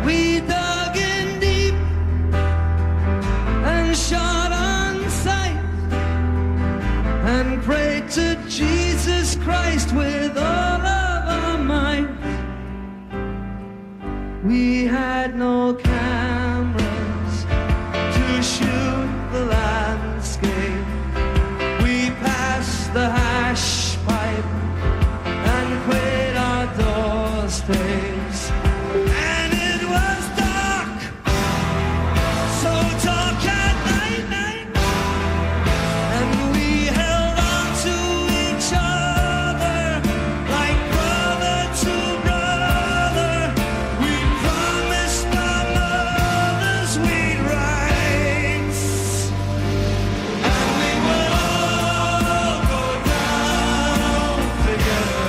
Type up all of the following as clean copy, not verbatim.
We dug in deep and shot on sight and prayed to Jesus Christ with all of our might. We had no cameras to shoot the landscape. We passed the hash pipe and quit our doorsteps. And it was dark, so dark at night. And we held on to each other like brother to brother. We promised our mothers we'd rise, and we would all go down together.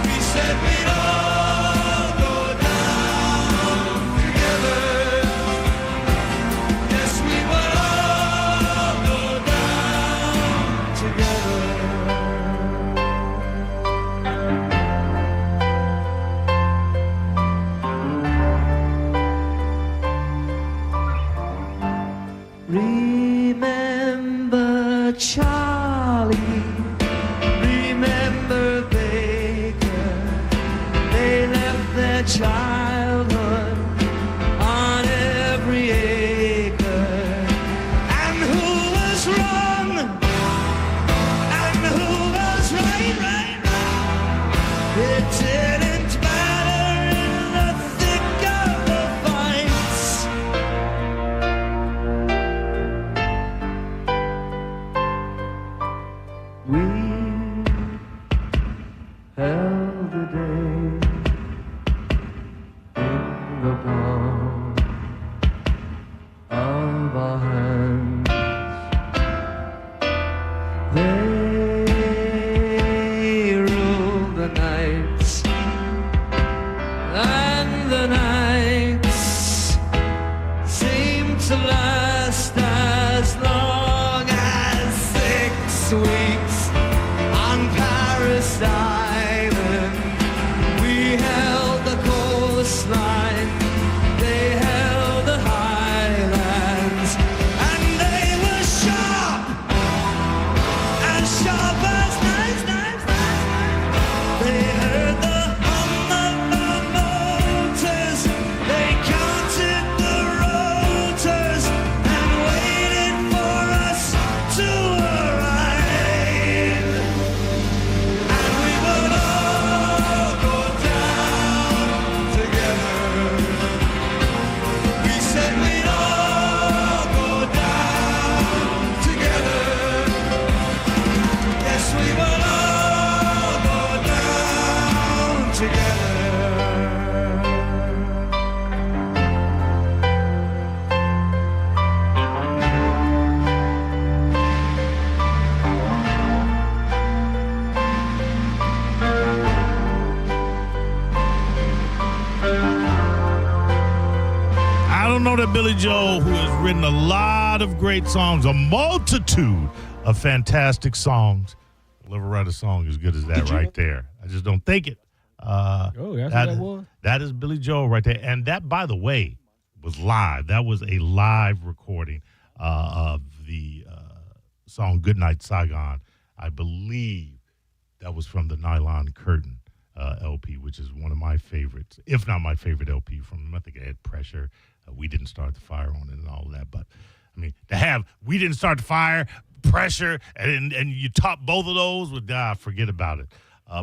We said we'd all go down together. Yes, we would all go down together. Remember Charlie, remember Baker. They left their childhood on every acre. And who was wrong? And who was right? It didn't matter in the thick of the fights. We held the day in the palm of our hands. They ruled the nights, and the nights seemed to last as long as 6 weeks on Paris Island. We held the coastline, they held the highlands, and they were sharp as knives. They heard the hum of our motors, they counted the rotors and waited for us to arrive. And we would all go down together. We said we'd all go down together. Yes, we would all go down together. I don't know that Billy Joel, who has written a lot of great songs, a multitude of fantastic songs, will ever write a song as good as that right there. I just don't think it. Oh, that's what that was? That is Billy Joel right there. And that, by the way, was live. That was a live recording of the song Goodnight Saigon. I believe that was from the Nylon Curtain LP, which is one of my favorites, if not my favorite LP from them. I think it had Pressure. We Didn't Start the Fire on it and all that. But, I mean, to have We Didn't Start the Fire, Pressure, and you top both of those, well, forget about it.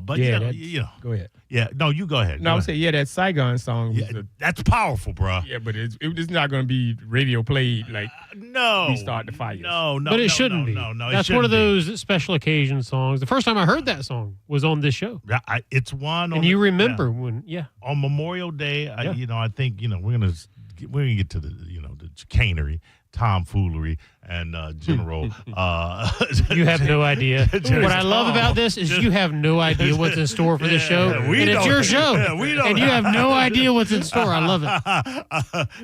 But, Yeah, you know. Go ahead. Yeah, no, you go ahead. No, Go I'm ahead. saying, that Saigon song was Yeah, that's powerful, bro. yeah, but it's not going to be radio played like No. We Start the Fires. No, But it shouldn't be. No, it That's shouldn't one of be. those special occasion songs. The first time I heard that song was on this show. Yeah, it's one. And you remember when, on Memorial Day, Yeah. I think we're gonna get to the the chicanery, tomfoolery, and general. You have no idea. What I love about this is you have no idea what's in store for this show. Yeah, And it's your show. we don't. And you have no idea what's in store. I love it.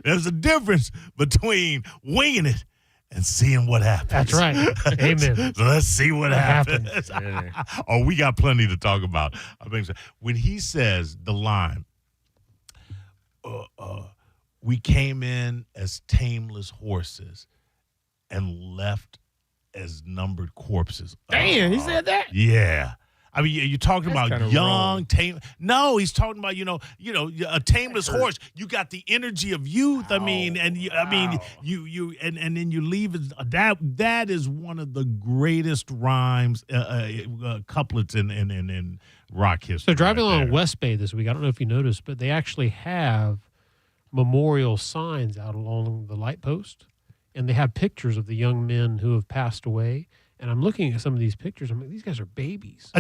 There's a difference between winging it and seeing what happens. That's right. Amen. So let's see what happens. Yeah. Oh, we got plenty to talk about. I think so. When he says the line, we came in as tameless horses and left as numbered corpses. Damn, he said that? Yeah. I mean, you're talking That's about kinda young, wrong. tame. No, he's talking about a tameless horse. You got the energy of youth. I mean, and you and then you leave it. That is one of the greatest rhymes, couplets in rock history. So driving right along there. West Bay this week, I don't know if you noticed, but they actually have memorial signs out along the light post, and they have pictures of the young men who have passed away. And I'm looking at some of these pictures. I'm like, these guys are babies.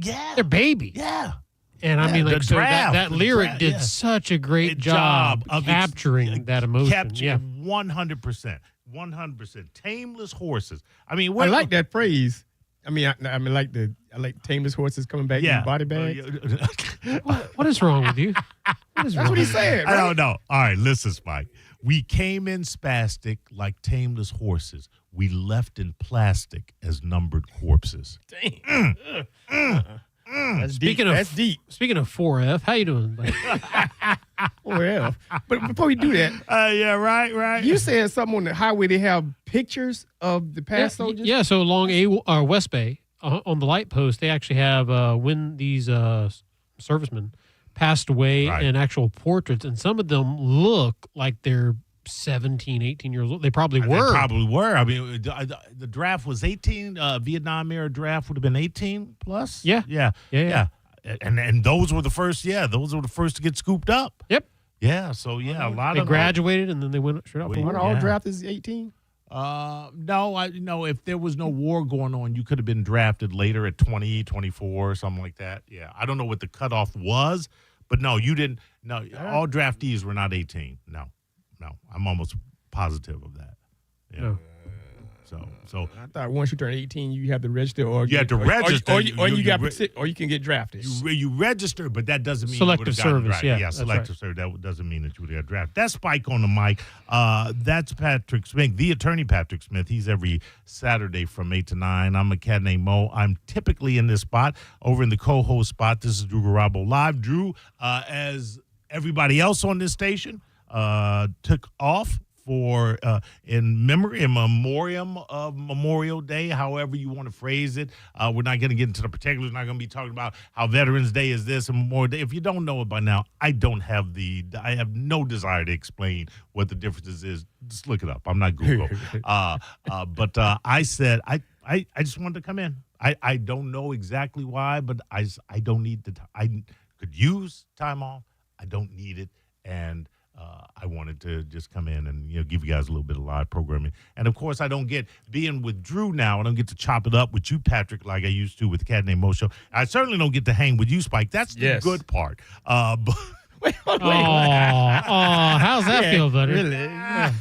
Yeah, They're babies. yeah. And I Yeah, mean, the like, so draft, that the lyric draft, did yeah. such a great Great job of capturing that emotion. Yeah. 100%. 100%. Tameless horses. I mean, I like that phrase. I mean, I like tameless horses coming back in body bags. What is wrong with you? What is That's wrong what he with you? said. I Right? don't know. All right, listen, Spike. We came in spastic like tameless horses. We left in plastic as numbered corpses. Damn. That's Speaking deep. of- That's deep. Speaking of 4F, how you doing, buddy? Well, but before we do that, Yeah, right. you said something on the highway. They have pictures of the past soldiers. Yeah, so along West Bay, on the light post, they actually have when these servicemen passed away Right. and actual portraits, and some of them look like they're 17, 18 years old. They probably were. They probably were. I mean, the draft was 18. Vietnam era draft would have been 18 plus. Yeah. Yeah. And those were the first. Yeah, those were the first to get scooped up. Yep. Yeah. So yeah, a lot They of graduated and then they went straight out. We- for Aren't war. all Yeah. draft is 18? No, if there was no war going on, you could have been drafted later at 20, 24, something like that. Yeah. I don't know what the cutoff was, but no, you didn't. No, all draftees were not 18. No. I'm almost positive of that. Yeah. No. So I thought once you turn 18, you have to register, or You have to register. or You- you you- or you can get drafted. you register, but that doesn't mean Selective you would have gotten service, drafted. yeah, that's selective right. service. That doesn't mean that you would have got drafted. That's Spike on the mic. That's Patrick Smith, the attorney Patrick Smith. He's every Saturday from 8 to 9. I'm a cat named Mo. I'm typically in this spot, over in the co-host spot. This is Drew Garabo Live. Drew, as everybody else on this station, took off for in memoriam of Memorial Day, however you want to phrase it. We're not going to get into the particulars. We're not going to be talking about how Veterans Day is this and Memorial Day. If you don't know it by now, I have no desire to explain what the differences is. Just look it up. I'm not Google. But I said I just wanted to come in. I don't know exactly why, but I don't need the time. I could use time off. I don't need it, and I wanted to just come in and give you guys a little bit of live programming. And of course, I don't get being with Drew now. I don't get to chop it up with you, Patrick, like I used to with the Cat Named Mo Show. I certainly don't get to hang with you, Spike. That's the Yes. good part. But Wait. How's that feel, buddy? Really?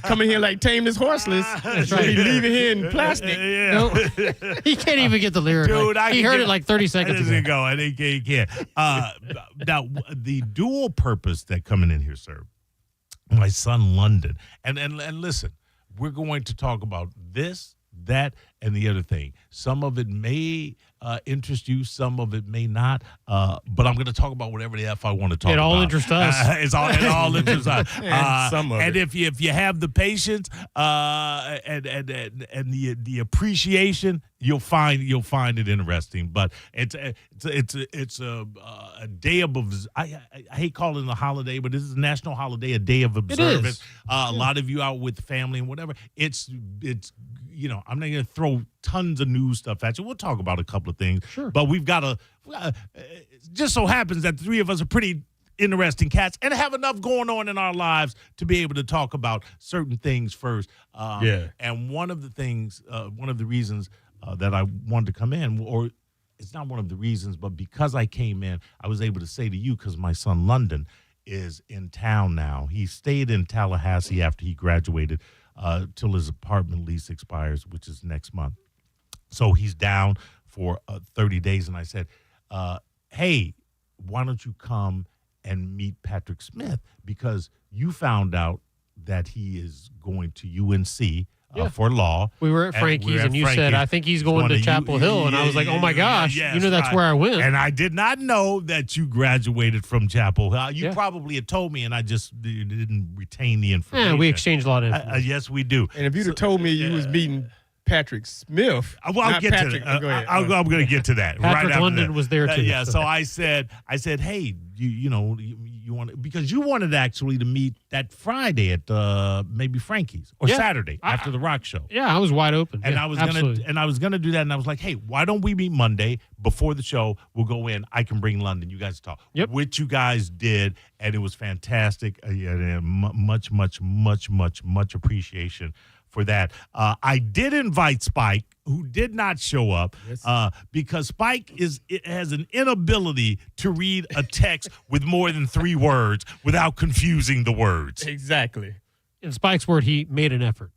Coming here like tameless horseless. That's So right. you leave it here in plastic. No, he can't even get the lyric. Dude, he heard it like 30 seconds There you ago. go. I think he can't. Now, the dual purpose that coming in here, sir, my son London, and listen, we're going to talk about this, that, and the other thing. Some of it may interest you, some of it may not. But I'm going to talk about whatever the F I want to talk about. It all interests us. It all interests us. And some of and it. if you have the patience and the appreciation, you'll find it interesting. But it's a day of I hate calling it a holiday, but this is a national holiday, a day of observance. A lot of you out with family and whatever. It's I'm not going to throw tons of news stuff at you. We'll talk about a couple of things. Sure. But we've got it just so happens that the three of us are pretty interesting cats and have enough going on in our lives to be able to talk about certain things first. And one of the reasons that I wanted to come in, or it's not one of the reasons, but because I came in, I was able to say to you, because my son London is in town now. He stayed in Tallahassee after he graduated till his apartment lease expires, which is next month. So he's down for 30 days. And I said, hey, why don't you come and meet Patrick Smith? Because you found out that he is going to UNC for law. We were at Frankie's, and you said, I think he's going to Chapel Hill. And I was like, oh, my gosh, yes, that's where I went. And I did not know that you graduated from Chapel Hill. You probably had told me, and I just didn't retain the information. Yeah, we exchanged a lot of information. Yes, we do. And if you'd have told me you was meeting Patrick Smith, I'll not get Patrick, to that. go ahead. I'm going to get to that. Patrick right after London that. was there too. Yeah, so I said, hey, you want, because you wanted actually to meet that Friday at maybe Frankie's or Saturday after the rock show. Yeah, I was wide open. And I was gonna do that, and I was like, hey, why don't we meet Monday before the show? We'll go in. I can bring London. You guys talk. Yep. Which you guys did, and it was fantastic. Much appreciation for that. I did invite Spike, who did not show up, because Spike has an inability to read a text with more than 3 words without confusing the words. Exactly. In Spike's word, he made an effort.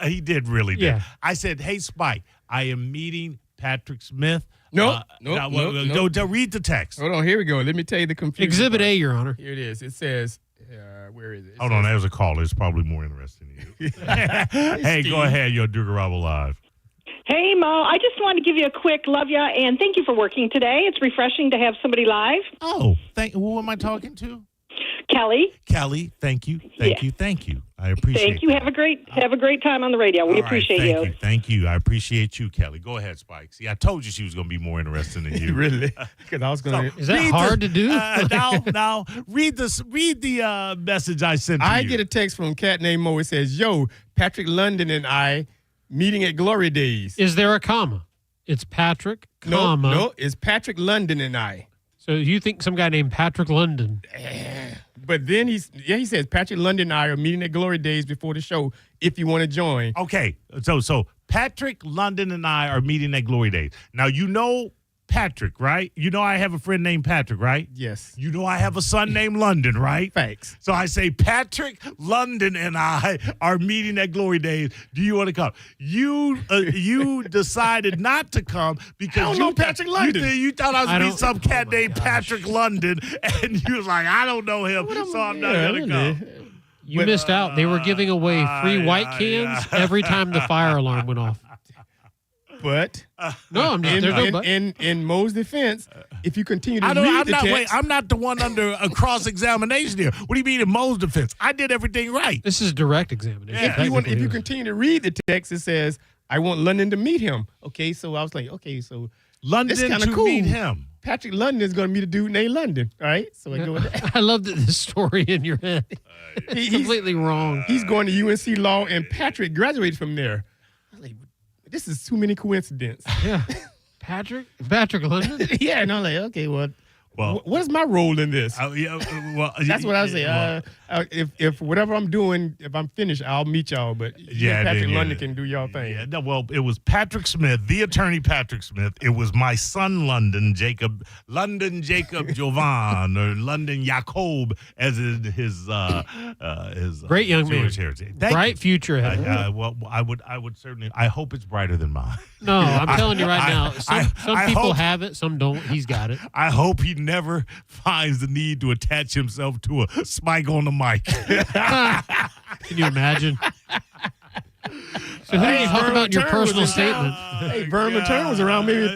He did really. Yeah. I said, hey, Spike, I am meeting Patrick Smith. Nope. Go read the text. Hold on, here we go. Let me tell you the confusion. Exhibit part. A, Your Honor. Here it is. It says, where is it? Hold on, there's a caller. It's probably more interesting to you. Hey, go ahead. You're Dugarabo Live. Hey, Mo. I just want to give you a quick love ya and thank you for working today. It's refreshing to have somebody live. Oh, who am I talking to? Kelly. Kelly, thank you. Thank you. I appreciate it. Thank you. Have a great time on the radio. We appreciate you. Thank you. I appreciate you, Kelly. Go ahead, Spike. See, I told you she was going to be more interesting than you. Really? Because I was going to. Is that hard to do? Now, read the message I sent to you. I get a text from a cat named Mo. It says, yo, Patrick London and I meeting at Glory Days. Is there a comma? It's Patrick, comma. No, it's Patrick London and I. So you think some guy named Patrick London. But then he says Patrick London and I are meeting at Glory Days before the show if you want to join. Okay, so Patrick London and I are meeting at Glory Days. Now, you know Patrick, right? You know I have a friend named Patrick, right? Yes. You know I have a son named London, right? Thanks. So I say Patrick London and I are meeting at Glory Days. Do you want to come? You decided not to come because I don't know Patrick London. You thought I was going to be some cat named Patrick London, and you was like, I don't know him, so I'm not going to come. You missed out. They were giving away free white cans every time the fire alarm went off. But no, I'm just, there's no but. In Mo's defense, if you continue to read the text, I'm not the one under a cross-examination here. What do you mean in Mo's defense? I did everything right. This is direct examination. Yeah. If you continue to read the text, it says, I want London to meet him. Okay, so I was like, okay, so London to cool. meet him. Patrick London is going to meet a dude named London. All right, so I go with that. I love that this story in your head. He's completely wrong. He's going to UNC Law, and Patrick graduated from there. I was like, this is too many coincidences. Yeah. Patrick London? Yeah, and I'm like, okay, well, what is my role in this? That's what I was saying. If whatever I'm doing, if I'm finished, I'll meet y'all. But Patrick London can do y'all thing. Yeah, no, well, it was Patrick Smith, the attorney Patrick Smith. It was my son, London Jacob Jovan, or London Jacob, as in his great young Jewish man, heritage. Bright future ahead. Well, I would certainly. I hope it's brighter than mine. No, I'm telling you right now. Some people hope, have it, some don't. He's got it. I hope he never finds the need to attach himself to a spike on the mic. Can you imagine? So who did you talk about in your personal statement? Hey, Vern Turner was around. Maybe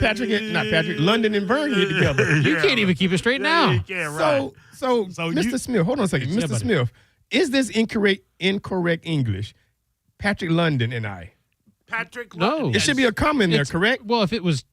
London and Vern get together. You can't even keep it straight now. Right. So Mr. Smith, hold on a second. Mr. Smith, is this incorrect English? Patrick London and I. Patrick No. London. It should be a comment there, correct? Well, if it was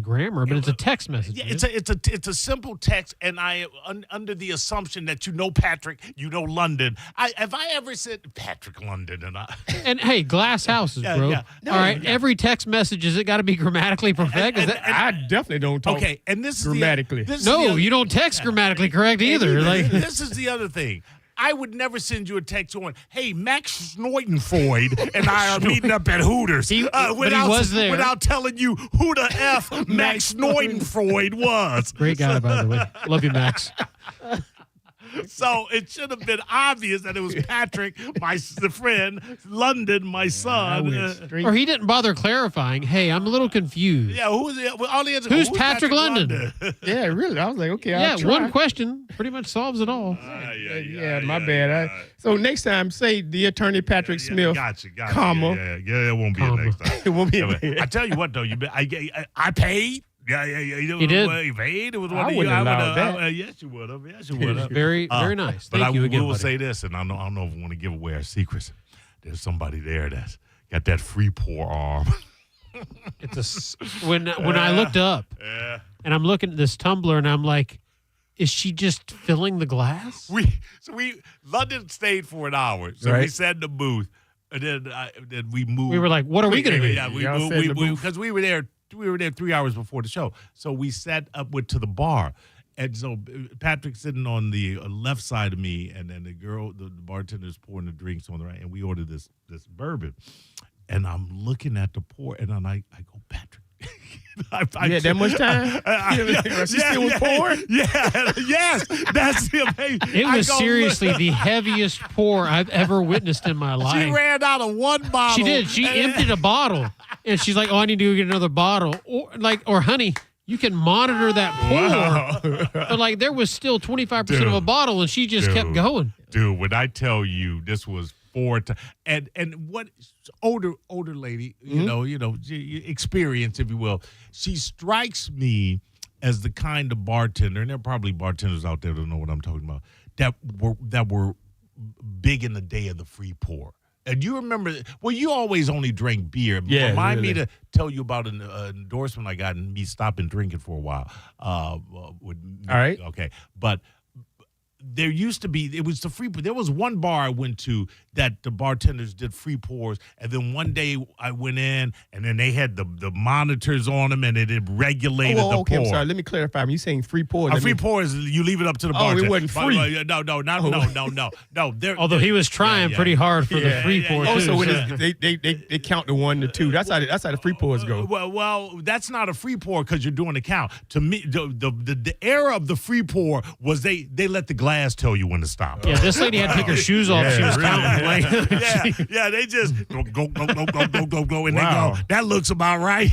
grammar, but it's a text message. Yeah, it's a simple text, and I under the assumption that you know Patrick, you know London. Have I ever said Patrick London and I? And hey, glass houses, bro. Yeah. No, all right, every text message, is it got to be grammatically perfect? I definitely don't talk and this is grammatically. You don't text grammatically correct either. This is the other thing. I would never send you a text going, hey, Max Schnoitenfreud and I are meeting up at Hooters. But he was there. Without telling you who the F Max Schnoitenfreud was. Great guy, by the way. Love you, Max. So it should have been obvious that it was Patrick, the friend, London, my son. Or he didn't bother clarifying. Hey, I'm a little confused. Yeah, who is it? Well, all he had to- Who's who's Patrick London? Yeah, really. I was like, okay, Yeah, I'll try. one question pretty much solves it all. Yeah, my bad. So next time, say the attorney Patrick Smith, Gotcha. comma. Yeah, it won't be a next time. It won't be. I tell you what, though, I paid. Yeah. You did? You paid. It was one I of wouldn't you. allow that. Yes, you would have. Yes, you would have. Very nice. But Thank you again, will buddy. say this, and I don't know if I want to give away our secrets. There's somebody there that's got that free pour arm. It's when I looked up and I'm looking at this tumbler and I'm like, is she just filling the glass? London stayed for an hour, so we sat in the booth, and then we moved. We were like, what are we going to do? Yeah, we moved because we were there 3 hours before the show, so we sat up to the bar. And so Patrick's sitting on the left side of me, and then the bartender's pouring the drinks on the right, and we ordered this bourbon. And I'm looking at the pour, and I go, Patrick. You had that much time? She still was pouring? Yes, that's the amazing. It was seriously the heaviest pour I've ever witnessed in my life. She ran out of one bottle. She did. She emptied a bottle, and she's like, "Oh, I need to go get another bottle." Or honey, you can monitor that pour. But like, there was still 25% of a bottle, and she just kept going. Dude, when I tell you this was 4 times, and what older lady, you know, experience, if you will, she strikes me as the kind of bartender, and there are probably bartenders out there that know what I'm talking about, that were big in the day of the free pour. And you remember, well, you always only drank beer. Yeah, Remind really. me to tell you about an endorsement I got and me stopping drinking for a while. All right. Okay. But there used to be, it was the free pour. There was one bar I went to that the bartenders did free pours. And then one day I went in and then they had the monitors on them and it regulated the okay, pour. I'm sorry. Let me clarify. When you saying free pours, A free pour is you leave it up to the bartender. it wasn't free. No. Although he was trying pretty hard for the free pour. Oh, too, so they count the 1 to 2. That's how the free pours go. Well, that's not a free pour because you're doing the count. To me, the era of the free pour was they let the glass tell you when to stop. Yeah, this lady had to take her shoes off. She was counting. Like, they just go, and they Wow. go, that looks about right.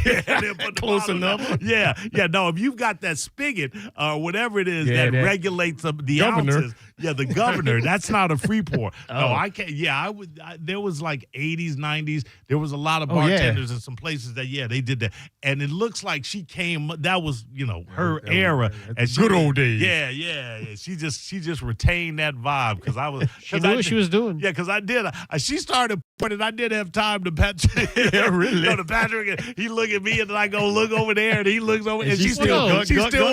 Close enough. Yeah. No, if you've got that spigot or whatever it is that regulates the governor. ounces. Yeah, the governor. That's not a free pour. No, I can't. Yeah, there was like 80s, 90s. There was a lot of bartenders in some places that, they did that. And it looks like she came, that was, her era. And good old days. Yeah. She just retained that vibe because I was. she knew what she was doing. Yeah, because I did. She started pouring and I did have time to Patrick. Yeah, really? To Patrick, and he look at me and then I go look over there and he looks over and she's still go.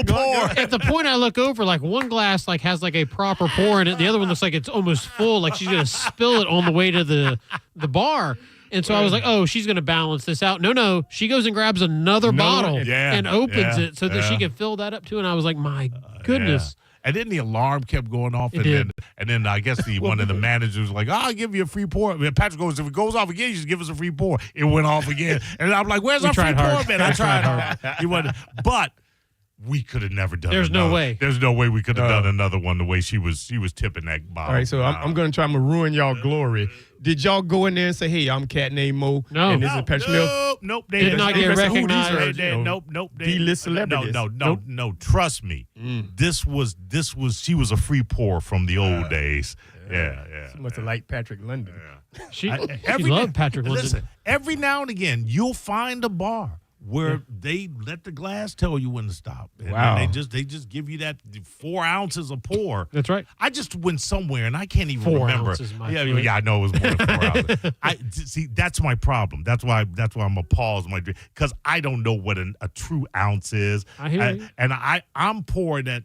pouring. At the point I look over, like one glass has like a proper pour in it. The other one looks like it's almost full, like she's gonna spill it on the way to the bar. And so I was like, oh, she's gonna balance this out. No, she goes and grabs another bottle and opens it so that she can fill that up too. And I was like, my goodness. And then the alarm kept going off, and then I guess one of the managers was like, I'll give you a free pour. And Patrick goes, if it goes off again, you just give us a free pour. It went off again. And I'm like, where's our free pour, man? I tried hard. He wasn't, but we could have never done There's no way. There's no way we could have done another one the way she was tipping that bottle. All right, so I'm going to try to ruin y'all glory. Did y'all go in there and say, hey, I'm Cat named Mo, and this is Patrick Smith? Nope. They did not get recognized. Nope. D-list celebrities. No. Trust me. This was. She was a free pour from the old days. Yeah. She must have liked Patrick London. She loved Patrick London. Listen, every now and again, you'll find a bar where they let the glass tell you when to stop. And they just give you that 4 ounces of pour. That's right. I just went somewhere and I can't even 4 remember. ounces, Yeah, I know it was more than 4 ounces. See, that's my problem. That's why I'm gonna pause my drink because I don't know what a true ounce is. I hear you. And I'm pouring at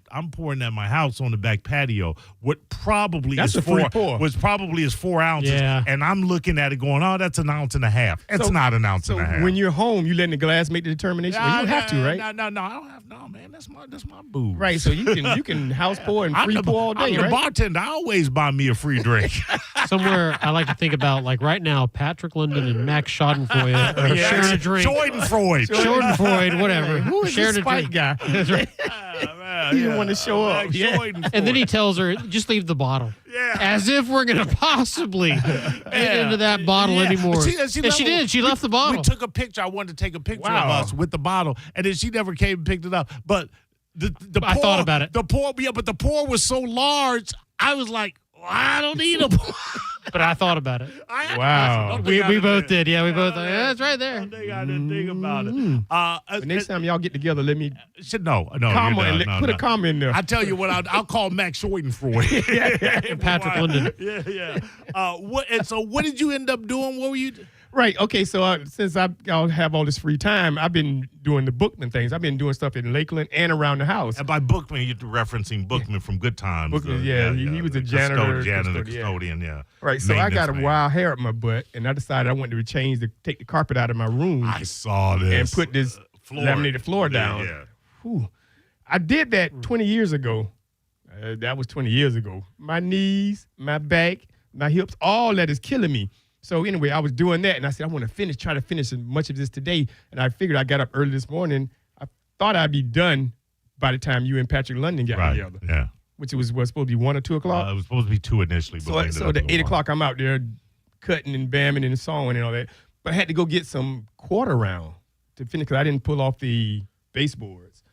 my house on the back patio. What probably That's is a free pour. was probably is 4 ounces. Yeah. And I'm looking at it going, oh, that's an ounce and a half. It's not an ounce and a half. When you're home, you letting the glass make the determination? Well, you have to, right? No, I don't have. No, man, that's my booze. Right, so you can house pour and free pour all day, I'm the right? bartender. I always buy me a free drink. Somewhere I like to think about, like right now, Patrick London and Max Schadenfreude are sharing a drink. Schadenfreude. Schadenfreude, whatever. Who is sharing this a drink. Spike guy? That's right. He didn't want to show up. And then he tells her, just leave the bottle. Yeah. As if we're going to possibly get into that bottle anymore. And she did. She left the bottle. We took a picture. I wanted to take a picture of us with the bottle, and then she never came and picked it up. But I thought about it. The pour, but the pour was so large, I was like, I don't need a pour. But I thought about it. Wow. We both did. Yeah, we both thought, yeah, it's right there. I think I didn't think about it. The next time y'all get together, let me No, put a comment in there. I'll tell you what, I'll call Max Schadenfreude. And Patrick Linden. Yeah. So what did you end up doing? What were you Right. Okay. So since y'all have all this free time, I've been doing the Bookman things. I've been doing stuff in Lakeland and around the house. And by Bookman, you're referencing Bookman from Good Times. Bookman, he was a janitor. Custodian, yeah. Right. So I got a wild hair up my butt, and I decided I wanted to take the carpet out of my room. I saw this. And put this laminated floor down. Yeah. Whew. I did that 20 years ago. That was 20 years ago. My knees, my back, my hips, all that is killing me. So anyway, I was doing that, and I said, I want to try to finish as much of this today. And I figured I got up early this morning. I thought I'd be done by the time you and Patrick London got together. Yeah. Which was supposed to be 1 or 2 o'clock? It was supposed to be 2 initially. But so at 8 o'clock, I'm out there cutting and bamming and sawing and all that. But I had to go get some quarter round to finish because I didn't pull off the baseboards.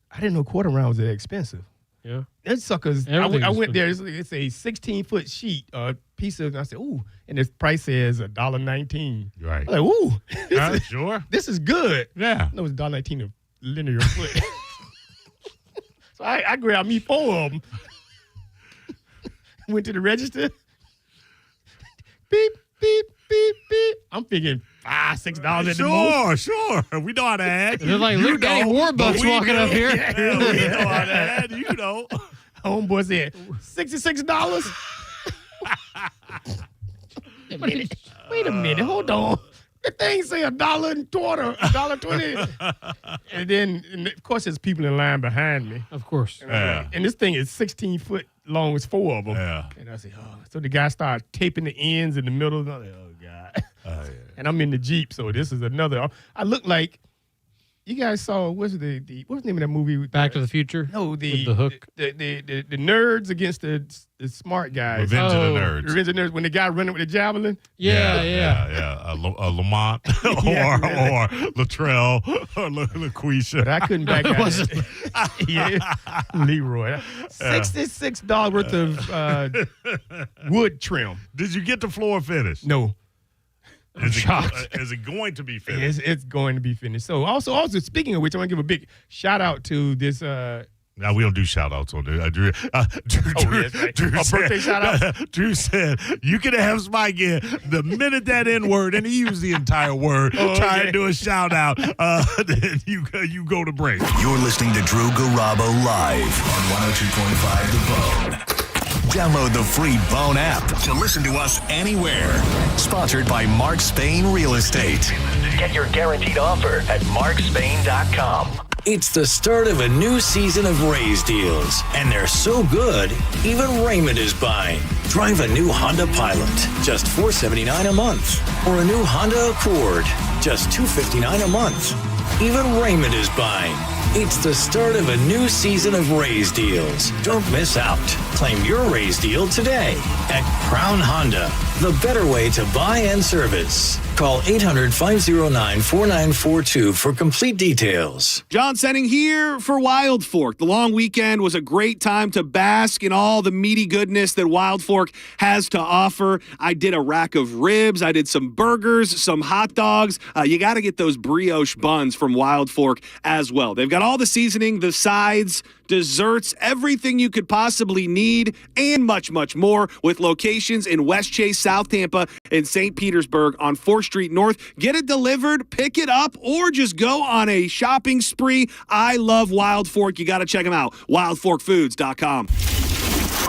I didn't know quarter round was that expensive. Yeah. That suckers, I went there, it's a 16-foot sheet, piece of, and I said, ooh, and this price says $1.19. Right. I'm like, ooh, sure. this is good. Yeah. No, it's $1.19 a linear foot. So I grabbed me 4 of them. Went to the register. Beep, beep, beep, beep. I'm thinking $5, $6 at the most. Sure. We know how to add. They're like, look, Danny Warbucks walking up here. Yeah, we know how to add. Homeboy said, $66? Wait a minute. Hold on. The thing say $1.25, $1.20. And then, of course, there's people in line behind me. Of course. And this thing is 16 foot long. It's 4 of them. Yeah. And I said, oh. So the guy started taping the ends in the middle. And I'm like, oh, God. And I'm in the Jeep, so this is another. I look like, you guys saw, what's the name of that movie? Back to the Future? No, the Hook. The nerds against the smart guys. Revenge of the Nerds. Revenge of the Nerds, when the guy running with the javelin. Yeah. Lamont or Latrell or LaQuisha. But I couldn't back out of it. Yeah, Leroy. $66 worth of wood trim. Did you get the floor finished? No. I'm shocked. Is it going to be finished? It's going to be finished. So also speaking of which, I want to give a big shout out to this. No, we don't do shout outs on there. Drew birthday shout out. Drew said, you can have Spike in the minute that N word, and he used the entire word. Try and do a shout out. Then you go to break. You're listening to Drew Garabo live on 102.5 The Bone. Download the free Bone app to listen to us anywhere. Sponsored by Mark Spain Real Estate. Get your guaranteed offer at markspain.com. It's the start of a new season of Raise deals, and they're so good, even Raymond is buying. Drive a new Honda Pilot, just $479 a month, or a new Honda Accord, just $259 a month. Even Raymond is buying. It's the start of a new season of Raise deals. Don't miss out. Claim your Raise deal today at Crown Honda, the better way to buy and service. Call 800-509-4942 for complete details. John Senning here for Wild Fork. The long weekend was a great time to bask in all the meaty goodness that Wild Fork has to offer. I did a rack of ribs. I did some burgers, some hot dogs. You got to get those brioche buns from Wild Fork as well. They've got all the seasoning, the sides, desserts, everything you could possibly need, and much, much more, with locations in West Chase, South Tampa, and St. Petersburg on 4th Street North. Get it delivered, pick it up, or just go on a shopping spree. I love Wild Fork. You got to check them out. WildForkFoods.com.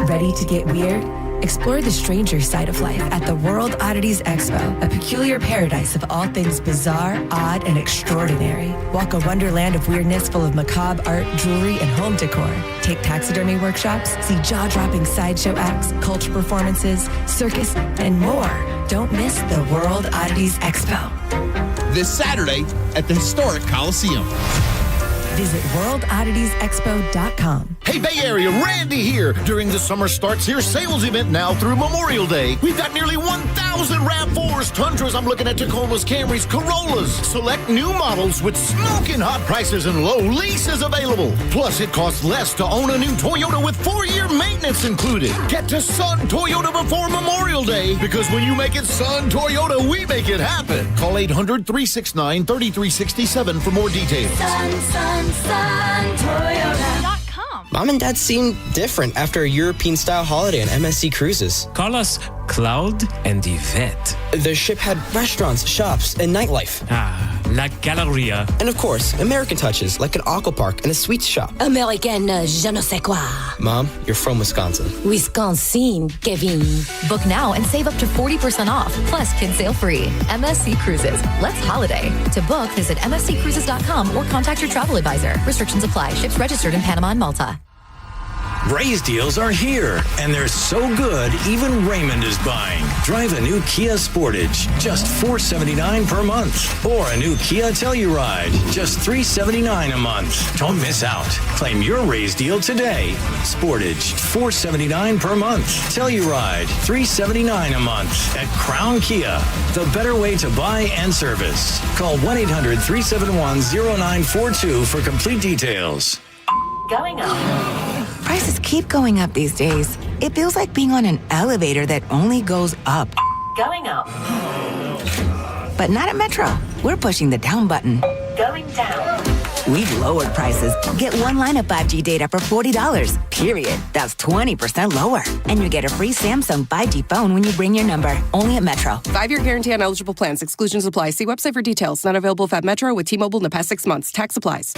Ready to get weird? Explore the stranger side of life at the World Oddities Expo, a peculiar paradise of all things bizarre, odd, and extraordinary. Walk a wonderland of weirdness full of macabre art, jewelry, and home decor. Take taxidermy workshops, see jaw-dropping sideshow acts, culture performances, circus, and more. Don't miss the World Oddities Expo. This Saturday at the historic Coliseum. Visit worldodditiesexpo.com. Hey, Bay Area, Randy here. During the Summer Starts Here sales event now through Memorial Day, we've got nearly 1,000 RAV4s, Tundras, I'm looking at Tacomas, Camrys, Corollas. Select new models with smoking hot prices and low leases available. Plus, it costs less to own a new Toyota with 4-year maintenance included. Get to Sun Toyota before Memorial Day, because when you make it Sun Toyota, we make it happen. Call 800-369-3367 for more details. Toyota.com. Mom and Dad seem different after a European-style holiday on MSC Cruises. Call us Cloud and Yvette. The ship had restaurants, shops, and nightlife. Ah, La Galleria. And of course, American touches like an aqua park and a sweets shop. Americaine, je ne sais quoi. Mom, you're from Wisconsin. Wisconsin, Kevin. Book now and save up to 40% off. Plus, kids sail free. MSC Cruises. Let's holiday. To book, visit msccruises.com or contact your travel advisor. Restrictions apply. Ships registered in Panama and Malta. Raise deals are here, and they're so good, even Raymond is buying. Drive a new Kia Sportage, just $479 per month. Or a new Kia Telluride, just $379 a month. Don't miss out. Claim your raise deal today. Sportage, $479 per month. Telluride, $379 a month. At Crown Kia, the better way to buy and service. Call 1-800-371-0942 for complete details. Going up. Prices keep going up these days. It feels like being on an elevator that only goes up. Going up. But not at Metro. We're pushing the down button. Going down. We've lowered prices. Get one line of 5G data for $40. Period. That's 20% lower. And you get a free Samsung 5G phone when you bring your number. Only at Metro. 5-year guarantee on eligible plans. Exclusions apply. See website for details. Not available at Metro with T-Mobile in the past 6 months. Tax applies.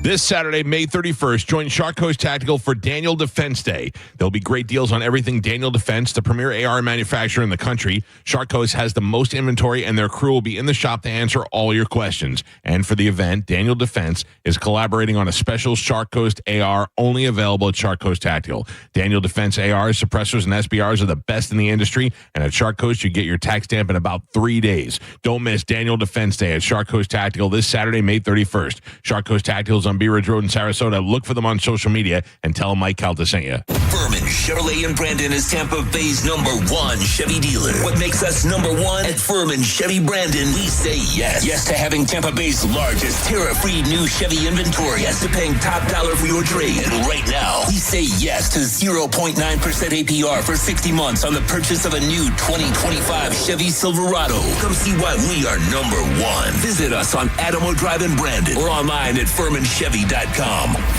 This Saturday, May 31st, join Shark Coast Tactical for Daniel Defense Day. There'll be great deals on everything Daniel Defense, the premier AR manufacturer in the country. Shark Coast has the most inventory, and their crew will be in the shop to answer all your questions. And for the event, Daniel Defense is collaborating on a special Shark Coast AR only available at Shark Coast Tactical. Daniel Defense ARs, suppressors, and SBRs are the best in the industry, and at Shark Coast, you get your tax stamp in about 3 days. Don't miss Daniel Defense Day at Shark Coast Tactical this Saturday, May 31st. Shark Coast Tactical is on Bee Ridge Road in Sarasota. Look for them on social media and tell them Mike Calta sent you. Furman Chevrolet in Brandon is Tampa Bay's #1 Chevy dealer. What makes us #1 at Furman Chevy Brandon? We say yes. Yes to having Tampa Bay's largest tariff-free new Chevy inventory. Yes to paying top dollar for your trade. And right now, we say yes to 0.9% APR for 60 months on the purchase of a new 2025 Chevy Silverado. Come see why we are #1. Visit us on Adamo Drive in Brandon or online at FurmanChevy.com.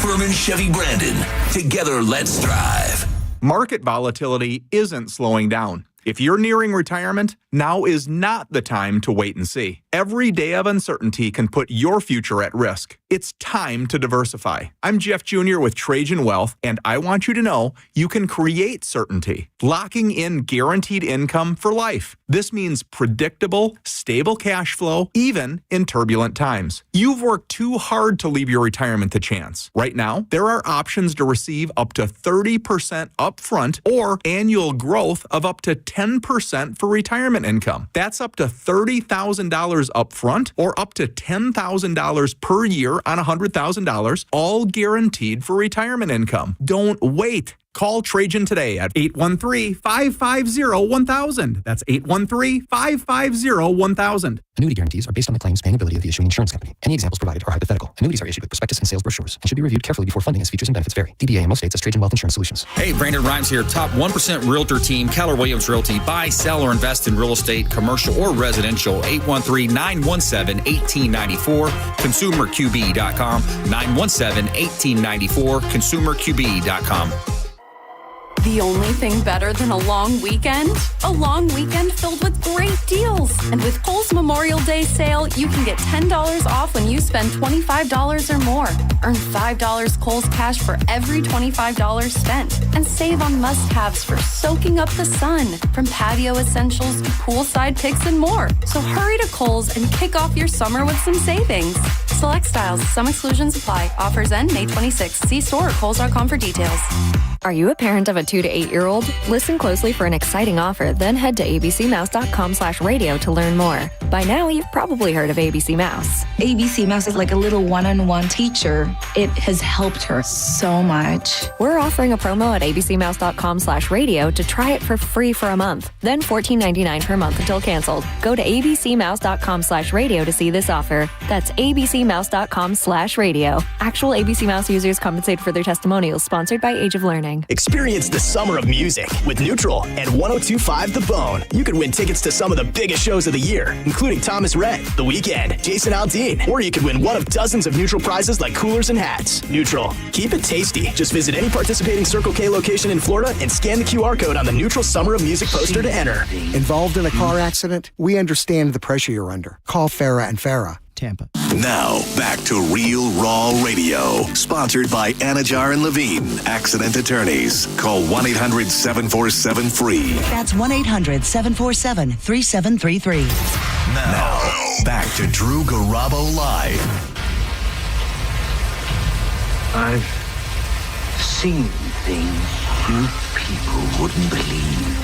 Furman Chevy Brandon. Together, let's drive. Market volatility isn't slowing down. If you're nearing retirement, now is not the time to wait and see. Every day of uncertainty can put your future at risk. It's time to diversify. I'm Jeff Jr. with Trajan Wealth, and I want you to know you can create certainty, locking in guaranteed income for life. This means predictable, stable cash flow, even in turbulent times. You've worked too hard to leave your retirement to chance. Right now, there are options to receive up to 30% upfront or annual growth of up to 10% for retirement income. That's up to $30,000 upfront or up to $10,000 per year on $100,000, all guaranteed for retirement income. Don't wait. Call Trajan today at 813-550-1000. That's 813-550-1000. Annuity guarantees are based on the claims paying ability of the issuing insurance company. Any examples provided are hypothetical. Annuities are issued with prospectus and sales brochures and should be reviewed carefully before funding as features and benefits vary. DBA in most states as Trajan Wealth Insurance Solutions. Hey, Brandon Rhymes here. Top 1% Realtor team, Keller Williams Realty. Buy, sell, or invest in real estate, commercial or residential. 813-917-1894. ConsumerQB.com. 917-1894. ConsumerQB.com. The only thing better than a long weekend? A long weekend filled with great deals. And with Kohl's Memorial Day sale, you can get $10 off when you spend $25 or more. Earn $5 Kohl's cash for every $25 spent. And save on must-haves for soaking up the sun, from patio essentials to poolside picks and more. So hurry to Kohl's and kick off your summer with some savings. Select styles. Some exclusions apply. Offers end May 26th. See store or Kohls.com for details. Are you a parent of a 2 to 8-year-old? Listen closely for an exciting offer, then head to abcmouse.com/radio to learn more. By now, you've probably heard of ABC Mouse. ABC Mouse is like a little one-on-one teacher. It has helped her so much. We're offering a promo at abcmouse.com/radio to try it for free for a month, then $14.99 per month until canceled. Go to abcmouse.com/radio to see this offer. That's abcmouse.com/radio. Actual ABC Mouse users compensate for their testimonials, sponsored by Age of Learning. Experience the summer of music with Neutral and 102.5 The Bone. You could win tickets to some of the biggest shows of the year, including Thomas Rhett, The Weeknd, Jason Aldean, or you could win one of dozens of Neutral prizes like coolers and hats. Neutral. Keep it tasty. Just visit any participating Circle K location in Florida and scan the QR code on the Neutral Summer of Music poster to enter. Involved in a car accident? We understand the pressure you're under. Call Farah and Farah. Tampa. Now, back to Real Raw Radio. Sponsored by Anajar and Levine, accident attorneys. Call 1-800-747-FREE. That's 1-800-747-3733. Now, back to Drew Garabo Live. I've seen things you people wouldn't believe.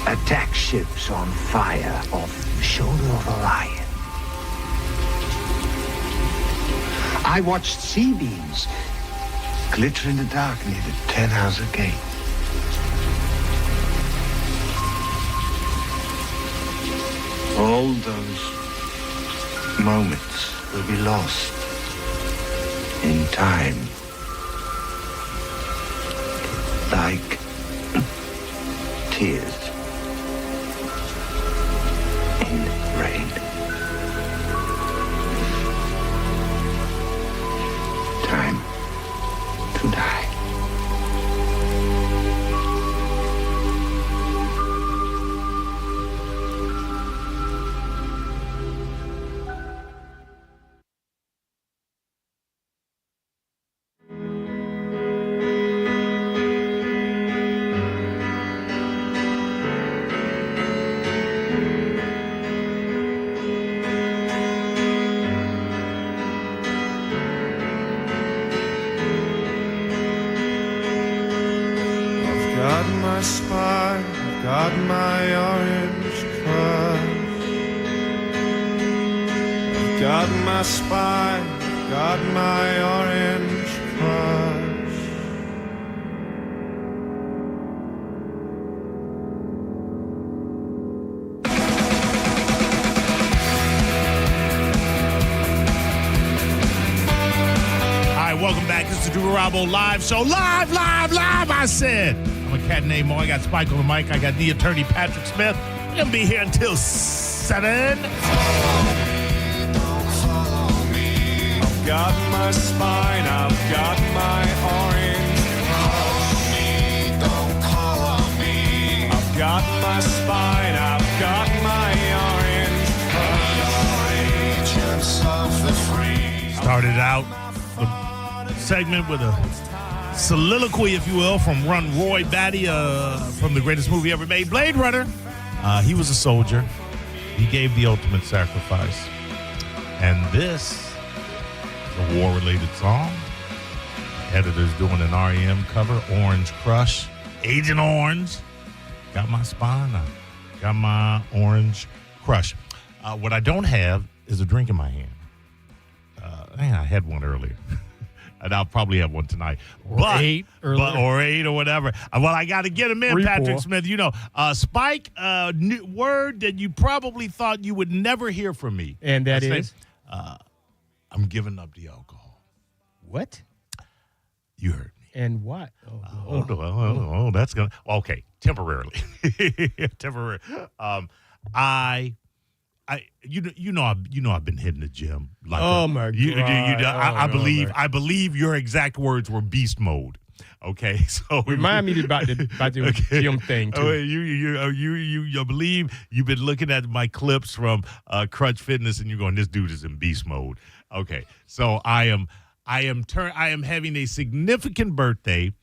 Attack ships on fire off the shoulder of Orion. I watched sea beams glitter in the dark near the 10-Hauser Gate. All those moments will be lost in time. Like tears in rain. Time to die. my spine, I've got my orange crush. I've got my spine, I've got my orange crush. All right, welcome back. This is the Drew Garabo Live Show. Live, I said. I'm a cat named Mo. I got Spike on the mic. I got the attorney, Patrick Smith. We're going to be here until 7. I've got my spine, I've got my orange crush. Don't call on me. I've got my spine, I've got my orange crush. Agents of the free. Started out the segment with a soliloquy, if you will, from Roy Batty from the greatest movie ever made, Blade Runner. He was a soldier. He gave the ultimate sacrifice. And this is a war-related song. Editor's doing an REM cover, Orange Crush. Agent Orange. Got my spine. I got my orange crush. What I don't have is a drink in my hand. I had one earlier. And I'll probably have one tonight. Or 8 earlier. Or 8 or whatever. Well, I got to get him in, Patrick Smith. You know, Spike, word that you probably thought you would never hear from me. And that is? I'm giving up the alcohol. What? You heard me. And what? Oh, that's going to. Okay, temporarily. Temporary. You know I've been hitting the gym. Like oh my God! I believe your exact words were beast mode. Okay, so remind me about the gym thing too. You believe you've been looking at my clips from Crunch Fitness and you're going, this dude is in beast mode. Okay, so I am having a significant birthday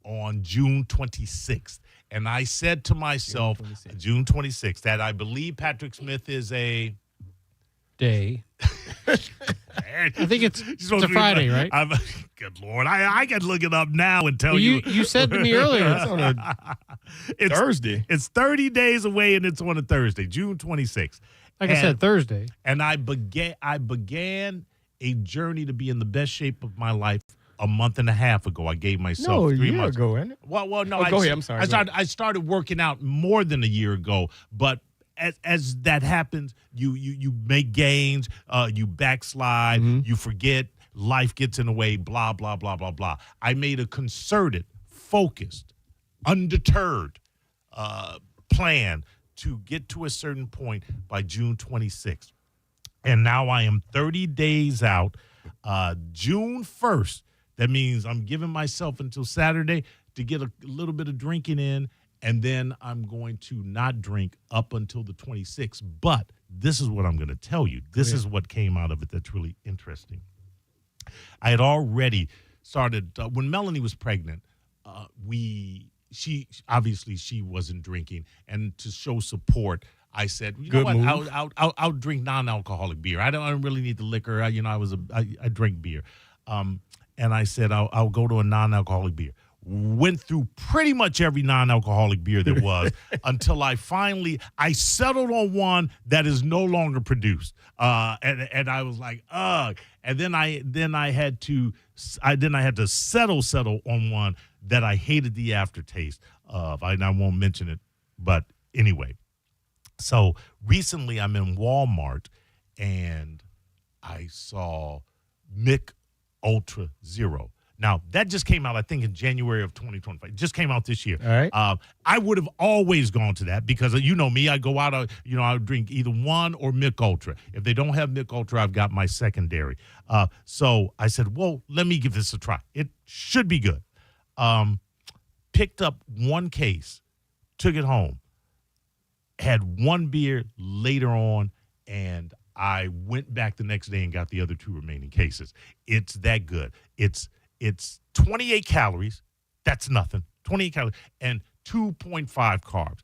on June 26th. And I said to myself, June 26th, that I believe Patrick Smith is a day. I think it's a Friday, right? Good Lord. I can look it up now and tell you. You said to me earlier. It's on a Thursday. It's 30 days away, and it's on a Thursday, June 26th. Like I said, Thursday. And I began a journey to be in the best shape of my life a month and a half ago. I gave myself 3 months ago, isn't it? Well, no. Go ahead. I'm sorry. I started working out more than a year ago, but as that happens, you make gains, you backslide, you forget, life gets in the way, blah, blah, blah, blah, blah. I made a concerted, focused, undeterred plan to get to a certain point by June 26th. And now I am 30 days out. June 1st, that means I'm giving myself until Saturday to get a little bit of drinking in, and then I'm going to not drink up until the 26th. But this is what I'm going to tell you. This is what came out of it that's really interesting. I had already started, when Melanie was pregnant, she wasn't drinking, and to show support, I said, you know what, I'll drink non-alcoholic beer. I don't really need the liquor. I drink beer, and I said I'll go to a non-alcoholic beer. Went through pretty much every non-alcoholic beer there was until I settled on one that is no longer produced, and I was like, ugh. And then I had to settle on one that I hated the aftertaste of. I won't mention it, but anyway. So recently I'm in Walmart and I saw Mick Ultra Zero. Now, that just came out, I think, in January of 2025. It just came out this year. All right. I would have always gone to that because, you know me, I go out, I would drink either one or Mick Ultra. If they don't have Mick Ultra, I've got my secondary. So I said, well, let me give this a try. It should be good. Picked up one case, took it home, had one beer later on, and I went back the next day and got the other two remaining cases. It's that good. It's 28 calories. That's nothing. 28 calories and 2.5 carbs.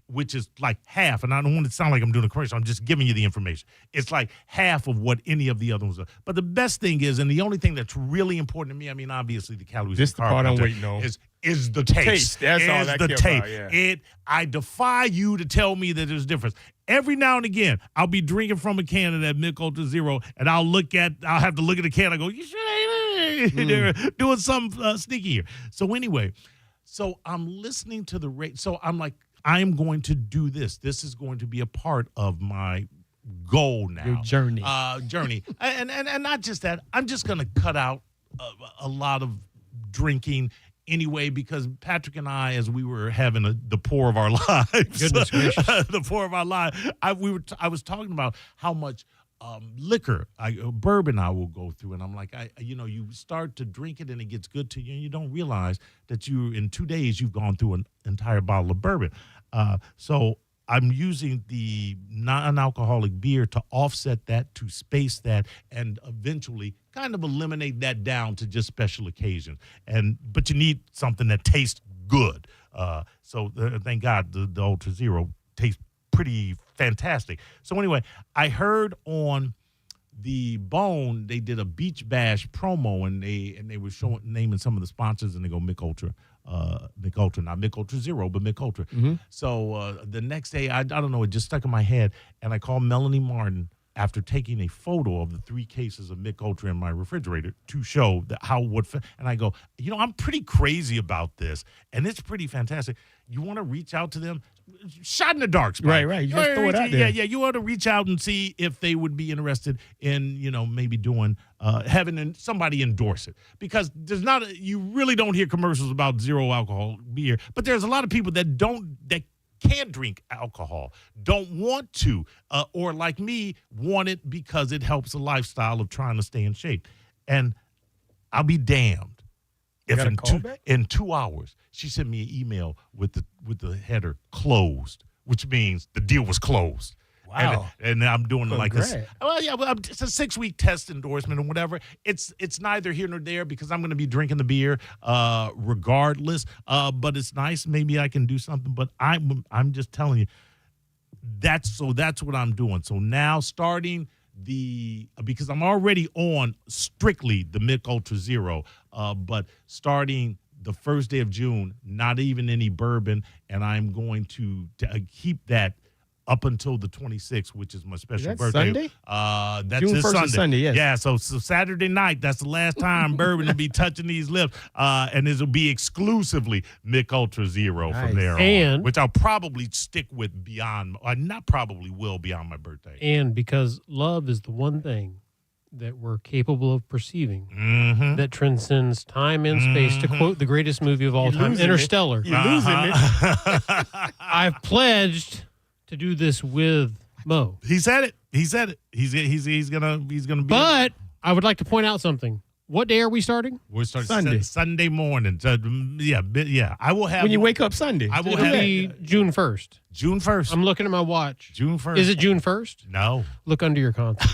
Which is like half. And I don't want to sound like I'm doing a commercial. I'm just giving you the information. It's like half of what any of the other ones are. But the best thing is, and the only thing that's really important to me, I mean, obviously the calories. This the part I'm waiting on. Is the taste. That's all I care about, yeah. I defy you to tell me that there's a difference. Every now and again, I'll be drinking from a can of that Mick Ultra Zero, and I'll have to look at the can. I go, you sure they're doing something sneaky here. So anyway, I'm listening to the rate. So I'm like, I'm going to do this. This is going to be a part of my goal now. Your journey. And not just that. I'm just going to cut out a lot of drinking anyway, because Patrick and I, as we were having the pour of our lives, goodness gracious, the pour of our lives, I was talking about how much liquor, bourbon I will go through, and I'm like, you start to drink it and it gets good to you, and you don't realize that in 2 days you've gone through an entire bottle of bourbon. So I'm using the non-alcoholic beer to offset that, to space that, and eventually kind of eliminate that down to just special occasions. But you need something that tastes good. So thank God the Ultra Zero tastes pretty fantastic. So anyway, I heard on the Bone they did a Beach Bash promo, and they were naming some of the sponsors, and they go Mick Ultra, not Mick Ultra Zero, but Mick Ultra. Mm-hmm. So the next day, I don't know, it just stuck in my head, and I called Melanie Martin after taking a photo of the 3 cases of Mick Ultra in my refrigerator to show and I go, I'm pretty crazy about this, and it's pretty fantastic. You want to reach out to them? Shot in the dark, Spike. Right. You just throw it out there. Yeah. You want to reach out and see if they would be interested in, maybe doing, having somebody endorse it, because you really don't hear commercials about zero alcohol beer, but there's a lot of people that can't drink alcohol, don't want to, or like me, want it because it helps a lifestyle of trying to stay in shape. And I'll be damned if in 2 hours she sent me an email with the header closed, which means the deal was closed. Wow. And I'm doing like it's a 6-week test endorsement or whatever. It's neither here nor there, because I'm going to be drinking the beer regardless. But it's nice. Maybe I can do something. But I'm just telling you, that's what I'm doing. So now, starting because I'm already on strictly the Mick Ultra Zero, but starting the first day of June, not even any bourbon, and I'm going to keep that up until the 26th, which is my special birthday. Sunday? That's June this 1st Sunday. is Sunday, yes. Yeah, so Saturday night, that's the last time bourbon will be touching these lips, and this will be exclusively Mick Ultra Zero from there on, which I'll probably stick with beyond, or not probably will beyond my birthday. And because love is the one thing that we're capable of perceiving that transcends time and space, to quote the greatest movie of all time, Interstellar. You're losing me. I've pledged to do this with Mo. He said it. He's gonna be. But I would like to point out something. What day are we starting? We're starting Sunday morning. Yeah. I will have when you wake up Sunday. I will It'll be June 1st. June 1st. I'm looking at my watch. June 1st. Is it June 1st? No. Look under your console.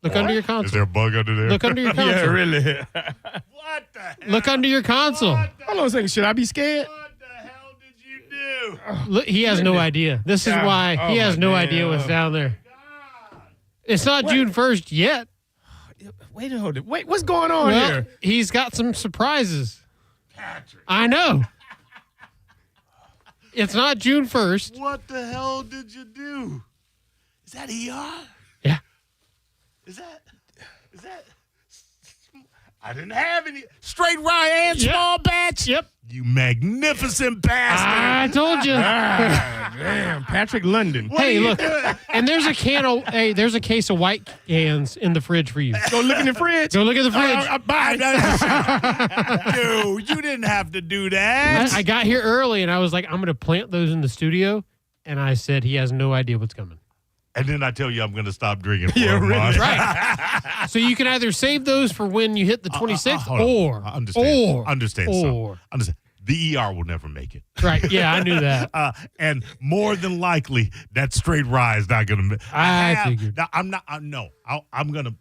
Look under your console. Is there a bug under there? Look under your console. Yeah, really. What the hell? Look under your console. Hold on a second. Should I be scared? What the hell did you do? Look, he has no idea. This is why he has no idea what's down there. It's not June 1st yet. Wait, hold it. Wait, what's going on here? He's got some surprises. Patrick. I know. It's not June 1st. What the hell did you do? Is that ER? Yeah. Is that? I didn't have any straight rye and small batch. Yep. You magnificent bastard! I told you. Damn, Patrick London. Hey, look, and there's a there's a case of white cans in the fridge for you. Go look in the fridge. Go look at the fridge. Dude, you didn't have to do that. I got here early and I was like, I'm going to plant those in the studio, and I said he has no idea what's coming. And then I tell you I'm going to stop drinking for a really? month. Right. So you can either save those for when you hit the 26th, or understand. The ER will never make it. Right. Yeah, I knew that. And more than likely, that straight rye is not going to. I figured. Now, I'm not. No, I'm gonna.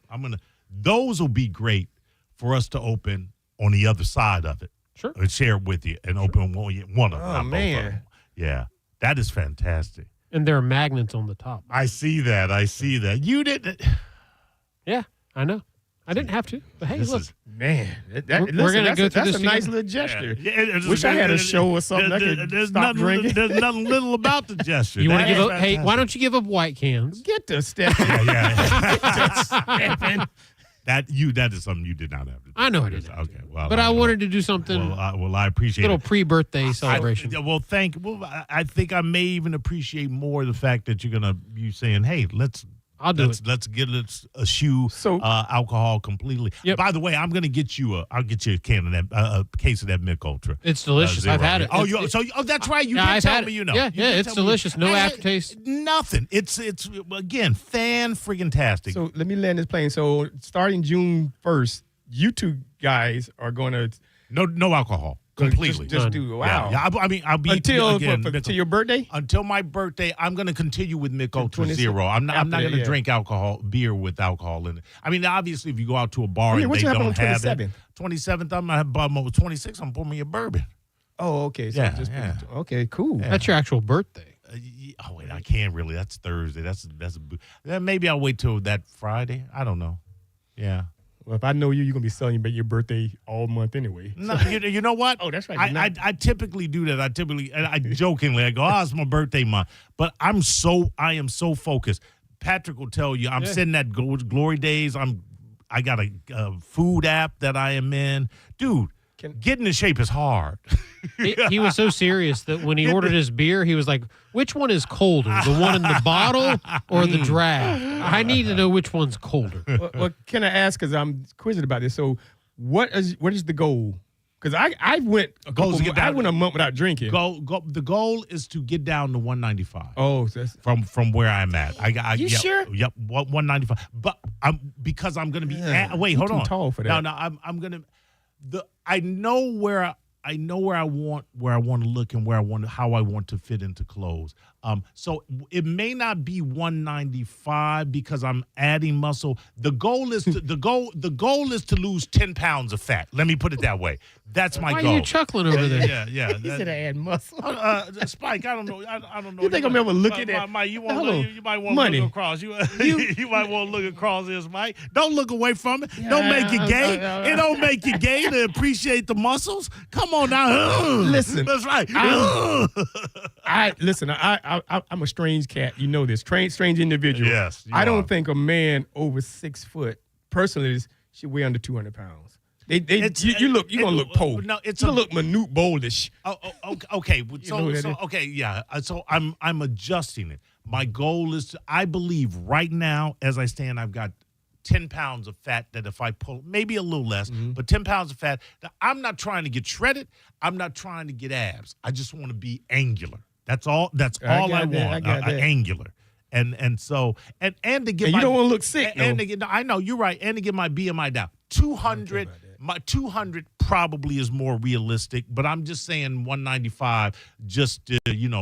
Those will be great for us to open on the other side of it. Sure. And share it with you and open one of them. Oh, not both of man. them. Yeah, that is fantastic. And there are magnets on the top. I see that. You didn't. Yeah, I know. I didn't have to. But hey, look. Man, We're going to go through that's this a nice together. little gesture. Yeah, Wish I had a show or something I could stop drinking. There's nothing little about the gesture. You want to That give is up? Hey, why fantastic. don't you give up white cans? Get to Stephen. Yeah. That is something you did not have to do. I know I didn't. Okay, well, But I wanted to do something. I appreciate little it. pre-birthday celebration. I think I may even appreciate more the fact that you saying, hey, let's get eschew alcohol completely. Yep. By the way, I'll get you a can of that a case of that Mick Ultra. It's delicious. Zero. I've had it. Oh, that's right. You did I've tell had me. it. You know. Yeah, You yeah, did it's tell me. delicious. No aftertaste. Nothing. It's again fan-friggin-tastic. So let me land this plane. So starting June 1st, you two guys are going to no alcohol. Completely. Just do. Wow. Yeah, I mean, I'll be until again, your birthday. Until my birthday, I'm going to continue with Mick Ultra 26 Zero. I'm not going to yeah. drink beer with alcohol in it. I mean, obviously, if you go out to a bar and what they you don't have on it. 27th, I'm going to have 26th. I'm pouring me a bourbon. Oh, okay. So okay, cool. Yeah. That's your actual birthday. Oh wait, I can't really. That's Thursday. Maybe I'll wait till that Friday. I don't know. Yeah. Well, if I know you're going to be celebrating your birthday all month anyway. No, you know what? Oh, that's right. I typically do that. I jokingly go, it's my birthday month. But I am so focused. Patrick will tell you, I'm sitting at Glory Days. I got a food app that I am in. Dude, getting in shape is hard. He was so serious that when he ordered his beer, he was like, which one is colder, the one in the bottle or the draft? I need to know which one's colder. Well, can I ask, because I'm quizzing about this, so what is the goal? Because I went a month without drinking. The goal is to get down to 195. Oh, so from where I'm at. You sure? Yep, 195. But because I'm going to be wait, hold on. Tall for that. No, I'm going to I know where I want to look and how I want to fit into clothes. So it may not be 195 because I'm adding muscle. The goal is to the goal is to lose 10 pounds of fat. Let me put it that way. That's my Why goal. are you chuckling over there? Yeah. He said I add muscle. Spike, I don't know. I don't know. You think I'm ever looking at? Mike, you might want to Money. look across. You might want to look across this, Mike. Don't look away from it. Don't make it gay. It don't make you gay to appreciate the muscles. Come on now. Listen, that's right. I'm a strange cat. You know this. Strange individual. Yes, I don't think a man over 6 foot personally should weigh under 200 pounds. You're gonna look poor. No, it's you look minute boldish. Okay. So So I'm adjusting it. My goal is to. I believe right now, as I stand, I've got 10 pounds of fat that if I pull, maybe a little less, but 10 pounds of fat. That I'm not trying to get shredded. I'm not trying to get abs. I just want to be angular. That's all. That's all I want. Angular. And to get and you don't want to look sick. And to get, I know you're right. And to get my BMI down, 200. My 200 probably is more realistic, but I'm just saying 195 just to,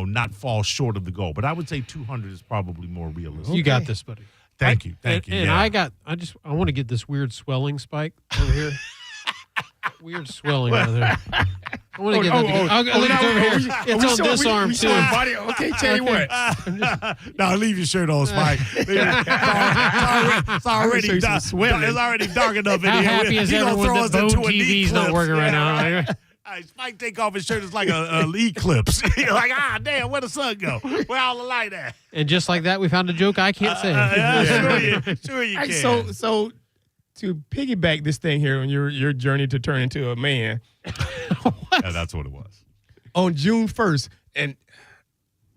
not fall short of the goal. But I would say 200 is probably more realistic. You got this, buddy. Thank you. And Yeah. I want to get this weird swelling spike over here. Weird swelling over there. I want to get look, it's over here. It's on this arm, too. Okay, tell you what. Now leave your shirt on, Spike. It's already dark enough in How here. happy is everyone that Bone TV's not working right now? Spike take off his shirt. It's like a eclipse. You're like, damn, where the sun go? Where all the light at? And just like that, we found a joke I can't say. Sure you can. So to piggyback this thing here on your journey to turn into a man. Yeah, that's what it was. On June 1st, and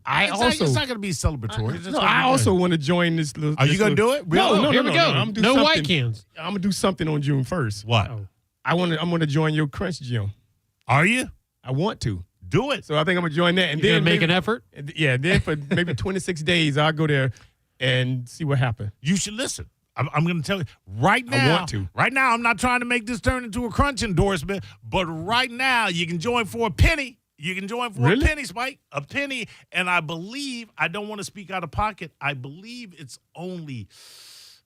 it's not going to be celebratory. I also want to join this. Are you going to do it? No, here we go. I'm gonna do no something. white cans. I'm gonna do something on June 1st. What? I'm gonna join your crunch gym. Are you? I want to do it. So I think I'm gonna join that, and You're then gonna make an effort. Yeah, then for maybe 26 days, I'll go there and see what happens. You should listen. I'm going to tell you right now. I want to. Right now, I'm not trying to make this turn into a crunch endorsement, but right now, you can join for a penny. You can join for a penny, Spike. A penny. And I believe, I don't want to speak out of pocket, I believe it's only,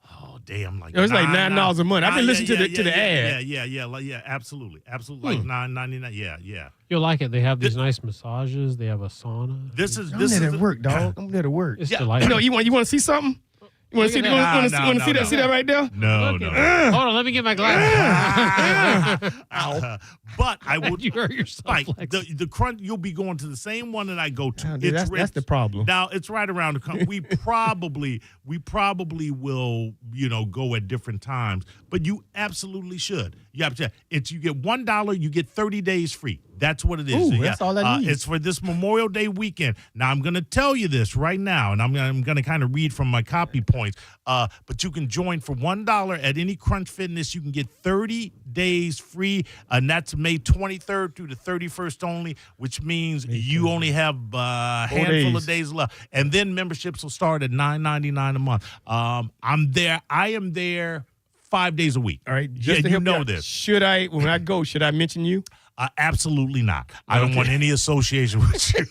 it's like $9 a month. I've been listening to the ad. Yeah, absolutely. Like $9.99. Yeah. You'll like it. They have these nice massages. They have a sauna. I'm there to work, dog. I'm there to work. It's delightful. You want to see something? You want to see that? See that right there? No. Hold on, let me get my glasses. But I would. You hurt yourself. Like the crunch. You'll be going to the same one that I go to. Dude, that's the problem. Now it's right around the corner. We probably will go at different times, but you absolutely should. You get $1. You get 30 days free. That's what it is. Ooh, that's all I need. It's for this Memorial Day weekend. Now, I'm going to tell you this right now, and I'm going to kind of read from my copy points. But you can join for $1 at any Crunch Fitness. You can get 30 days free, and that's May 23rd through the 31st only, which means you only have a handful of days left. And then memberships will start at $9.99 a month. I'm there. I am there 5 days a week. All right. This. When I go, should I mention you? Absolutely not. I don't want any association with you.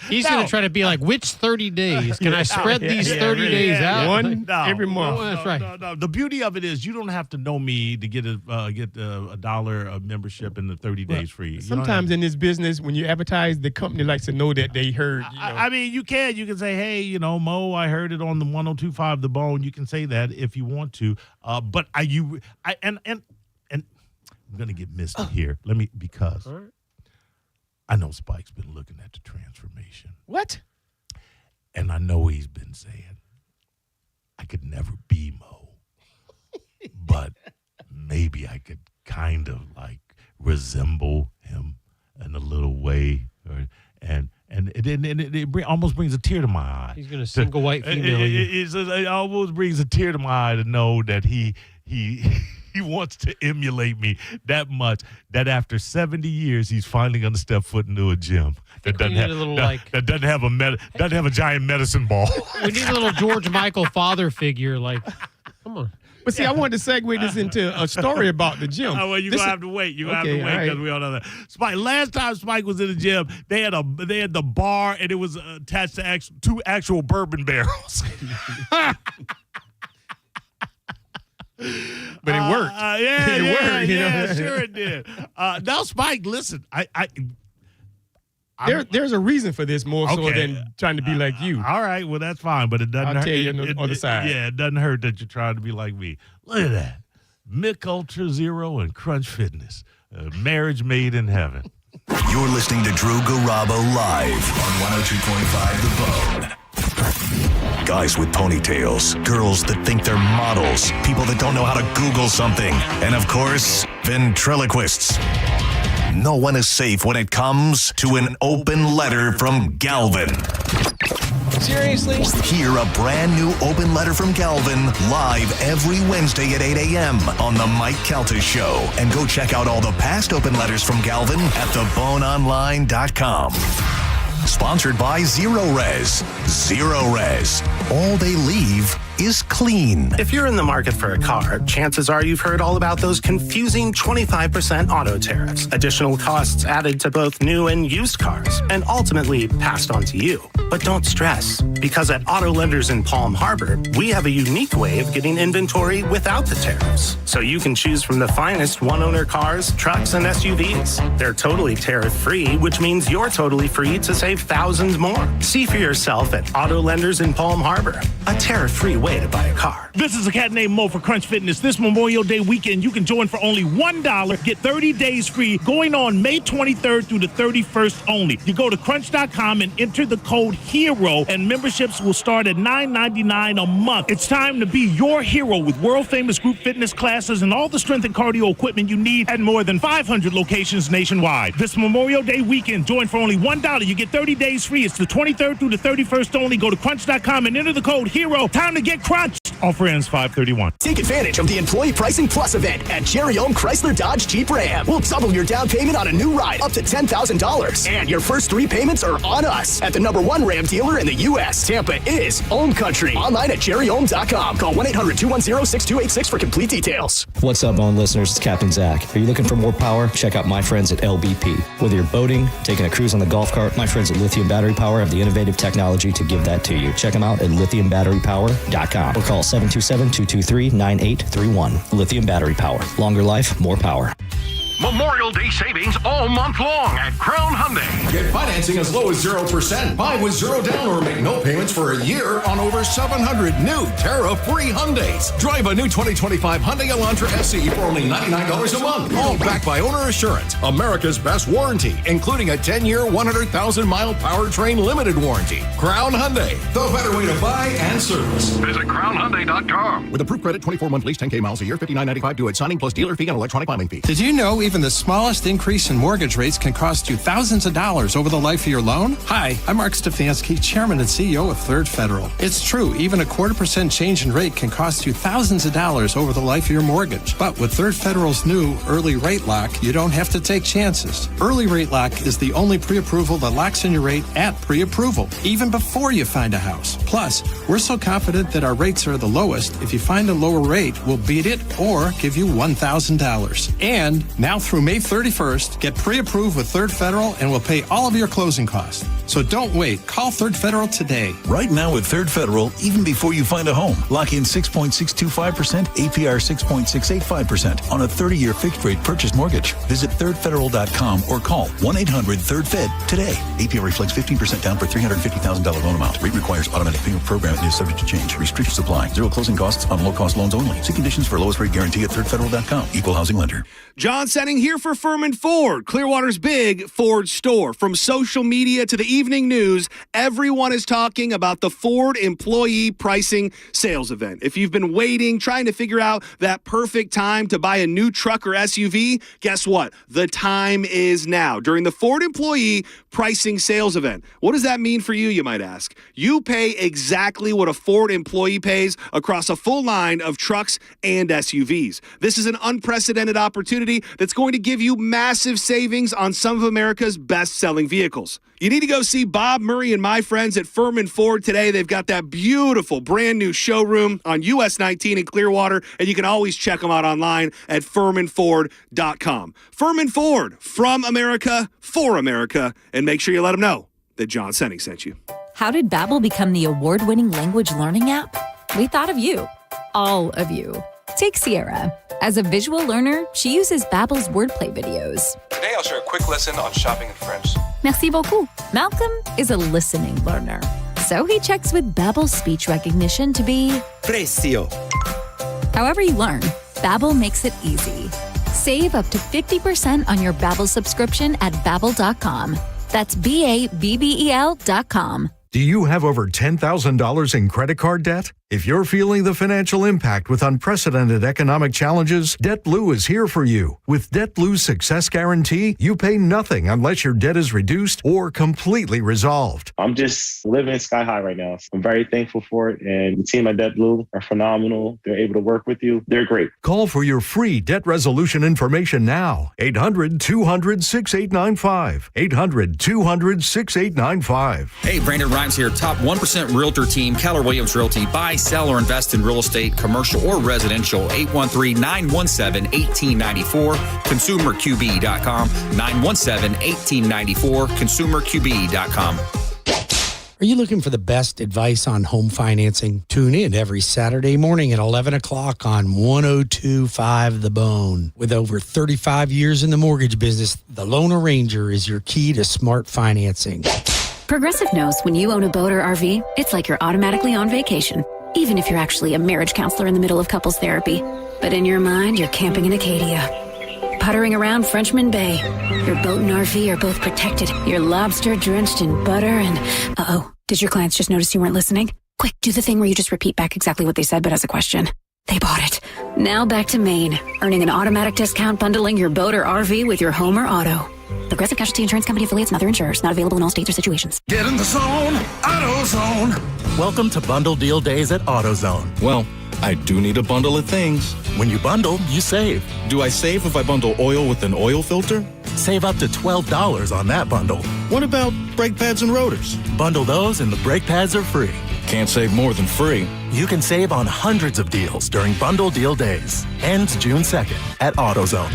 He's going to try to be like, which 30 days? Can I spread these 30 days out? One every month. That's right. No. The beauty of it is you don't have to know me to get a $1 of membership and the 30 days free. Sometimes in this business, when you advertise, the company likes to know that they heard. I mean, you can say, hey, Mo, I heard it on the 102.5 The Bone. You can say that if you want to. But I'm going to get misty here. Because I know Spike's been looking at the transformation. What? And I know he's been saying, I could never be Mo. But maybe I could kind of like resemble him in a little way. And it almost brings a tear to my eye. He's going to single white female you. It almost brings a tear to my eye to know that he wants to emulate me that much that after 70 years he's finally going to step foot into a gym that doesn't have a giant medicine ball. We need a little George Michael father figure. Like, come on. But see, I wanted to segue this into a story about the gym. Oh, well, you're going to have to wait. You're going to have to wait because we all know that. Spike, last time Spike was in the gym, they had the bar, and it was attached to two actual bourbon barrels. But it worked. It worked. You know? Sure it did. Now, Spike, listen, There's a reason for this more so than trying to be like you. All right, well, that's fine, but it doesn't hurt. I'll tell you on the other side. Yeah, it doesn't hurt that you're trying to be like me. Look at that. Mick Ultra Zero and Crunch Fitness. Marriage made in heaven. You're listening to Drew Garabo live on 102.5 The Bone. Guys with ponytails, girls that think they're models, people that don't know how to Google something, and of course, ventriloquists. No one is safe when it comes to an open letter from Galvin. Seriously? Hear a brand new open letter from Galvin live every Wednesday at 8 a.m. on The Mike Calta Show. And go check out all the past open letters from Galvin at theboneonline.com. Sponsored by Zero Res. Zero Res. All they leave is clean. If you're in the market for a car, chances are you've heard all about those confusing 25% auto tariffs, additional costs added to both new and used cars, and ultimately passed on to you. But don't stress, because at Auto Lenders in Palm Harbor, we have a unique way of getting inventory without the tariffs. So you can choose from the finest one-owner cars, trucks, and SUVs. They're totally tariff-free, which means you're totally free to save thousands more. See for yourself at Auto Lenders in Palm Harbor, a tariff-free way to buy a car. This is a cat named Mo for Crunch Fitness. This Memorial Day weekend, you can join for only $1. Get 30 days free going on May 23rd through the 31st only. You go to crunch.com and enter the code HERO, and memberships will start at $9.99 a month. It's time to be your hero with world-famous group fitness classes and all the strength and cardio equipment you need at more than 500 locations nationwide. This Memorial Day weekend, join for only $1. You get 30 days free. It's the 23rd through the 31st only. Go to crunch.com and enter the code HERO. Time to get crunched. Offer ends 5/31. Take advantage of the Employee Pricing Plus event at Cherry Ohm Chrysler Dodge Jeep Ram. We'll double your down payment on a new ride up to $10,000. And your first 3 payments are on us at the #1 Ram dealer in the U.S. Tampa is Ohm Country. Online at cherryohm.com. Call 1-800-210-6286 for complete details. What's up, Bone listeners? It's Captain Zach. Are you looking for more power? Check out my friends at LBP. Whether you're boating, taking a cruise on the golf cart, my friends at Lithium Battery Power have the innovative technology to give that to you. Check them out at lithiumbatterypower.com or call 727-223-9831. Lithium Battery Power. Longer life, more power. Memorial Day savings all month long at Crown Hyundai. Get financing as low as 0%. Buy with 0 down or make no payments for a year on over 700 new tariff-free Hyundais. Drive a new 2025 Hyundai Elantra SE for only $99 a month. All backed by Owner Assurance, America's best warranty, including a 10-year, 100,000-mile powertrain limited warranty. Crown Hyundai, the better way to buy and service. Visit crownhyundai.com. With approved credit, 24-month lease, 10K miles a year, $59.95 due at signing plus dealer fee and electronic filing fee. Did you know even the smallest increase in mortgage rates can cost you thousands of dollars over the life of your loan? Hi, I'm Mark Stefanski, Chairman and CEO of Third Federal. It's true, even a 0.25% change in rate can cost you thousands of dollars over the life of your mortgage. But with Third Federal's new Early Rate Lock, you don't have to take chances. Early Rate Lock is the only pre-approval that locks in your rate at pre-approval, even before you find a house. Plus, we're so confident that our rates are the lowest, if you find a lower rate, we'll beat it or give you $1,000. And now through May 31st, get pre-approved with Third Federal and we'll pay all of your closing costs. So don't wait. Call Third Federal today. Right now with Third Federal, even before you find a home, lock in 6.625%, APR 6.685% on a 30-year fixed-rate purchase mortgage. Visit thirdfederal.com or call 1-800-3RD-FED today. APR reflects 15% down per $350,000 loan amount. Rate requires automatic payment program and is subject to change. Restrictions apply. 0 closing costs on low-cost loans only. See conditions for lowest rate guarantee at thirdfederal.com. Equal housing lender. John Setting here for Furman Ford, Clearwater's big Ford store. From social media to the evening news, everyone is talking about the Ford Employee Pricing Sales Event. If you've been waiting, trying to figure out that perfect time to buy a new truck or SUV, guess what? The time is now during the Ford Employee Pricing Sales Event. What does that mean for you, you might ask? You pay exactly what a Ford employee pays across a full line of trucks and SUVs. This is an unprecedented opportunity that's that's going to give you massive savings on some of America's best-selling vehicles. You need to go see Bob Murray and my friends at Furman Ford today. They've got that beautiful brand new showroom on US 19 in Clearwater, and you can always check them out online at FurmanFord.com. Furman Ford, from America, for America, and make sure you let them know that John Senning sent you. How did Babbel become the award-winning language learning app? We thought of you. All of you. Take Sierra. As a visual learner, she uses Babbel's wordplay videos. Today I'll share a quick lesson on shopping in French. Merci beaucoup. Malcolm is a listening learner. So he checks with Babbel's speech recognition to be Precio. However you learn, Babbel makes it easy. Save up to 50% on your Babbel subscription at Babbel.com. That's BABBEL.com. Do you have over $10,000 in credit card debt? If you're feeling the financial impact with unprecedented economic challenges, DebtBlue is here for you. With DebtBlue's Success Guarantee, you pay nothing unless your debt is reduced or completely resolved. I'm just living sky high right now. I'm very thankful for it, and the team at DebtBlue are phenomenal. They're able to work with you. They're great. Call for your free debt resolution information now. 800-200-6895. 800-200-6895. Hey, Brandon Rhymes here. Top 1% Realtor team, Keller Williams Realty. Buy, sell, or invest in real estate, commercial or residential. 813-917-1894. ConsumerQB.com. 917-1894. ConsumerQB.com. Are you looking for the best advice on home financing? Tune in every Saturday morning at 11 o'clock on 102.5 The Bone. With over 35 years in the mortgage business, the Loan Arranger is your key to smart financing. Progressive knows when you own a boat or RV, it's like you're automatically on vacation, even if you're actually a marriage counselor in the middle of couples therapy. But in your mind, you're camping in Acadia, puttering around Frenchman Bay. Your boat and RV are both protected. Your lobster drenched in butter and... Uh-oh, did your clients just notice you weren't listening? Quick, do the thing where you just repeat back exactly what they said, but as a question. They bought it. Now back to Maine, earning an automatic discount bundling your boat or RV with your home or auto. Progressive Casualty Insurance Company affiliates and other insurers. Not available in all states or situations. Get in the zone, AutoZone. Welcome to Bundle Deal Days at AutoZone. Well, I do need a bundle of things. When you bundle, you save. Do I save if I bundle oil with an oil filter? Save up to $12 on that bundle. What about brake pads and rotors? Bundle those and the brake pads are free. Can't save more than free. You can save on hundreds of deals during Bundle Deal Days. Ends June 2nd at AutoZone.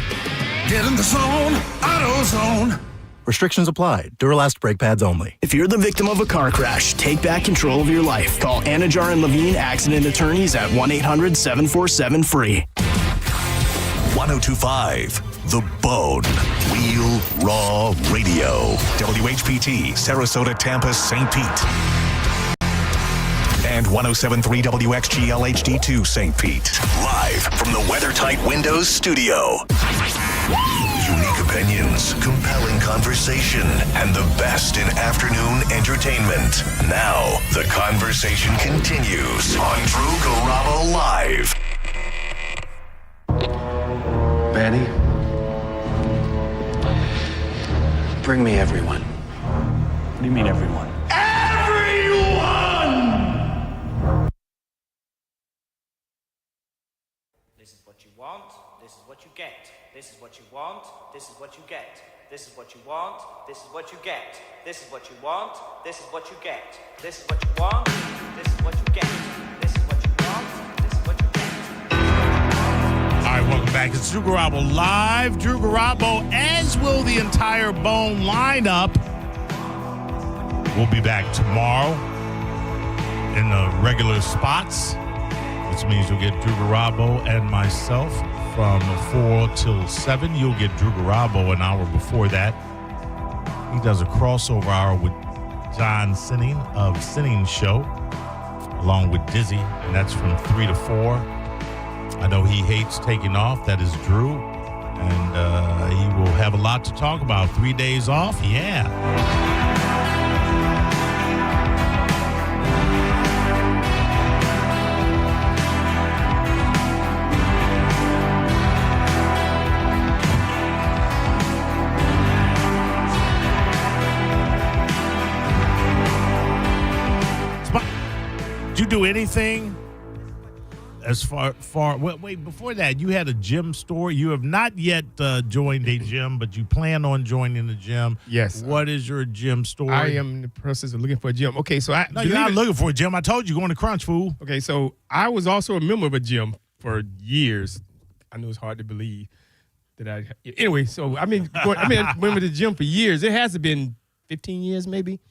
Get in the zone, AutoZone. Restrictions apply. Duralast brake pads only. If you're the victim of a car crash, take back control of your life. Call Anajar and Levine Accident Attorneys at 1-800-747-FREE. 1025 The Bone. Real Raw Radio. WHPT, Sarasota, Tampa, St. Pete. And 1073 WXGL HD2 St. Pete. Live from the WeatherTight Windows studio. Unique opinions, compelling conversation, and the best in afternoon entertainment. Now, the conversation continues on Drew Garabo Live. Betty, bring me everyone. What do you mean, everyone? This is what you want, this is what you get. This is what you want, this is what you get. This is what you want, this is what you get. This is what you want, this is what you get. This is what you want, this is what you get. This is what you want, this is what you get. All right, welcome back. It's Drew Garabo Live. Drew Garabo, as will the entire Bone lineup. We'll be back tomorrow in the regular spots, which means you'll get Drew Garabo and myself from 4 till 7. You'll get Drew Garabo an hour before that. He does a crossover hour with John Sinning of Sinning Show, along with Dizzy, and that's from 3 to 4. I know he hates taking off. That is Drew. And he will have a lot to talk about. 3 days off? Yeah. Did you do anything as far wait, before that, you had a gym store. You have not yet joined a gym, but you plan on joining a gym. Yes. What is your gym store? I am in the process of looking for a gym. Okay, so No, you're not looking for a gym. I told you, going to Crunch, fool. Okay, so I was also a member of a gym for years. I know it's hard to believe that anyway, so I've been member of the gym for years. It has been 15 years maybe.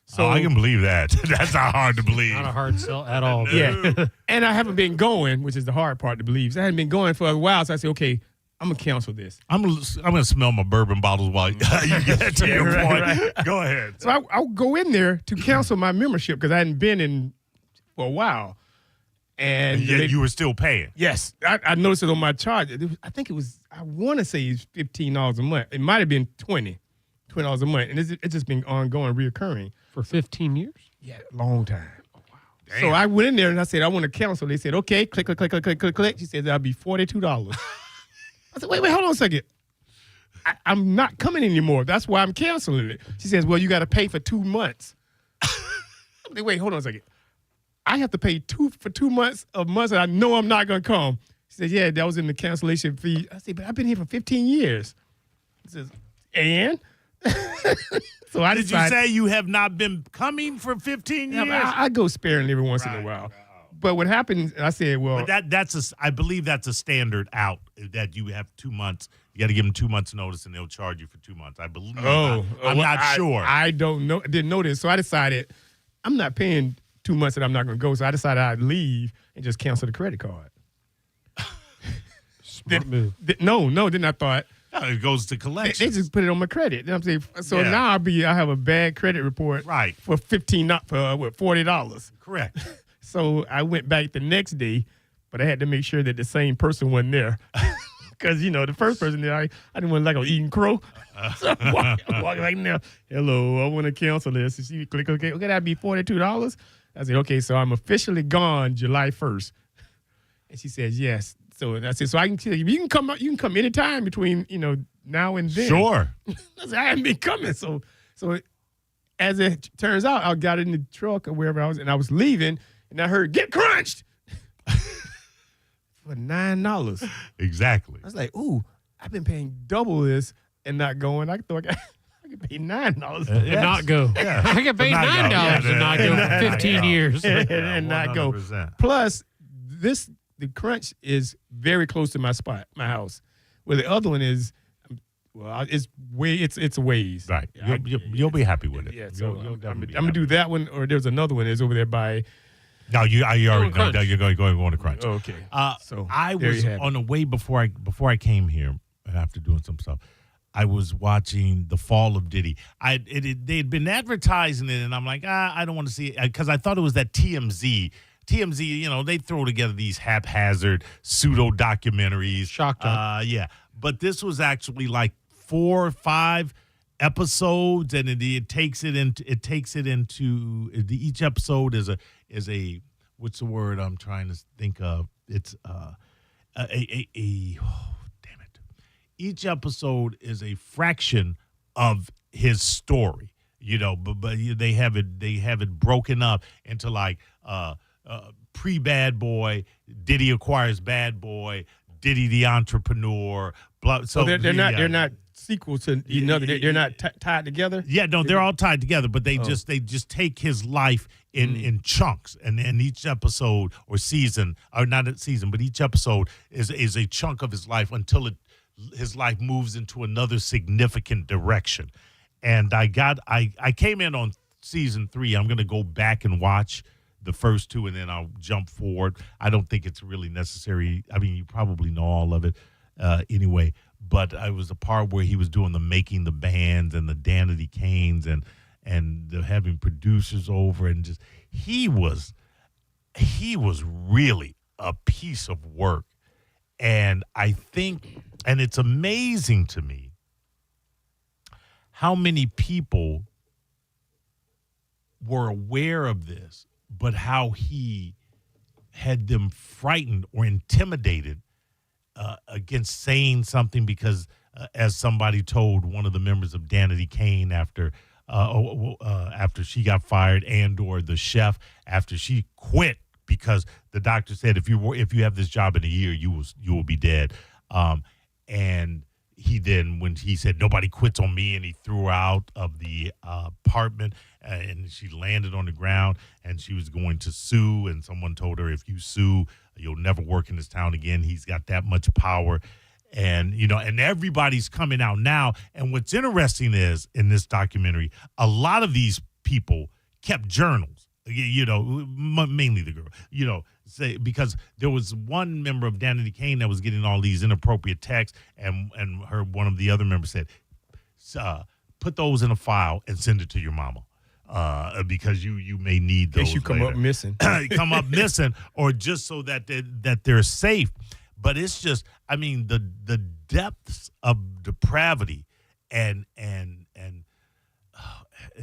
So I can believe that. That's not hard to believe. Not a hard sell at all. Yeah. And I haven't been going, which is the hard part to believe. So I hadn't been going for a while, so I said, okay, I'm going to cancel this. I'm gonna smell my bourbon bottles while you get to your point. Right. Go ahead. So I'll go in there to cancel my membership because I hadn't been in for a while. And yet you were still paying. Yes. I noticed it on my charge. I think it was, I want to say it's $15 a month. It might have been $20 a month. And it's just been ongoing, reoccurring. For 15 years? Yeah, long time. Oh, wow. Damn. So I went in there and I said, I want to cancel. They said, okay, click. She said, that'll be $42. I said, wait, hold on a second. I'm not coming anymore. That's why I'm canceling it. She says, well, you got to pay for 2 months. I'm like, wait, hold on a second. I have to pay for 2 months of months that I know I'm not going to come. She said, yeah, that was in the cancellation fee. I said, but I've been here for 15 years. She says, and? So I Did you say you have not been coming for 15 years? I go sparingly every once in a while. But what happened, I said, well. But I believe that's a standard out, that you have 2 months. You got to give them 2 months notice and they'll charge you for 2 months. I believe. I'm not sure. I don't know. Didn't know this. So I decided I'm not paying 2 months that I'm not going to go. So I decided I'd leave and just cancel the credit card. Smart move. Then I thought. No, it goes to collections. They just put it on my credit. You know what I'm saying? So now I have a bad credit report. Right. For $40. Correct. So I went back the next day, but I had to make sure that the same person wasn't there. Because, the first person there, I didn't want to like I was eating crow. So I'm walking right in there. Hello, I want to cancel this. And she click, okay, that'd be $42. I said, okay, so I'm officially gone July 1st. And she says, yes. So I said, so I can tell you, you can come anytime between, now and then. Sure. I said, I haven't been coming. So as it turns out, I got in the truck or wherever I was, and I was leaving, and I heard, get crunched for $9. Exactly. I was like, ooh, I've been paying double this and not going. I thought I could pay $9 and not go. Yeah. I could pay $9 and not go for 15 years. and not go. Plus, the Crunch is very close to my house. Where the other one is, it's a ways. Right. You'll be happy with it. Yeah. So I'm gonna do that one, or there's another one that's over there by. No, you already know that you're going to Crunch. Okay. So I was on the way before I came here after doing some stuff. I was watching The Fall of Diddy. They had been advertising it, and I'm like, I don't want to see it because I thought it was that TMZ. TMZ, they throw together these haphazard pseudo documentaries. Shocked. Yeah, but this was actually like 4 or 5 episodes, and it takes it into each episode is a what's the word I'm trying to think of? It's damn it. Each episode is a fraction of his story, but they have it broken up into like pre-Bad Boy, Diddy acquires Bad Boy, Diddy the entrepreneur. So they're not sequels to another. They're not tied together. Yeah, no, they're all tied together, but they just take his life in chunks, and each episode or season, or not a season, but each episode is a chunk of his life until his life moves into another significant direction. And I came in on season 3. I'm going to go back and watch the first 2, and then I'll jump forward. I don't think it's really necessary. I mean, you probably know all of it anyway, but I was the part where he was doing the making the bands and the Danity Kanes and having producers over, and just he was really a piece of work. And I think, and it's amazing to me how many people were aware of this, but how he had them frightened or intimidated against saying something because, as somebody told one of the members of Danity Kane after she got fired, and or the chef after she quit because the doctor said if you have this job in a year, you will be dead. And when he said nobody quits on me, and he threw her out of the apartment, and she landed on the ground, and she was going to sue, and someone told her, if you sue, you'll never work in this town again. He's got that much power. And, and everybody's coming out now. And what's interesting is, in this documentary, a lot of these people kept journals, mainly the girl, because there was one member of Danity Kane that was getting all these inappropriate texts, and one of the other members said, put those in a file and send it to your mama. Because you may need those. In case you come up missing. Come up missing, or just so that they're safe. But it's just, I mean, the depths of depravity and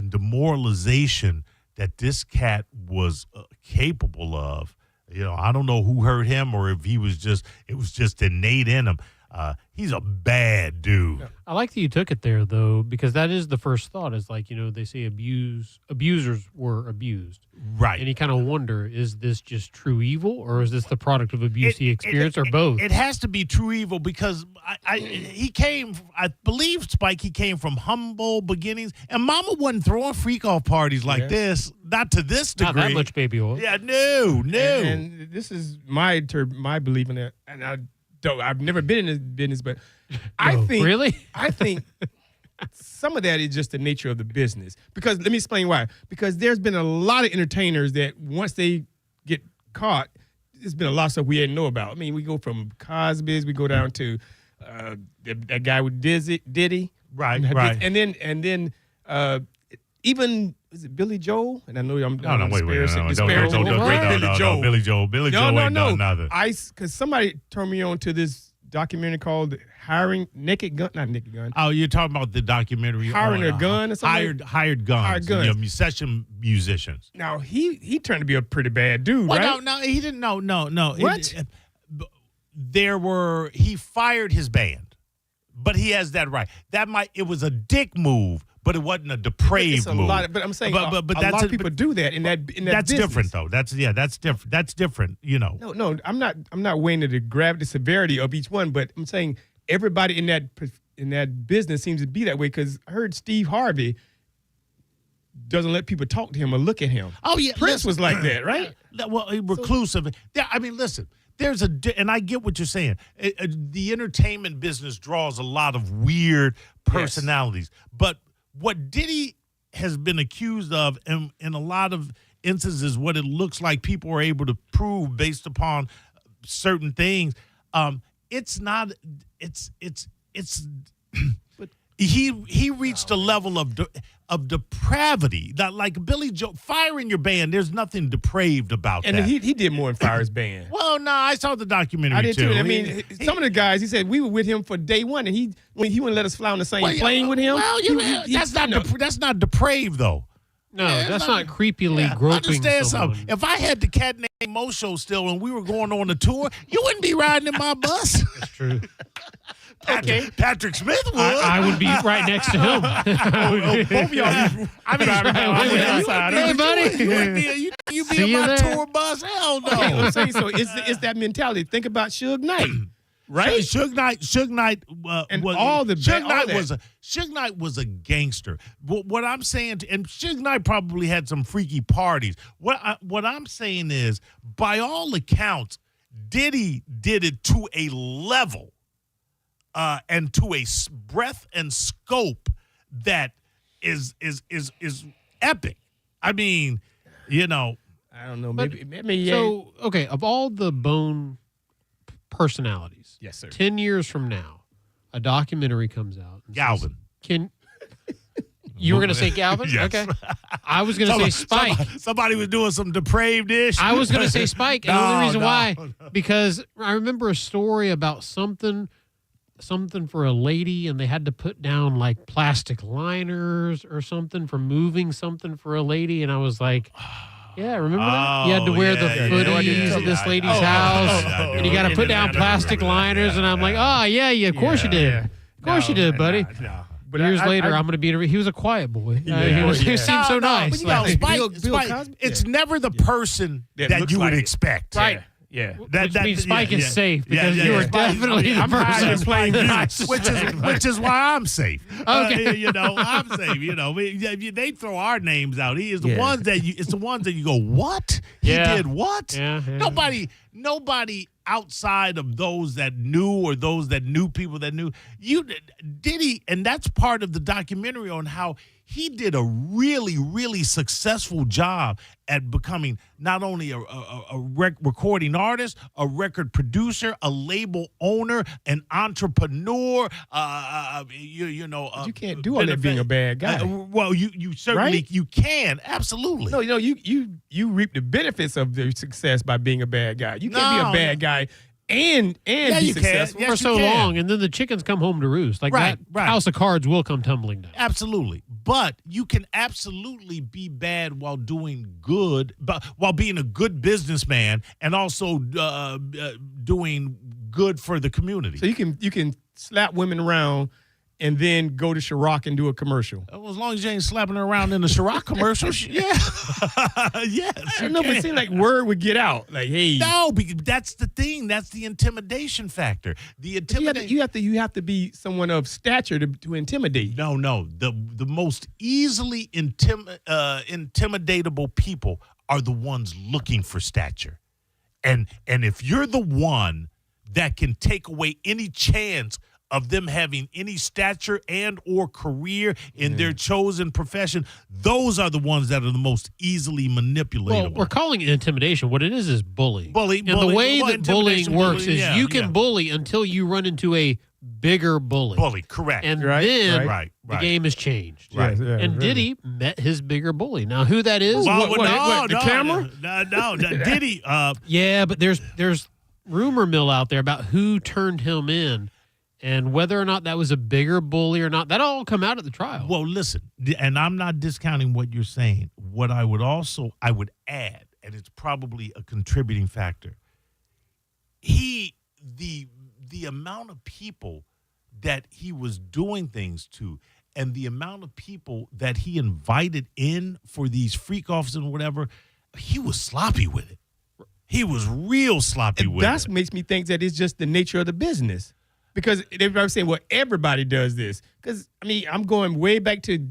demoralization that this cat was capable of. I don't know who hurt him, or if it was just innate in him. He's a bad dude. I like that you took it there, though, because that is the first thought. Is like, they say abusers were abused. Right. And you kind of wonder, is this just true evil, or is this the product of abuse he experienced, or both? It has to be true evil, because he came from humble beginnings, and mama wasn't throwing freak-off parties like this. Not to this degree. Not that much baby oil. Yeah, no. And this is my belief in it, and I've never been in this business, but I think some of that is just the nature of the business. Because let me explain why. Because there's been a lot of entertainers that once they get caught, there's been a lot of stuff we didn't know about. I mean, we go from Cosby's, we go down to that guy with Diddy, right, and then even. Is it Billy Joel? And I know I'm wait, Billy Joel. Billy Joel ain't done nothing. Because somebody turned me on to this documentary called Hiring Naked Gun, not Naked Gun. Oh, you're talking about the documentary Hiring a Gun or something? Hired guns. Session musicians. Now, he turned to be a pretty bad dude, right? No, he didn't. No. What? He fired his band, but he has that right. It was a dick move, but it wasn't a depraved move. But I'm saying, but a lot of people do that in that that's business. Different though. That's different. That's different. No, I'm not weighing the gravity, severity of each one, but I'm saying everybody in that business seems to be that way. Because I heard Steve Harvey doesn't let people talk to him or look at him. Oh yeah, Prince was like that, right? Well, reclusive. I mean, listen. And I get what you're saying. The entertainment business draws a lot of weird personalities, but what Diddy has been accused of, in a lot of instances, what it looks like people are able to prove based upon certain things, it's not. It's. He reached a level of depravity that, like Billy Joel, firing your band. There's nothing depraved about that. And he did more than fire his band. Well, no, I saw the documentary I did too. I mean, some of the guys, he said we were with him for day one, and he wouldn't let us fly on the same plane with him. Well, that's not depraved though. No, that's not creepily groping Understand someone. something. If I had the Cat Named Mo show still and we were going on a tour, you wouldn't be riding in my bus. That's true. Patrick Smith would. I would be right next to him. Both of y'all. Hey, buddy. You'd be in my tour bus? Hell no. Okay, I'm saying, so it's that mentality. Think about Suge Knight. Right, Suge Knight Suge Knight was a gangster. What I'm saying, and Suge Knight probably had some freaky parties. What I'm saying is, by all accounts, Diddy did it to a level, and to a breadth and scope that is epic. I mean, I don't know. Maybe. So okay, of all the Bone personalities, yes, sir. 10 years from now, a documentary comes out. Galvin. You were going to say Galvin? Yes. Okay. I was going to say Spike. Somebody was doing some depraved-ish. I was going to say Spike. And the only reason why, because I remember a story about something for a lady, and they had to put down like plastic liners or something for moving something for a lady. And I was like, yeah, remember that? You had to wear the footies at this lady's house, and you got to put down plastic liners. And I'm like, oh, yeah, of course you did. Of course you did, buddy. But Years later, I'm going to be. He was a quiet boy. He seemed so nice. But you know, Spike, it's never the person that you would expect. Right. Yeah. Which means Spike is safe because you are definitely the I'm person playing that which is why I'm safe. Okay. I'm safe. They throw our names out. He is the ones that it's the ones that you go, what? He did what? Yeah. Nobody outside of those that knew or those that knew people that knew Diddy, and that's part of the documentary on how he did a really, really successful job at becoming not only a recording artist, a record producer, a label owner, an entrepreneur. You can't do all that being a bad guy. Well, you certainly you can, absolutely. No, you reap the benefits of the success by being a bad guy. You can't be a bad guy and be successful for so long, and then the chickens come home to roost. Like that house of cards will come tumbling down. Absolutely. But you can absolutely be bad while doing good, but while being a good businessman and also doing good for the community. So you can slap women around and then go to Ciroc and do a commercial. Well, as long as you ain't slapping her around in the Ciroc commercial, yeah. Yes. I know, but it seemed like word would get out. Like, hey. No, because that's the thing. That's the intimidation factor. The intimidation. You have to be someone of stature to intimidate. No. The most easily intimidatable people are the ones looking for stature. And if you're the one that can take away any chance of them having any stature and or career in their chosen profession, those are the ones that are the most easily manipulatable. Well, we're calling it intimidation. What it is bullying. And the way that bullying works is you can bully until you run into a bigger bully. Correct. And then the game has changed. Right. And Diddy met his bigger bully. Now, who that is? The camera? No, Diddy. Yeah, but there's rumor mill out there about who turned him in. And whether or not that was a bigger bully or not, that all come out at the trial. Well, listen, and I'm not discounting what you're saying. What I would add, and it's probably a contributing factor, the amount of people that he was doing things to and the amount of people that he invited in for these freak offs and whatever, he was sloppy with it. He was real sloppy with it. That makes me think that it's just the nature of the business. Because everybody's saying, well, everybody does this. Because, I mean, I'm going way back to not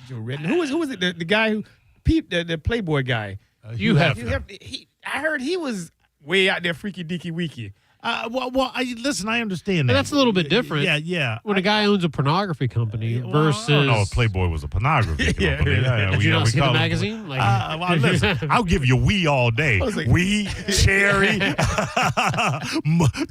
Joe Redden. Who was it? The guy who peeped, the Playboy guy. Hugh Hefner. I heard he was way out there freaky deaky weaky. Listen, I understand that. That's a little bit different. Yeah. When a guy owns a pornography company versus... I don't know if Playboy was a pornography company. Did you not see the magazine? Listen, I'll give you We all day. We, Cherry,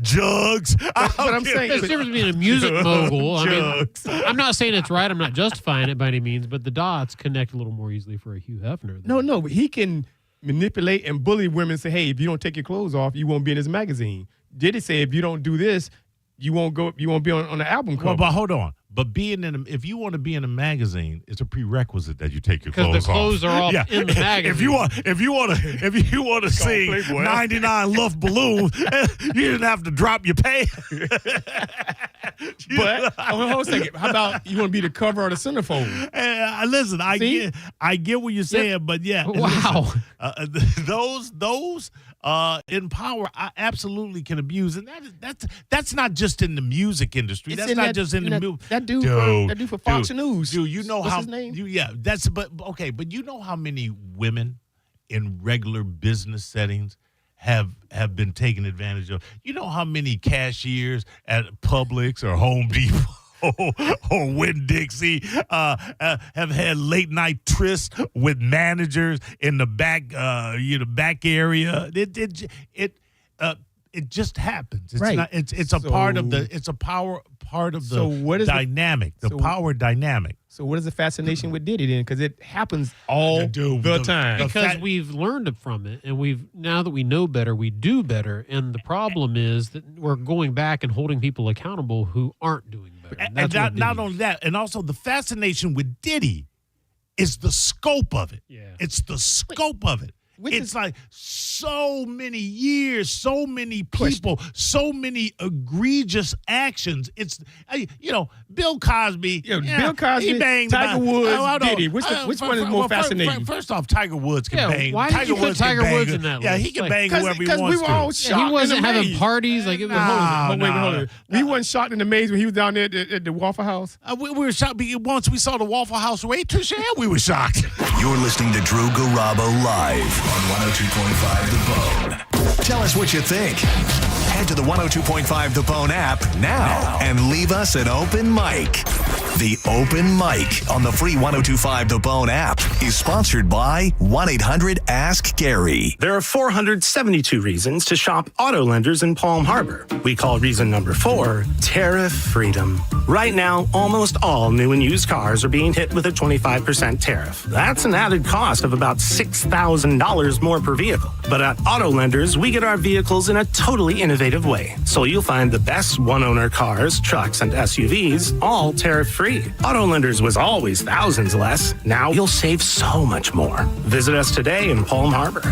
Jugs. But I'm saying... There's a difference between a music mogul. I'm not saying it's right. I'm not justifying it by any means, but the dots connect a little more easily for a Hugh Hefner. No, but he can manipulate and bully women and say, hey, if you don't take your clothes off, you won't be in this magazine. Diddy say if you don't do this, you won't be on the album cover. Well, but hold on. But if you want to be in a magazine, it's a prerequisite that you take your clothes off. Because the clothes are off in the magazine. If you want to sing Playboy. 99 Love Balloons, you didn't have to drop your pants. But hold on a second. How about you want to be the cover of the centerfold? Listen, I get what you're saying, but yeah. Wow. Listen, those in power, I absolutely can abuse, and that's not just in the music industry. That's not just in the music. That dude for Fox News. Dude, you know What's his name? But you know how many women in regular business settings have been taken advantage of. You know how many cashiers at Publix or Home Depot or Winn-Dixie have had late night trysts with managers in the back area. It just happens. It's right. not. It's a part of the. It's a power part of the dynamic. The power dynamic. So what is the fascination with Diddy then? Because it happens all the time. Because we've learned from it, and now that we know better, we do better. And the problem is that we're going back and holding people accountable who aren't doing better. And not only that, and also the fascination with Diddy is the scope of it. Yeah. It's the scope of it. It's like so many years, so many people, so many egregious actions. It's, Bill Cosby. Bill Cosby, he banged Tiger Woods, Diddy. Which one is more fascinating? First off, Tiger Woods can bang. Why did you put Tiger Woods in that list? Yeah, he can bang whoever he wants to. We were all shocked. He wasn't and amazed. having parties. Like, it was, hold on. We weren't shocked and amazed when he was down there at the Waffle House. We were shocked once we saw the Waffle House waitress. Yeah, we were shocked. You're listening to Drew Garabo live on 102.5 The Bone. Tell us what you think. Head to the 102.5 The Bone app now and leave us an open mic. The Open Mic on the free 102.5 The Bone app is sponsored by 1-800-ASK-GARY. There are 472 reasons to shop auto lenders in Palm Harbor. We call reason number 4 tariff freedom. Right now, almost all new and used cars are being hit with a 25% tariff. That's an added cost of about $6,000 more per vehicle. But at auto lenders, we get our vehicles in a totally innovative way. So you'll find the best one-owner cars, trucks, and SUVs all tariff-free. Auto lenders was always thousands less. Now you'll save so much more. Visit us today in Palm Harbor.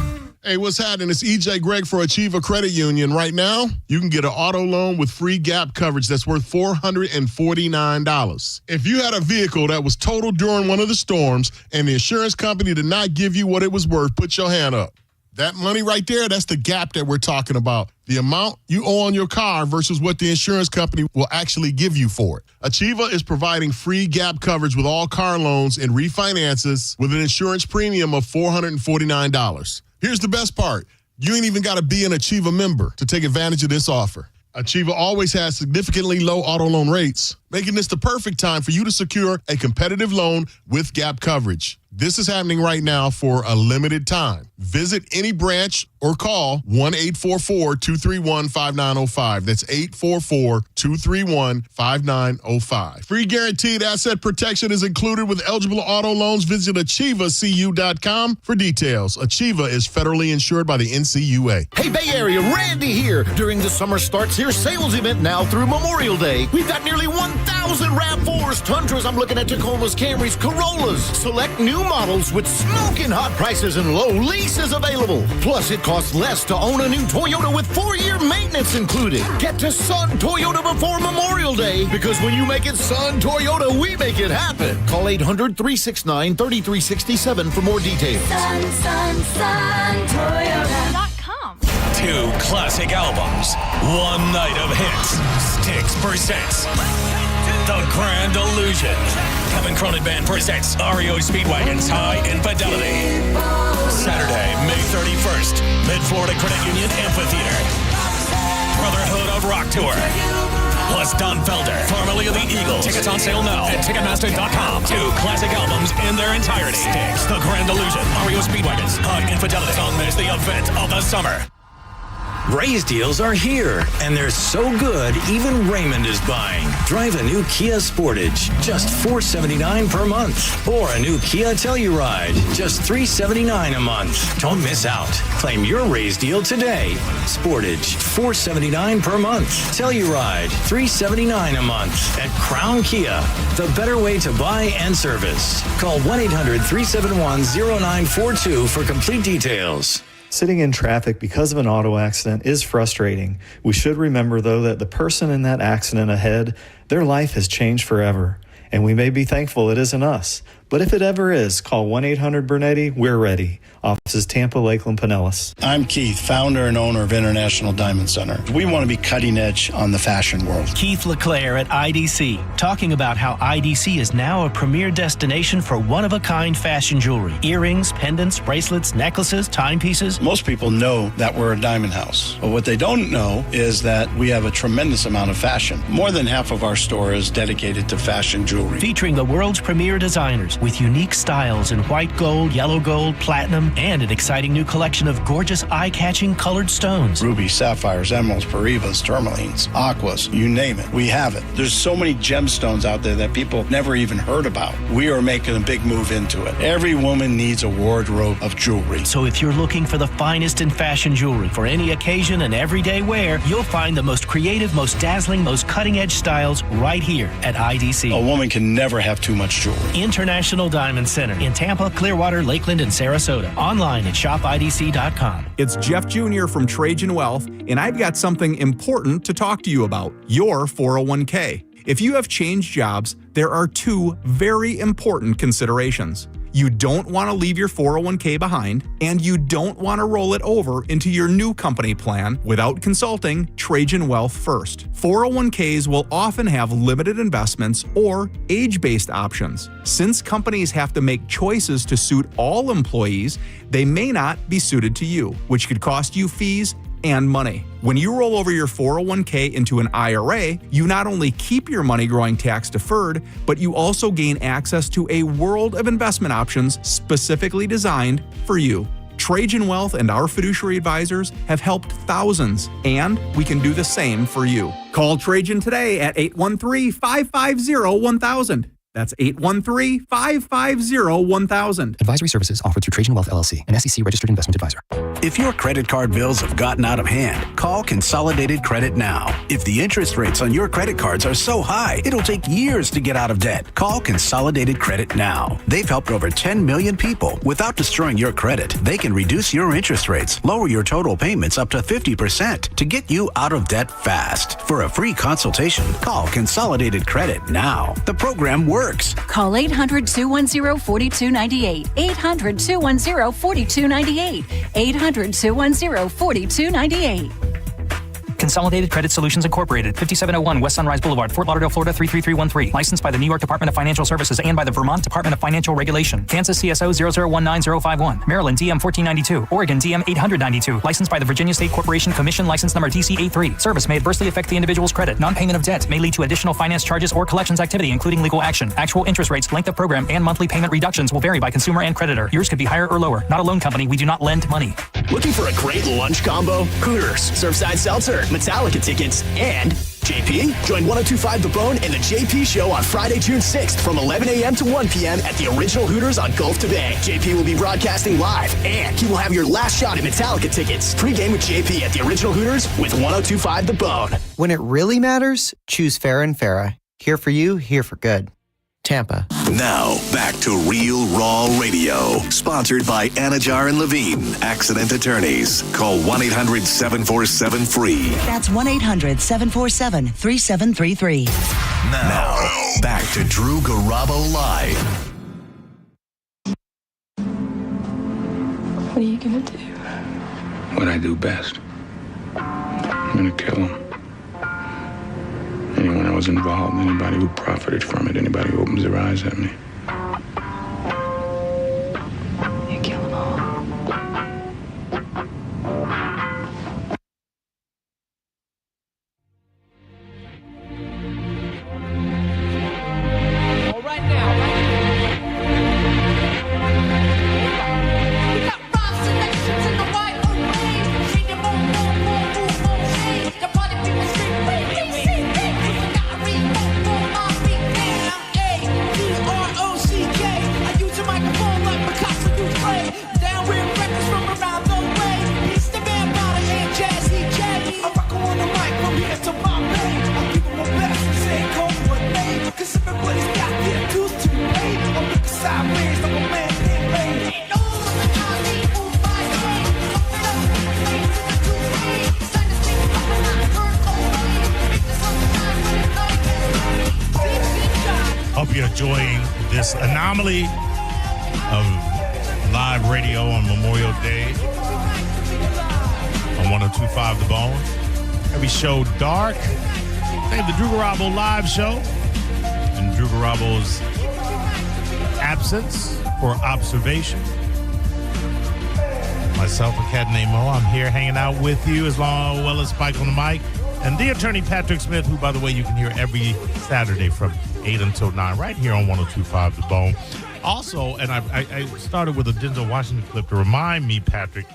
Hey, what's happening? It's EJ Gregg for Achieva Credit Union. Right now, you can get an auto loan with free gap coverage that's worth $449. If you had a vehicle that was totaled during one of the storms and the insurance company did not give you what it was worth, put your hand up. That money right there, that's the gap that we're talking about. The amount you owe on your car versus what the insurance company will actually give you for it. Achieva is providing free gap coverage with all car loans and refinances with an insurance premium of $449. Here's the best part. You ain't even got to be an Achieva member to take advantage of this offer. Achieva always has significantly low auto loan rates, making this the perfect time for you to secure a competitive loan with gap coverage. This is happening right now for a limited time. Visit any branch or call 1-844-231-5905. That's 844-231-5905. Free guaranteed asset protection is included with eligible auto loans. Visit AchievaCU.com for details. Achieva is federally insured by the NCUA. Hey, Bay Area, Randy here. During the Summer Starts Here sales event now through Memorial Day, we've got nearly 1,000 RAV4s, Tundras, I'm looking at Tacomas, Camrys, Corollas. Select new models with smoking hot prices and low leases available. Plus, it costs less to own a new Toyota with 4-year maintenance included. Get to Sun Toyota before Memorial Day, because when you make it Sun Toyota, we make it happen. Call 800-369-3367 for more details. Sun Toyota.com. 2 classic albums, 1 night of hits. Styx presents The Grand Illusion. Kevin Cronin Band presents REO Speedwagon's High Infidelity. Saturday, May 31st, Mid-Florida Credit Union Amphitheater. Brotherhood of Rock Tour. Plus Don Felder, formerly of the Eagles. Tickets on sale now at Ticketmaster.com. 2 classic albums in their entirety. Styx, The Grand Illusion, REO Speedwagon's High Infidelity. Don't miss the event of the summer. Raise deals are here, and they're so good, even Raymond is buying. Drive a new Kia Sportage, just $479 per month. Or a new Kia Telluride, just $379 a month. Don't miss out. Claim your raise deal today. Sportage, $479 per month. Telluride, $379 a month. At Crown Kia, the better way to buy and service. Call 1-800-371-0942 for complete details. Sitting in traffic because of an auto accident is frustrating. We should remember, though, that the person in that accident ahead, their life has changed forever. And we may be thankful it isn't us. But if it ever is, call 1-800-BURNETTI. We're ready. Offices Tampa, Lakeland, Pinellas. I'm Keith, founder and owner of International Diamond Center. We want to be cutting edge on the fashion world. Keith LeClaire at IDC, talking about how IDC is now a premier destination for one-of-a-kind fashion jewelry. Earrings, pendants, bracelets, necklaces, timepieces. Most people know that we're a diamond house. But what they don't know is that we have a tremendous amount of fashion. More than half of our store is dedicated to fashion jewelry. Featuring the world's premier designers with unique styles in white gold, yellow gold, platinum, and an exciting new collection of gorgeous eye-catching colored stones. Rubies, sapphires, emeralds, parivas, tourmalines, aquas, you name it, we have it. There's so many gemstones out there that people never even heard about. We are making a big move into it. Every woman needs a wardrobe of jewelry. So if you're looking for the finest in fashion jewelry for any occasion and everyday wear, you'll find the most creative, most dazzling, most cutting-edge styles right here at IDC. A woman can never have too much jewelry. International National Diamond Center in Tampa, Clearwater, Lakeland, and Sarasota. Online at shopidc.com. It's Jeff Jr. from Trajan Wealth, and I've got something important to talk to you about, your 401k. If you have changed jobs, there are two very important considerations. You don't want to leave your 401k behind, and you don't want to roll it over into your new company plan without consulting Trajan Wealth first. 401ks will often have limited investments or age-based options. Since companies have to make choices to suit all employees, they may not be suited to you, which could cost you fees and money. When you roll over your 401k into an IRA, you not only keep your money growing tax deferred, but you also gain access to a world of investment options specifically designed for you. Trajan Wealth and our fiduciary advisors have helped thousands, and we can do the same for you. Call Trajan today at 813-550-1000. That's 813-550-1000. Advisory services offered through Trajan Wealth LLC, an SEC registered investment advisor. If your credit card bills have gotten out of hand, call Consolidated Credit now. If the interest rates on your credit cards are so high, it'll take years to get out of debt. Call Consolidated Credit now. They've helped over 10 million people without destroying your credit. They can reduce your interest rates, lower your total payments up to 50% to get you out of debt fast. For a free consultation, call Consolidated Credit now. The program works. Call 800-210-4298. 800-210-4298. 800-210-4298. Consolidated Credit Solutions Incorporated, 5701 West Sunrise Boulevard, Fort Lauderdale, Florida 33313. Licensed by the New York Department of Financial Services and by the Vermont Department of Financial Regulation. Kansas CSO 0019051. Maryland DM 1492. Oregon DM 892. Licensed by the Virginia State Corporation Commission, license number DC83. Service may adversely affect the individual's credit. Non-payment of debt may lead to additional finance charges or collections activity, including legal action. Actual interest rates, length of program, and monthly payment reductions will vary by consumer and creditor. Yours could be higher or lower. Not a loan company. We do not lend money. Looking for a great lunch combo? Hooters, Surfside Seltzer, Metallica tickets, and JP? Join 1025 The Bone and The JP Show on Friday, June 6th from 11 a.m. to 1 p.m. at the original Hooters on Gulf to Bay. JP will be broadcasting live, and he will have your last shot at Metallica tickets. Pre-game with JP at the original Hooters with 1025 The Bone. When it really matters, choose Farrah and Farrah. Here for you, here for good. Tampa. Now, back to Real Raw Radio. Sponsored by Anajar and Levine, accident attorneys. Call 1-800-747-FREE. That's 1-800-747-3733. Now, back to Drew Garabo Live. What are you gonna do? What I do best. I'm gonna kill him. Anyone else involved, anybody who profited from it, anybody who opens their eyes at me. You kill them all. All right now. We got rhymes and nations in the white array. Treat them all, hey. The party people scream, wait. Hope you're enjoying this anomaly of live radio on Memorial Day on 102.5 The Bone. Every show dark. They have the Drew Garabo live show. In Drew Garabo's absence for observation. Myself and Cat named Mo. I'm here hanging out with you as well as Spike on the mic. And the attorney Patrick Smith, who, by the way, you can hear every Saturday from 8 until 9 right here on 102.5 The Bone. Also, and I started with a Denzel Washington clip to remind me, Patrick,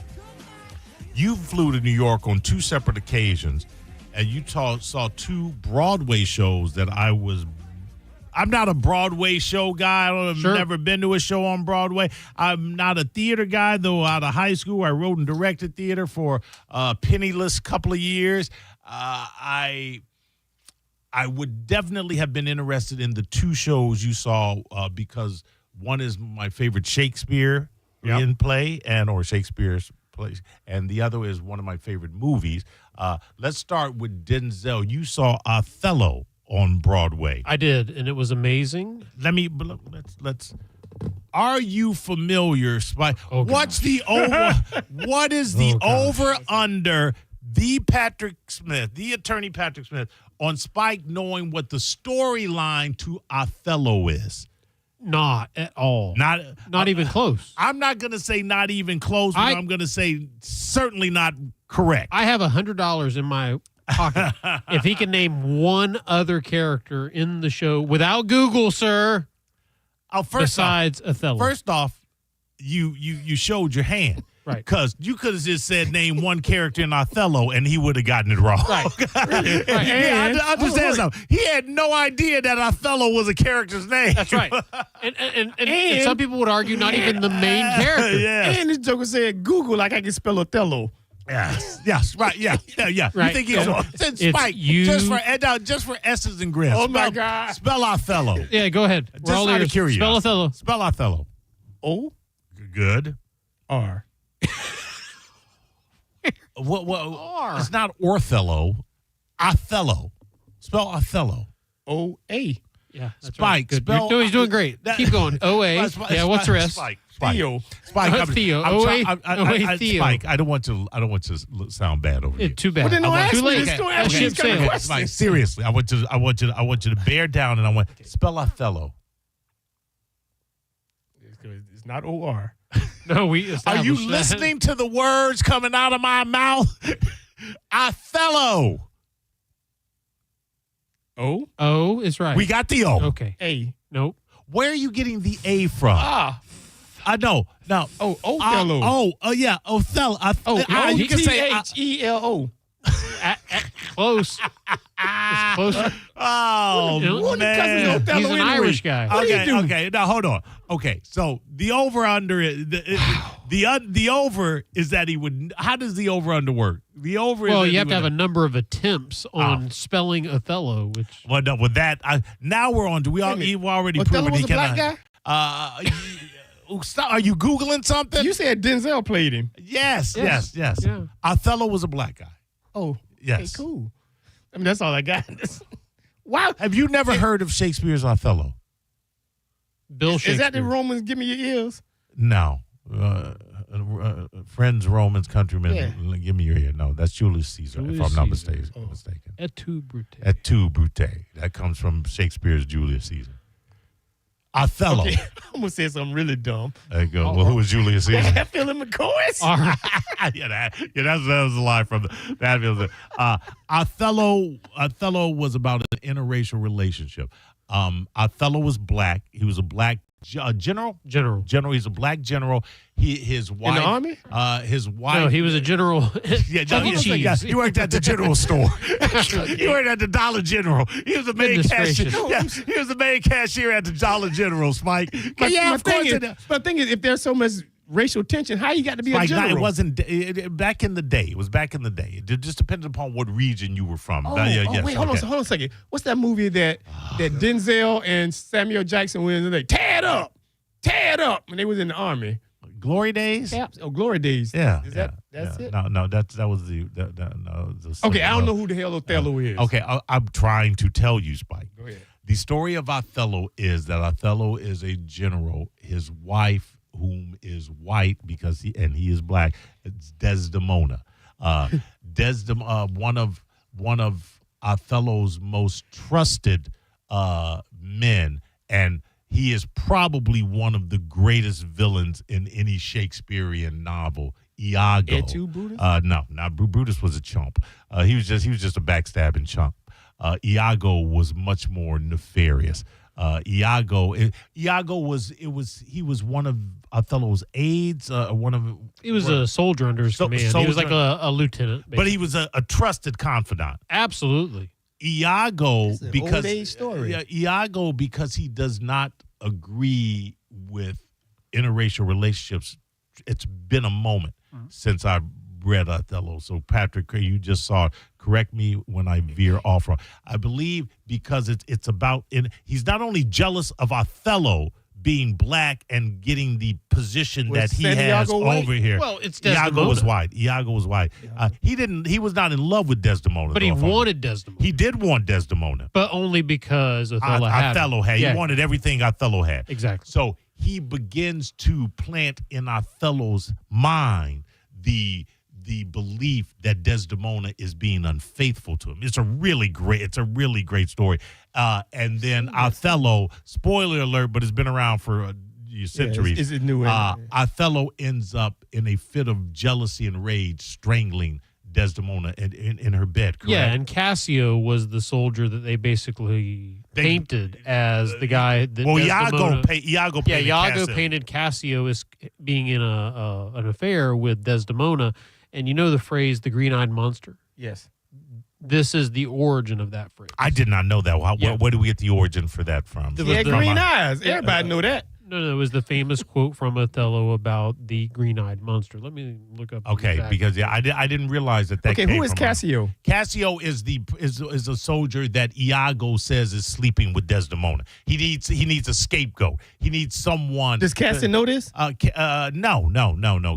you flew to New York on two separate occasions, and you saw two Broadway shows that I'm not a Broadway show guy. I've never been to a show on Broadway. I'm not a theater guy, though. Out of high school, I wrote and directed theater for a penniless couple of years. I would definitely have been interested in the two shows you saw because One is my favorite Shakespeare in play or Shakespeare's plays, and the other is one of my favorite movies. Let's start with Denzel. You saw Othello on Broadway. I did, and it was amazing. Let's. Are you familiar, Spike? What's the over? What is the over under the attorney Patrick Smith on Spike knowing what the storyline to Othello is? Not at all. Not even close. I'm not going to say not even close, but I'm going to say certainly not correct. I have $100 in my pocket. If he can name one other character in the show without Google, sir. Besides Othello. First off, you showed your hand. Right. Because you could have just said name one character in Othello and he would have gotten it wrong. Right. Really? Right. I understand something. He had no idea that Othello was a character's name. That's right. And some people would argue not even the main character. Yes. And this joker said Google like I can spell Othello. Yes, right, yeah. Right. You think he's Spike, just for S's and grins. Oh, my God. Spell Othello. Yeah, go ahead. We're Just all out of ears. curiosity. Spell Othello. Spell Othello. O Good. R. What? R. It's not Orthello. Othello. Spell Othello. O-A. Yeah, that's Spike. right. Good. Spell. No, he's doing great. Keep going. O-A. Yeah, what's the rest? Spike. Theo. Spike. Theo. Theo. Spike. I don't want to sound bad over here. Too bad. Well, then don't ask Too me late. this. Don't Okay. ask me Ship this kind of sailed. question. Spike, seriously, I want you to bear down, and I want spell Othello. It's not O-R. No, we Are established you that. listening to the words coming out of my mouth? Othello. O? O is right. We got the O. Okay. A. Nope. Where are you getting the A from? I know. No. Oh, Othello. Yeah, Othello. You can say I- H-E-L-O. Close. It's closer. Oh, What the man. cousin of Othello He's an anyway? Irish guy. What do you do? Okay. Now hold on. Okay, so the over under the over is that he would. How does the over under work? The over. Well, is you have to have a number of attempts on spelling Othello, which. Well, no, with that, now we're on. You've already Othello proven he was a black cannot. guy? Stop. Are you Googling something? You said Denzel played him. Yes. Yeah. Othello was a black guy. Oh, Yes. okay, cool. I mean, that's all I got. Wow. Have you never heard of Shakespeare's Othello? Bill Shakespeare. Is that the Romans? Give me your ears. No. Friends, Romans, countrymen, give me your ear. No, that's Julius Caesar, if I'm not mistaken. Et tu, Brute. Et tu, Brute. That comes from Shakespeare's Julius Caesar. Othello. Okay. I'm gonna say something really dumb. There you go. Well, who was Julius Caesar? Philip McCoy. that was a lie from that. Othello was about an interracial relationship. Othello was black. He was a black general. He's a black general. His wife in the army. His wife. No, he was a general. He worked at the general store. He worked at the Dollar General. He was the main cashier. He was the main cashier at the Dollar General, Spike. But the thing is, if there's so much racial tension, how you got to be a general? It wasn't back in the day. It was back in the day. It just depended upon what region you were from. Wait, hold on a second. What's that movie that Denzel and Samuel Jackson went in? They tear it up when they was in the army. Glory Days? Oh, Glory Days. Yeah. That's it? No, that was the okay, I don't know who the hell Othello is. Okay, I'm trying to tell you, Spike. Go ahead. The story of Othello is that Othello is a general. His wife, whom is white because he is black, it's Desdemona. One of Othello's most trusted men, and he is probably one of the greatest villains in any Shakespearean novel. Iago. Et tu, Brutus? No, not Brutus was a chump. He was just a backstabbing chump. Iago was much more nefarious. Iago was one of Othello's aides. He was a soldier under his command. He was like a lieutenant, basically. But he was a trusted confidant. Absolutely. Iago, because old age story. Iago, because he does not agree with interracial relationships. It's been a moment since I've read Othello. So Patrick, you just saw it. Correct me when I veer off wrong. I believe because it's about he's not only jealous of Othello being black and getting the position Was that he Santiago has white? over here. Well, it's Iago was Desdemona. white. Iago was white. He was not in love with Desdemona. But he wanted Desdemona. He did want Desdemona. But only because Othello had him. Othello had. Yeah. He wanted everything Othello had. Exactly. So he begins to plant in Othello's mind the belief that Desdemona is being unfaithful to him. It's a really great story. And then Othello, spoiler alert, but it's been around for centuries. Is it new? Othello ends up in a fit of jealousy and rage, strangling Desdemona in her bed. Correct? Yeah, and Cassio was the soldier that they basically painted as the guy that Iago painted Iago Cassio. painted Cassio as being in an affair with Desdemona. And you know the phrase, the green-eyed monster? Yes. This is the origin of that phrase. I did not know that. Where do we get the origin for that from? He had green eyes. Everybody know that. No, it was the famous quote from Othello about the green-eyed monster. Let me look up. Okay, exact- because I didn't realize that. Okay, came who is from Cassio? Cassio is a soldier that Iago says is sleeping with Desdemona. He needs a scapegoat. He needs someone. Does Cassio know this? No.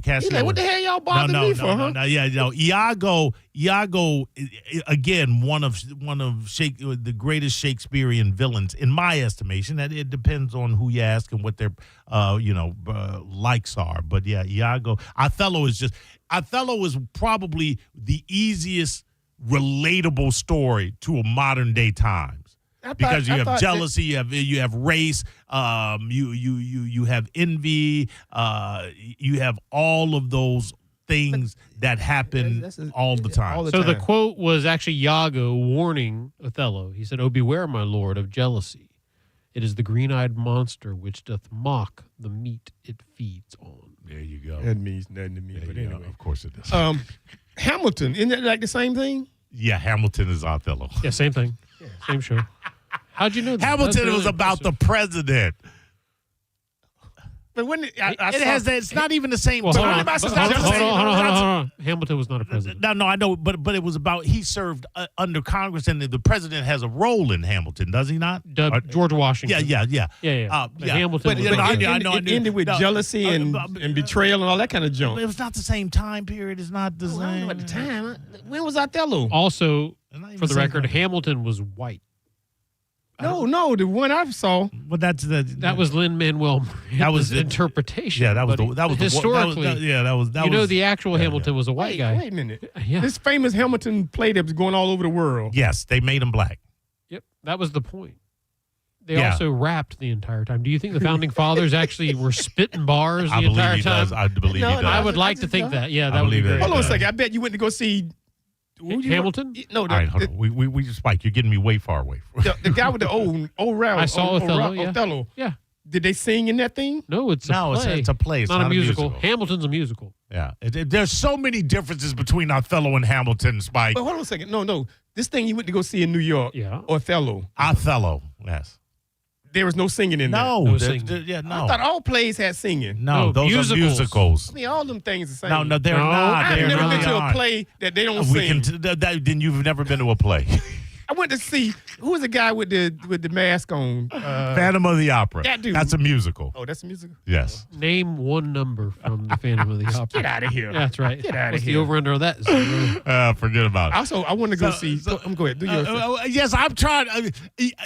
Cassio. He's like, what the hell y'all bothering me for, huh? Iago, again, one of the greatest Shakespearean villains, in my estimation. That it depends on who you ask and what their likes are. But yeah, Iago. Othello is probably the easiest relatable story to a modern day times. Because you have jealousy, you have race, you have envy, you have all of those things that happen all the time. So the quote was actually Iago warning Othello. He said, "Oh, beware, my lord, of jealousy. It is the green-eyed monster which doth mock the meat it feeds on." There you go. That means nothing to me, but anyway. Of course it does. Hamilton, isn't that like the same thing? Yeah, Hamilton is Othello. Yeah, same thing. Same show. How'd you know that? Hamilton That's was really about the president. But when it's not even the same. Well, but hold when on. it- Hold on. Hamilton was not a president. No, I know, but it was about he served under Congress, and the president has a role in Hamilton, does he not? George Washington. Yeah. But Hamilton. But it ended with jealousy and betrayal and all that kind of junk. It was not the same time period. It's not the I don't know same. at the time. When was Othello? Also, even for the the same record, time. Hamilton was white. No, the one I saw. But That was Lin-Manuel was Miranda's interpretation. Yeah, that was but that was historically. that was you know, the actual Hamilton was a white guy. Wait a minute. Yeah. This famous Hamilton play that was going all over the world. Yes, they made him black. Yep, that was the point. They Yeah. also rapped the entire time. Do you think the founding fathers actually were spitting bars the I believe entire he time? does. I believe he does. I would like to think that. Yeah, that would be believe great. that. Hold on a second. I bet you went to go see Hamilton? No, All right, hold on. We just Spike. You're getting me way far away. the guy with the old round. I saw Othello. Yeah. Othello. Yeah. Did they sing in that thing? No, it's a play. It's a play. It's not a musical. Hamilton's a musical. Yeah, there's so many differences between Othello and Hamilton, Spike. But hold on a second. No. This thing you went to go see in New York. Yeah. Othello. Yes. There was no singing in there. No, No there- singing. there- yeah, no. I thought all plays had singing. No, those are musicals. I mean, all them things are same. No, they're not. I've They're never been really to a aren't. play that they don't We sing. can. Then you've never been to a play. I went to see who was the guy with the mask on. Phantom of the Opera. That dude. That's a musical. Oh, that's a musical. Yes. Name one number from the Phantom of the Opera. Get out of here. Yeah, that's right. Get outta What's here. the over-under of that? Zero. Forget about it. Also, I want to go see. Go ahead. Do yours. Yes, I'm trying.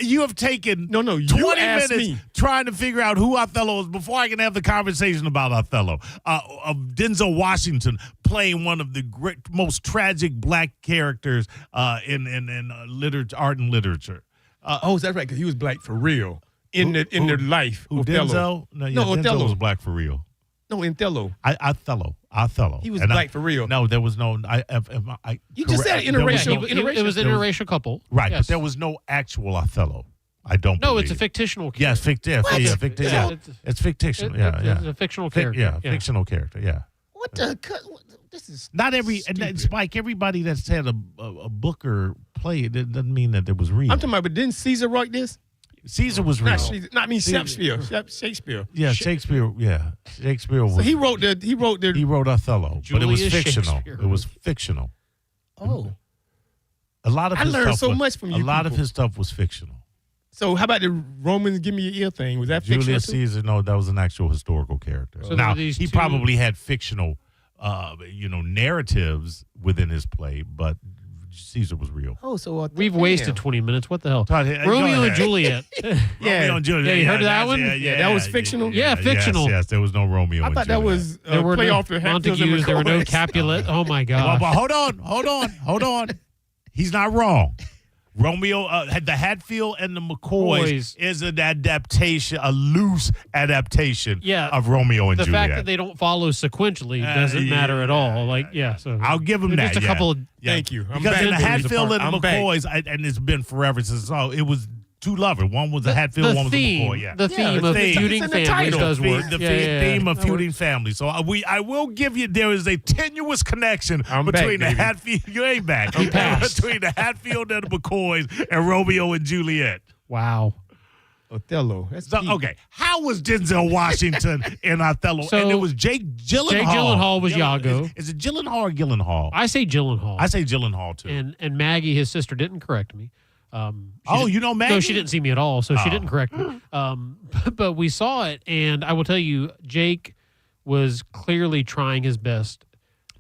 You have taken No, you 20 asked minutes me. trying to figure out who Othello is before I can have the conversation about Othello. Of Denzel Washington playing one of the most tragic black characters in literature, art and literature. Is that right? Because he was black for real in their life. Who, Othello. Denzel? No, Denzel Othello. was black for real. No, Othello. Othello. He was And black for real. No, there was no. You just said there was interracial. no- It was an interracial couple. Right, Yes. but there was no actual Othello. I don't. No, believe. it's a fictional character. Yes, fictive. What? Yeah, fictive. Yeah, Yeah, it's fictional. Yeah, It's yeah. a fictional Fic- character. yeah, fictional character. Yeah. What the? This is Not every and Spike. Everybody that's had a book or play it doesn't mean that it was real. I'm talking about. But didn't Caesar write this? Caesar was real. Not Caesar. Not me. Shakespeare. Shakespeare. Yeah, Shakespeare. Yeah, Shakespeare was. So he wrote the. He wrote Othello, but it was Julius fictional. Shakespeare. It was fictional. Oh. A lot of I his learned stuff so was, much from a you lot of people. his stuff was fictional. So how about the Romans give me your ear thing? Was that fictional Julius too? Caesar, no, that was an actual historical character. So now, these he two- probably had fictional, narratives within his play, but Caesar was real. Oh, so We've wasted 20 minutes. What the hell? Todd, Romeo go and ahead. Juliet. Romeo and Juliet. Yeah, you heard of that that's- one? Yeah, that was fictional? Yeah, fictional. Yes, there was no Romeo I and thought Juliet. that was There were play no off the Hatfields and Montagues. There were no McCoys. Capulet. Oh my Well, God. but hold on. He's not wrong. Romeo, the Hatfield and the McCoys Boys. is an adaptation, a loose adaptation Yeah, of Romeo and the Juliet. fact that they don't follow sequentially doesn't matter at all. Like, so I'll give them they're that. Just a couple of Thank you. I'm Because back. in the Movies Hatfield apart. and the I'm back. McCoys, and it's been forever since it was two lovers. One was a Hatfield, one was a McCoy. Yeah. The theme of feuding It's in the families title. does work. The Yeah. theme of That feuding works. families. So I will give you there is a tenuous connection I'm between back, the baby. Hatfield. You ain't back. passed. Between the Hatfield and the McCoys and Romeo and Juliet. Wow. Othello. That's So deep. okay, how was Denzel Washington in Othello? So, and it was Jake Gyllenhaal. Jake Gyllenhaal was Iago. Is it Gyllenhaal or Gyllenhaal? I say Gyllenhaal. I say Gyllenhaal too. And Maggie, his sister, didn't correct me. She Oh, didn't- you know Maggie? No, she didn't see me at all, so she Oh. didn't correct me. But we saw it, and I will tell you, Jake was clearly trying his best.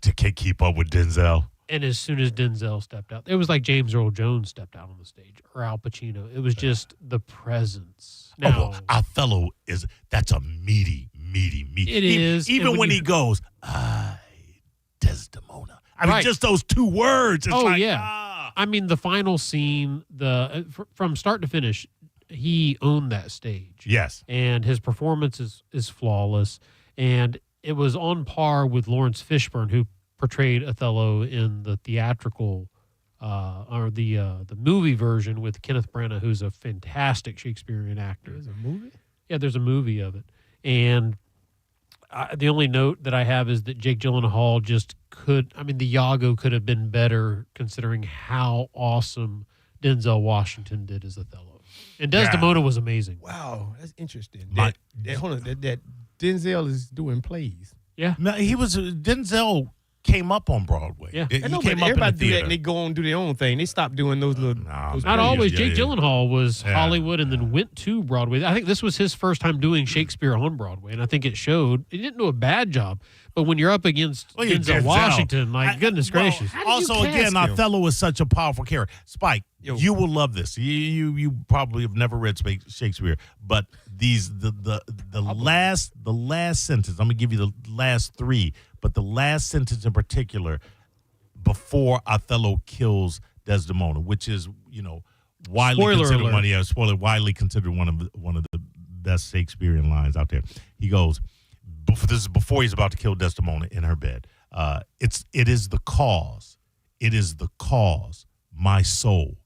To keep up with Denzel. And as soon as Denzel stepped out, it was like James Earl Jones stepped out on the stage, or Al Pacino. It was just the presence. Now, Oh, well, Othello that's a meaty. It is, Even and when when he you- goes, Desdemona. I mean, Right. just those two words. It's oh like, yeah. I mean, the final scene, from start to finish, he owned that stage. Yes. And his performance is flawless. And it was on par with Lawrence Fishburne, who portrayed Othello in the theatrical or the movie version with Kenneth Branagh, who's a fantastic Shakespearean actor. There's a movie? Yeah, there's a movie of it. And the only note that I have is that Jake Gyllenhaal the Iago could have been better considering how awesome Denzel Washington did as Othello. And Desdemona was amazing. Wow, that's interesting. My- Hold on, that Denzel is doing plays. Yeah. No, Denzel came up on Broadway. Yeah. He I know, came but up in the everybody do that theater. and they go on and do their own thing. They stop doing those little. those Not plays. always. yeah, Jake yeah. Gyllenhaal was Yeah. Hollywood and then went to Broadway. I think this was his first time doing Shakespeare on Broadway, and I think it showed. He didn't do a bad job, but when you're up against Well, yeah, Denzel Washington, goodness gracious. How did Also, you cast again, him? Othello is such a powerful character. Spike, you will love this. You probably have never read Shakespeare, but the last sentence. I'm gonna give you the last three, but the last sentence in particular, before Othello kills Desdemona, which is widely Spoiler considered alert. widely considered one of the best Shakespearean lines out there. He goes, this is before he's about to kill Desdemona in her bed. It is the cause, my soul.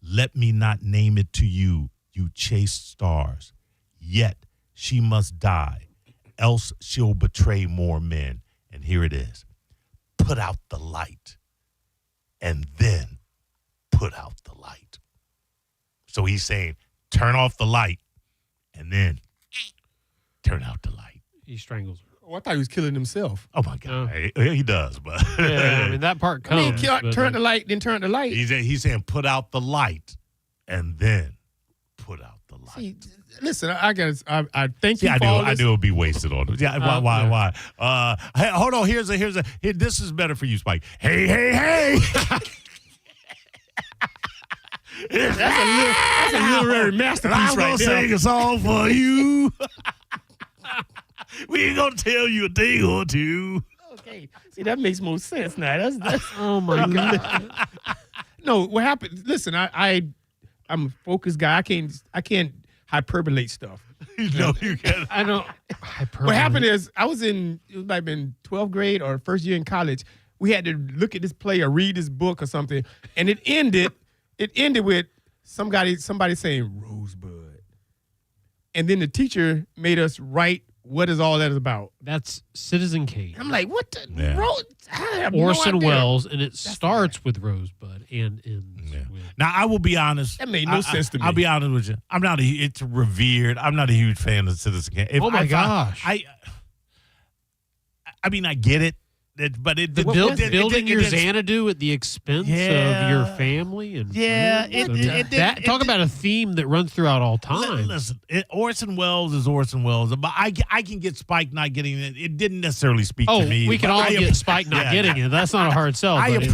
Let me not name it to you, you chaste stars. Yet she must die, else she'll betray more men. And here it is. Put out the light, and then put out the light. So he's saying, turn off the light, and then turn out the light. He strangles her. Oh, I thought he was killing himself. Oh my God, he does, but Yeah, I mean that part I mean, comes. but, turn the light, then turn the light. he's saying, put out the light, and then put out the light. See, listen, I thank you Yeah, for all I this. knew it would be wasted on it. Yeah, why? Hey, hold on. Here. This is better for you, Spike. Hey. That's a literary masterpiece I'm right gonna there. sing a song for you. We ain't gonna tell you a thing or two. Okay, see that makes more sense now. That's oh my God. No, what happened? Listen, I'm a focused guy. I can't hyperbolate stuff. No, you can't. I don't. What happened is I was it might have been 12th grade or first year in college. We had to look at this play or read this book or something, and it ended with somebody saying Rosebud, and then the teacher made us write what is all that is about. That's Citizen Kane. I'm like, what the Yeah. I have Orson no idea. Welles, and it starts with Rosebud and ends with. Now I will be honest. That made no sense to me. I'll be honest with you. It's revered. I'm not a huge fan of Citizen Kane. Oh my gosh. I mean, I get it. Building your Xanadu at the expense of your family and talk about a theme that runs throughout all time. Listen, Orson Welles is Orson Welles, but I can get Spike not getting it. It didn't necessarily speak to me. We can all get Spike not getting it. That's not a hard sell. I buddy.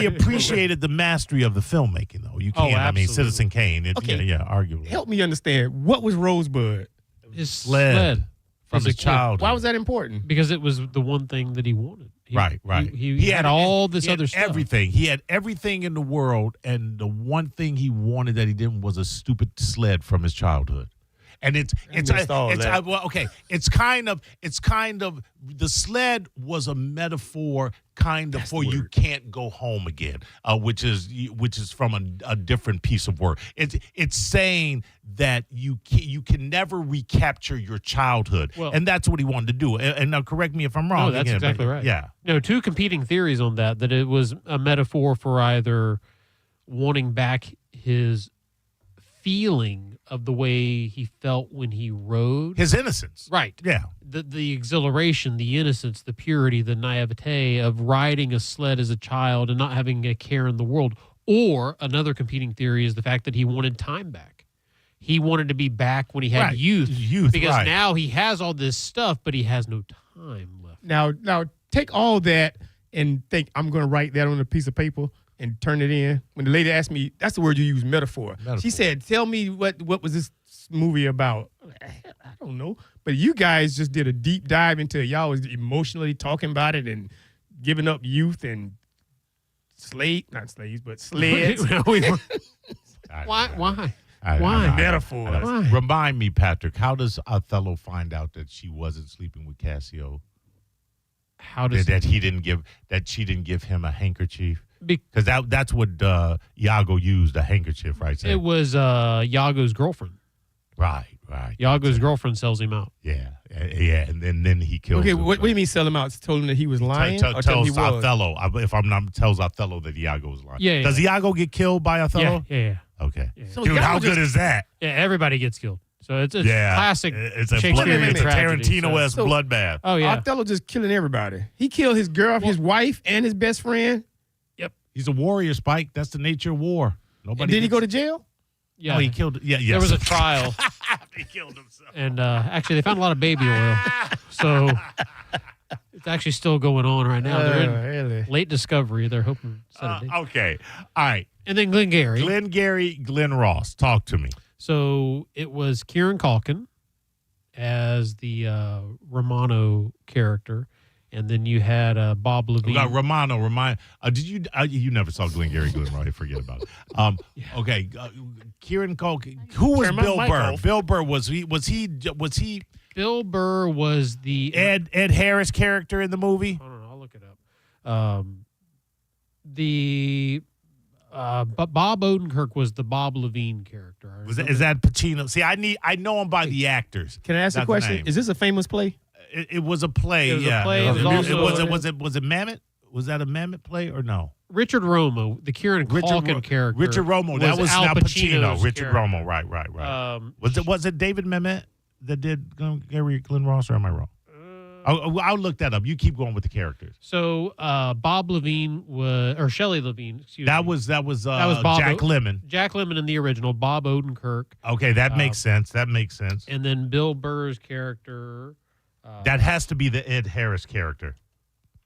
appreciated the mastery of the filmmaking, though. You can't. I mean, Citizen Kane. Arguably. Help me understand. What was Rosebud? His sled. From his childhood. Why was that important? Because it was the one thing that he wanted. Right. He had all this other stuff. Everything. He had everything in the world, and the one thing he wanted that he didn't was a stupid sled from his childhood. And it's kind of the sled was a metaphor kind of for you can't go home again, which is from a different piece of work. It's saying that you can never recapture your childhood, and that's what he wanted to do. And now, correct me if I'm wrong. No, that's exactly right. Yeah. No, two competing theories on that it was a metaphor for either wanting back his feeling of the way he felt when he rode. His innocence. Right. Yeah. The exhilaration, the innocence, the purity, the naivete of riding a sled as a child and not having a care in the world. Or another competing theory is the fact that he wanted time back. He wanted to be back when he had youth. Because now he has all this stuff, but he has no time left. Now take all that and think, I'm going to write that on a piece of paper and turn it in. When the lady asked me, that's the word you use, metaphor. She said, tell me what was this movie about? I don't know. But you guys just did a deep dive into it. Y'all was emotionally talking about it and giving up youth and not slaves, but sleds. Why? Why? Metaphors. Why? Remind me, Patrick, how does Othello find out that she wasn't sleeping with Cassio? How does she didn't give him a handkerchief? Because that's what Iago used, a handkerchief, right? It was Iago's girlfriend. Right. Iago's girlfriend sells him out. Yeah, and then he kills him. What do you mean sell him out? Told him that he was lying? Or tells Othello, if I'm not, tells Othello that Iago was lying. Yeah. Does Iago get killed by Othello? Yeah. Okay. Yeah. So dude, how good is that? Yeah, everybody gets killed. So it's a classic it's a Shakespearean tragedy. Tarantino-esque bloodbath. Oh, yeah. Othello just killing everybody. He killed his girl, his wife, and his best friend. Yep. He's a warrior, Spike. That's the nature of war. Did he go to jail? Yeah. Oh, he killed. Yeah, yes. There was a trial. He killed himself. And actually, they found a lot of baby oil. So it's actually still going on right now. They're in late discovery. They're hoping to set a date. Okay. All right. And then Glengarry. Glenn Ross. Talk to me. So it was Kieran Culkin as the Romano character. And then you had Bob Levine. Romano. Did you? You never saw Glengarry Glen Ross. Forget about it. Okay. Kieran Culkin. Who was Bill Burr? Bill Burr was he? Bill Burr was the Ed Harris character in the movie. Hold on, I'll look it up. Bob Odenkirk was the Bob Levine character. Is that Pacino? See, I know him by the actors. Can I ask a question? Is this a famous play? It was a play. It was yeah. a play. Was it Mammoth? Was that a Mammoth play or no? Richard Romo, the Kieran Culkin character. Richard Romo. That was Al not Pacino. Pacino's Richard character. Romo. Right. Was it David Mamet that did Gary Glenn Ross, or am I wrong? I'll look that up. You keep going with the characters. So Bob Levine or Shelley Levine. Excuse me. That was Bob Jack Lemmon. Jack Lemmon in the original. Bob Odenkirk. Okay, that makes sense. And then Bill Burr's character. That has to be the Ed Harris character.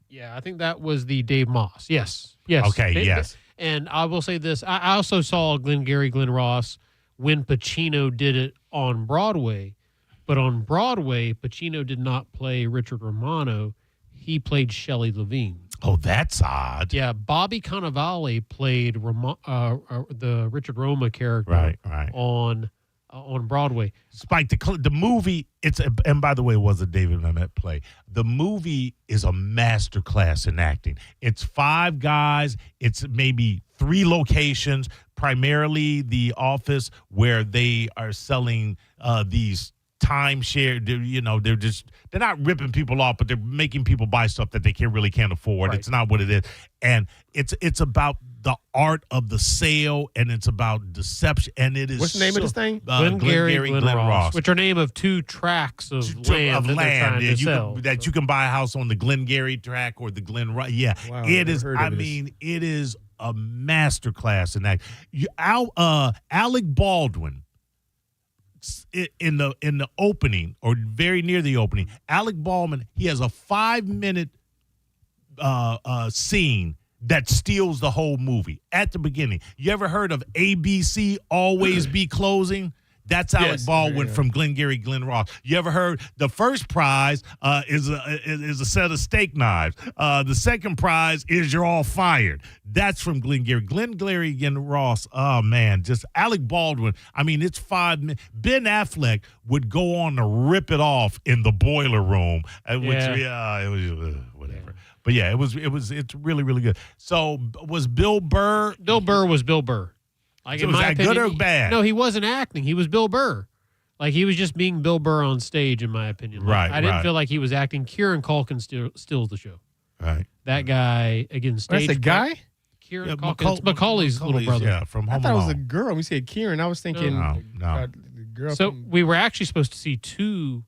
Yeah, I think that was the Dave Moss. Yes. Okay, yes. And I will say this. I also saw Glengarry Glen Ross when Pacino did it on Broadway. But on Broadway, Pacino did not play Richard Romano. He played Shelley Levine. Oh, that's odd. Yeah, Bobby Cannavale played the Richard Roma character on Broadway. Spike, the movie, and by the way, it was a David Mamet play. The movie is a masterclass in acting. It's 5 guys. It's maybe 3 locations, primarily the office where they are selling these timeshare. They're not ripping people off, but they're making people buy stuff that they really can't afford. Right. It's not what it is. And it's about the art of the sale, and it's about deception, and it is. What's the name of this thing? Glengarry Glen Ross, which are name of two tracts of land that they're trying to sell. You can buy a house on the Glengarry track or the Glen Ross. Yeah, Wow, it never is. heard of I this. mean, it is a masterclass in that. Alec Baldwin. In the opening, or very near the opening, Alec Baldwin, he has a 5-minute scene that steals the whole movie at the beginning. You ever heard of ABC Always Be Closing? That's Alec Baldwin from Glengarry Glen Ross. You ever heard the first prize is a set of steak knives. The second prize is you're all fired. That's from Glengarry Glen Ross. Oh man, just Alec Baldwin. I mean, it's 5 minutes. Ben Affleck would go on to rip it off in the boiler room, it was whatever. But yeah, it's really, really good. So was Bill Burr? Bill Burr was Bill Burr. Like, So in was my that good opinion, or bad? No, he wasn't acting. He was Bill Burr. Like, he was just being Bill Burr on stage, in my opinion. Like, Right, I didn't right. feel like he was acting. Kieran Culkin steals the show. Right. That guy, again, stage. That's a guy? Kieran Yeah, Culkin. It's Macaulay's little brother. Yeah, from I Home thought it was a Alone. girl. When you said Kieran, I was thinking No. the girl. So from, we were actually supposed to see two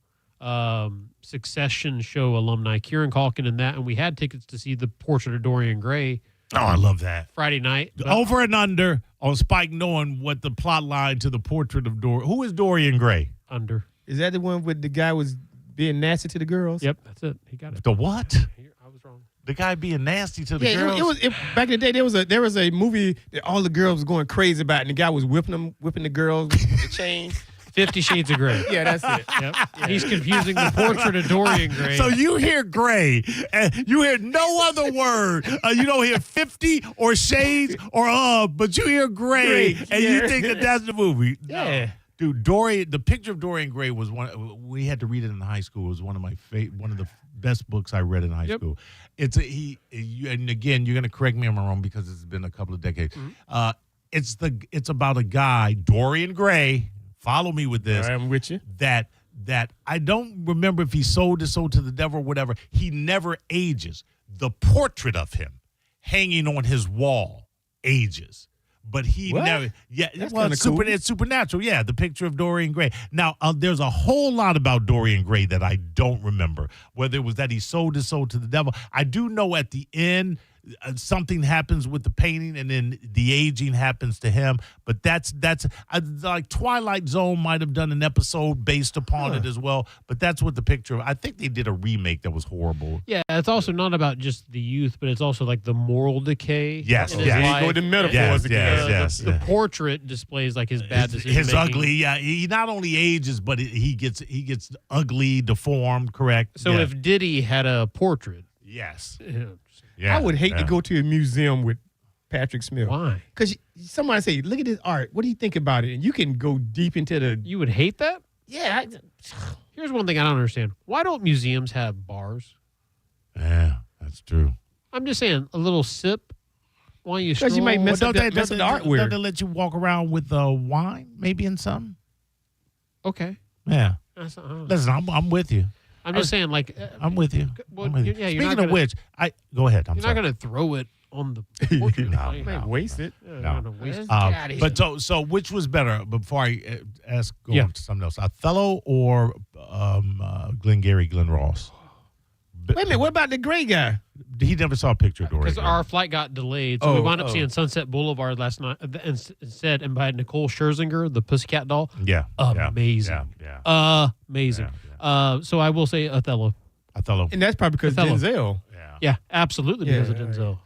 Succession show alumni, Kieran Culkin and that, and we had tickets to see the Portrait of Dorian Gray Oh, I love that. Friday night. But Over and under on Spike knowing what the plot line to the Portrait of Dorian. Who is Dorian Gray? under. is that the one with the guy was being nasty to the girls? Yep, that's it. He got it. The what? I was wrong. The guy being nasty to the Yeah, girls? back in the day. There was a movie that all the girls was going crazy about, and the guy was whipping the girls with the chain. 50 Shades of Grey. Yeah, that's it. Yep. He's confusing the Portrait of Dorian Gray. So you hear Gray, and you hear no other word. You don't hear 50 or Shades or but you hear Gray, and you think that that's the movie. Yeah. Dude, the picture of Dorian Gray was one. We had to read it in high school. It was one of my one of the best books I read in high school. It's and again, you're gonna correct me if I'm wrong because it's been a couple of decades. It's about a guy, Dorian Gray. Follow me with this. I'm with you. That I don't remember if he sold his soul to the devil or whatever. He never ages. The portrait of him hanging on his wall ages. But he What? never. Yeah, That's well, kinda cool. it's supernatural. Yeah, the picture of Dorian Gray. Now, there's a whole lot about Dorian Gray that I don't remember. Whether it was that he sold his soul to the devil. I do know at the end something happens with the painting, and then the aging happens to him. But that's like Twilight Zone might have done an episode based upon it as well. But that's what the picture. I think they did a remake that was horrible. Yeah, it's also not about just the youth, but it's also like the moral decay. Yes, in his yes. life. Go with the metaphors again. The portrait displays like his bad decision His ugly. Yeah, he not only ages, but he gets ugly, deformed. Correct. So yeah. if Diddy had a portrait, yes. Yeah, I would hate yeah. to go to a museum with Patrick Smith. Why? Because somebody say, "Look at this art. What do you think about it?" And you can go deep into the. You would hate that? Yeah. Here's one thing I don't understand. Why don't museums have bars? Yeah, that's true. I'm just saying, a little sip while you stroll. Because you might mess up the Don't art they weird. let you walk around with wine, maybe in some? Okay. Yeah. That's, Listen, I'm with you. I'm just saying, like, I'm with you. well, I'm with you. yeah, you're Speaking not of gonna- which, go ahead. I'm you're sorry. not going to throw it on the portrait. No, Like, no. Waste it. yeah, No. you're gonna waste it. But so which was better? Before I go Yeah. on to something else, Othello or Glengarry Glen Ross? Wait a minute. What about the gray guy? He never saw a picture of Dorian Because Gray. our flight got delayed, so we Oh, wound up oh. seeing Sunset Boulevard last night instead, and by Nicole Scherzinger, the Pussycat Doll. Yeah. Amazing. Yeah. Amazing. Yeah, So I will say Othello. Othello. And that's probably because Othello. Denzel. Yeah, absolutely because of Yeah, Denzel.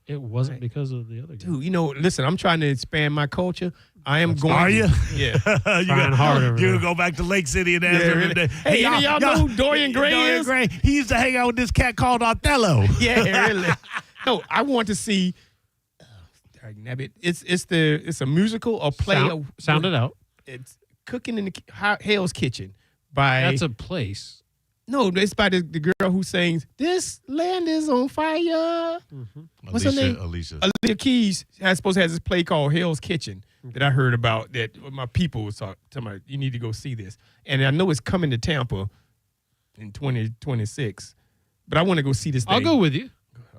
It wasn't because of the other guy. Dude, listen, I'm trying to expand my culture. I am going. Are you? Yeah. Trying hard over You there. go back to Lake City and Yeah, ask really. Hey, any of y'all know who Dorian Gray is? He used to hang out with this cat called Othello. Yeah, really. No, I want to see. It's a musical or play. Sound it out. It's Cooking in the Hell's Kitchen by. That's a place. No, it's by the girl who sings "This Land Is on Fire." What's her name? Alicia. Alicia Keys has supposed to have this play called Hell's Kitchen that I heard about. That my people was talking about. You need to go see this, and I know it's coming to Tampa in 2026. But I want to go see this. I'll thing. go with you.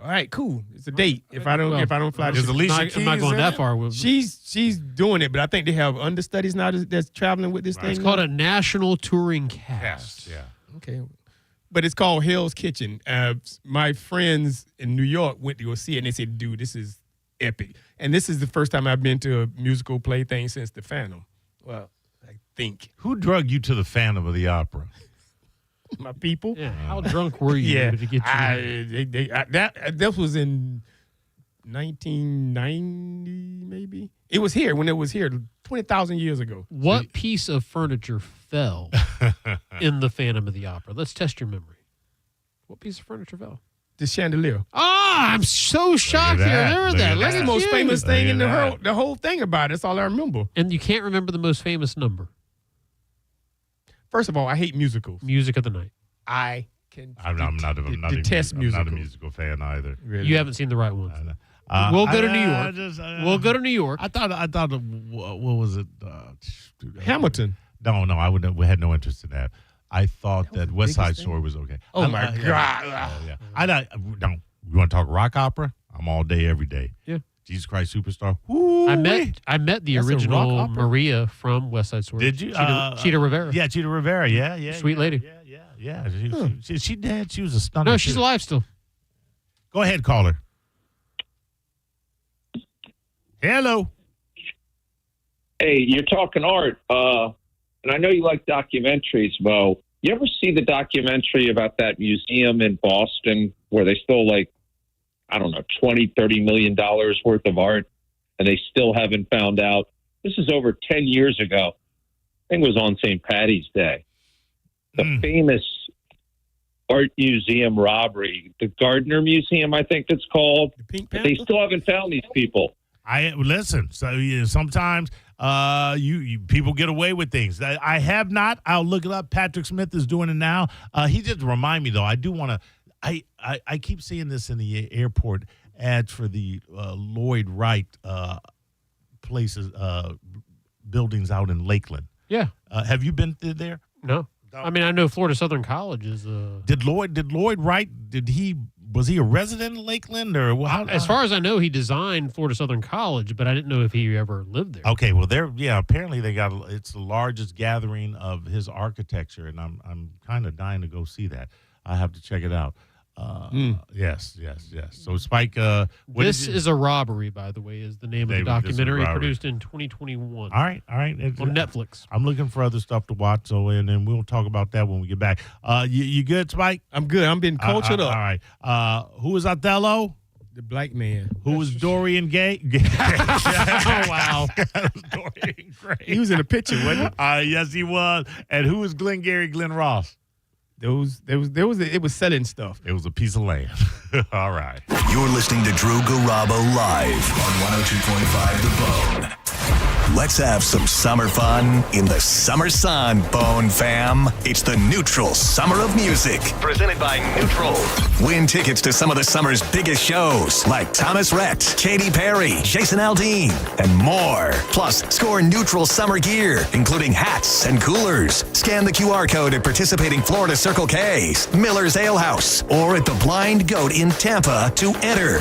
All right, cool. It's a date. If I don't fly, Is Alicia Keys I'm not going in that it? far with. She's doing it, but I think they have understudies now that's traveling with this thing. It's called a national touring cast. Yeah. Okay. But it's called Hell's Kitchen. My friends in New York went to go see it, and they said, dude, this is epic. And this is the first time I've been to a musical play thing since The Phantom. Well, I think. Who drug you to the Phantom of the Opera? My people. Yeah. How drunk were you Yeah. to get you? That was in 1990, maybe. It was here when it was here 20,000 years ago. What piece of furniture fell in the Phantom of the Opera? Let's test your memory. What piece of furniture fell? The chandelier. Ah, I'm so shocked you remember that. That's the most famous thing in the whole thing about it. That's all I remember. And you can't remember the most famous number. First of all, I hate musicals. Music of the night. I can I'm not detest I'm musicals. not a musical fan either. Really? You haven't seen the right ones. We'll go to New York. We'll go to New York. I thought. What was it? Hamilton. No, we had no interest in that. I thought that West Side Story was okay. Oh my God! Yeah. You want to talk rock opera? I'm all day, every day. Yeah. Jesus Christ Superstar. I met the That's a rock original opera. Maria from West Side Story. Did you? Cheetah Rivera. Yeah, Cheetah Rivera. Yeah. Sweet lady. Yeah. She dead. She was a stunner. No, she's alive still. Go ahead, caller. Hello. Hey, you're talking art, and I know you like documentaries, Mo. You ever see the documentary about that museum in Boston where they stole $20, $30 million worth of art, and they still haven't found out? This is over 10 years ago. I think it was on St. Patty's Day. The famous art museum robbery, the Gardner Museum, I think it's called. The Pink But they still haven't found these people. Listen. So sometimes you people get away with things. I have not. I'll look it up. Patrick Smith is doing it now. He did remind me though. I do want to. I keep seeing this in the airport ads for the Lloyd Wright places buildings out in Lakeland. Yeah. Have you been there? No. I mean, I know Florida Southern College is. Did Lloyd Wright? Was he a resident in Lakeland or what? As far as I know, he designed Florida Southern College, but I didn't know if he ever lived there. Okay, well, apparently it's the largest gathering of his architecture, and I'm kind of dying to go see that. I have to check it out. Yes. So Spike, This is a robbery, by the way, is the name of the documentary produced in 2021. All right. On Netflix. I'm looking for other stuff to watch, and then we'll talk about that when we get back. You good, Spike? I'm good. I'm being cultured up. All right. Who was Othello? The black man. Who was Dorian Gray? Oh, wow. Dorian Gray. He was in the picture, wasn't he? Yes, he was. And who was Glenn Ross? It was selling stuff. It was a piece of land. All right. You're listening to Drew Garabo live on 102.5 The Bone. Let's have some summer fun in the summer sun, Bone fam. It's the Neutral Summer of Music, presented by Neutral. Win tickets to some of the summer's biggest shows, like Thomas Rhett, Katy Perry, Jason Aldean, and more. Plus, score Neutral summer gear, including hats and coolers. Scan the QR code at participating Florida Circle K's, Miller's Ale House, or at the Blind Goat in Tampa to enter.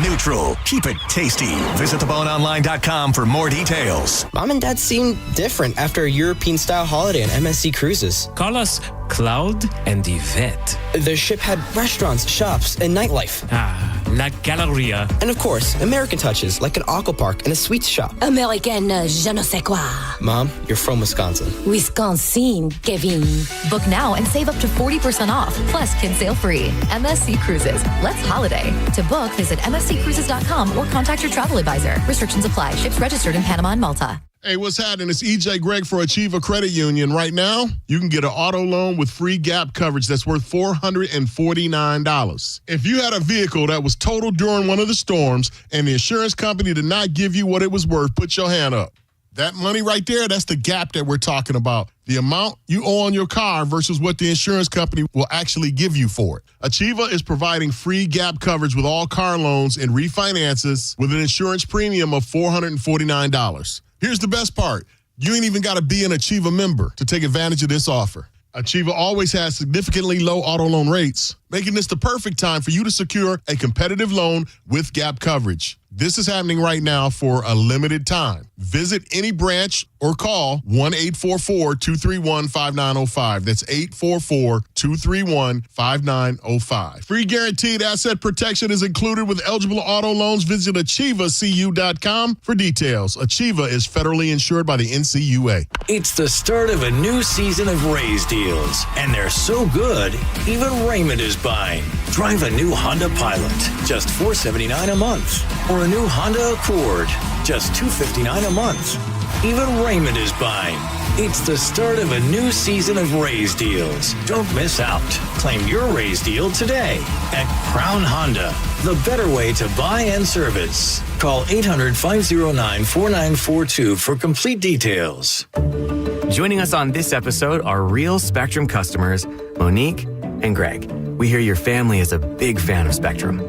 Neutral. Keep it tasty. Visit theboneonline.com for more details. Mom and Dad seemed different after a European-style holiday on MSC Cruises. Call us Cloud and Yvette. The ship had restaurants, shops, and nightlife. Ah, La Galleria. And of course, American touches like an aqua park and a sweets shop. American je ne sais quoi. Mom, you're from Wisconsin. Wisconsin, Kevin. Book now and save up to 40% off. Plus, kids sail free. MSC Cruises. Let's holiday. To book, visit msccruises.com or contact your travel advisor. Restrictions apply. Ships registered in Panama and Malta. Hey, what's happening? It's EJ Gregg for Achiever Credit Union. Right now, you can get an auto loan with free gap coverage that's worth $449. If you had a vehicle that was totaled during one of the storms and the insurance company did not give you what it was worth, put your hand up. That money right there, that's the gap that we're talking about. The amount you owe on your car versus what the insurance company will actually give you for it. Achieva is providing free gap coverage with all car loans and refinances with an insurance premium of $449. Here's the best part. You ain't even got to be an Achieva member to take advantage of this offer. Achieva always has significantly low auto loan rates, making this the perfect time for you to secure a competitive loan with gap coverage. This is happening right now for a limited time. Visit any branch or call 1-844-231-5905. That's 844-231-5905. Free guaranteed asset protection is included with eligible auto loans. Visit AchievaCU.com for details. Achieva is federally insured by the NCUA. It's the start of a new season of Raise deals, and they're so good, even Raymond is buying. Drive a new Honda Pilot, just $479 a month, or a new Honda Accord, just $259 a month. Even Raymond is buying. It's the start of a new season of Raise deals. Don't miss out. Claim your Raise deal today at Crown Honda, the better way to buy and service. Call 800-509-4942 for complete details. Joining us on this episode are real Spectrum customers, Monique and Greg. We hear your family is a big fan of Spectrum.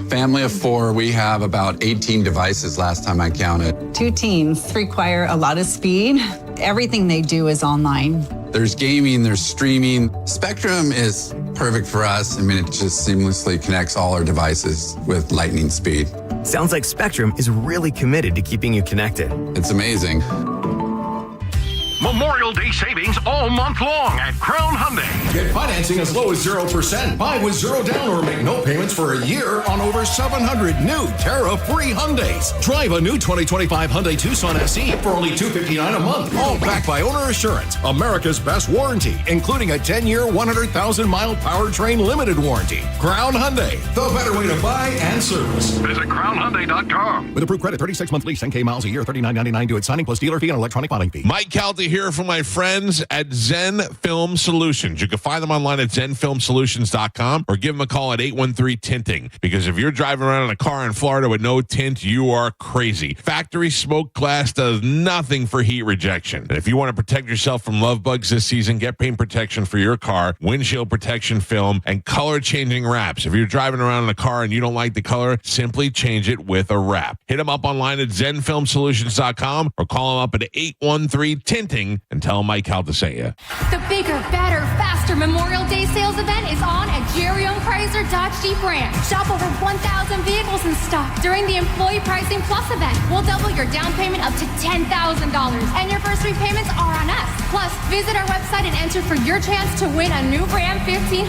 Family of 4, we have about 18 devices last time I counted. 2 teams require a lot of speed. Everything they do is online. There's gaming, there's streaming. Spectrum is perfect for us. I mean, it just seamlessly connects all our devices with lightning speed. Sounds like Spectrum is really committed to keeping you connected. It's amazing. Memorial Day savings all month long at Crown Hyundai. Get financing as low as 0%. Buy with 0 down or make no payments for a year on over 700 new tariff-free Hyundais. Drive a new 2025 Hyundai Tucson SE for only $259 a month. All backed by Owner Assurance, America's best warranty, including a 10-year, 100,000-mile powertrain limited warranty. Crown Hyundai, the better way to buy and service. Visit CrownHyundai.com. With approved credit, 36-month lease, 10K miles a year, $39.99 due at signing plus dealer fee and electronic filing fee. Mike Calta here from my friends at Zen Film Solutions. You can find them online at zenfilmsolutions.com or give them a call at 813-TINTING. Because if you're driving around in a car in Florida with no tint, you are crazy. Factory smoke glass does nothing for heat rejection. And if you want to protect yourself from love bugs this season, get paint protection for your car, windshield protection film, and color-changing wraps. If you're driving around in a car and you don't like the color, simply change it with a wrap. Hit them up online at zenfilmsolutions.com or call them up at 813-TINTING and tell Mike how to say you. The bigger, better, faster Memorial Day sales event is on at Jerry Owned Chrysler Dodge Jeep Ram. Shop over 1,000 vehicles in stock during the Employee Pricing Plus event. We'll double your down payment up to $10,000, and your first 3 payments are on us. Plus, visit our website and enter for your chance to win a new Ram 1500.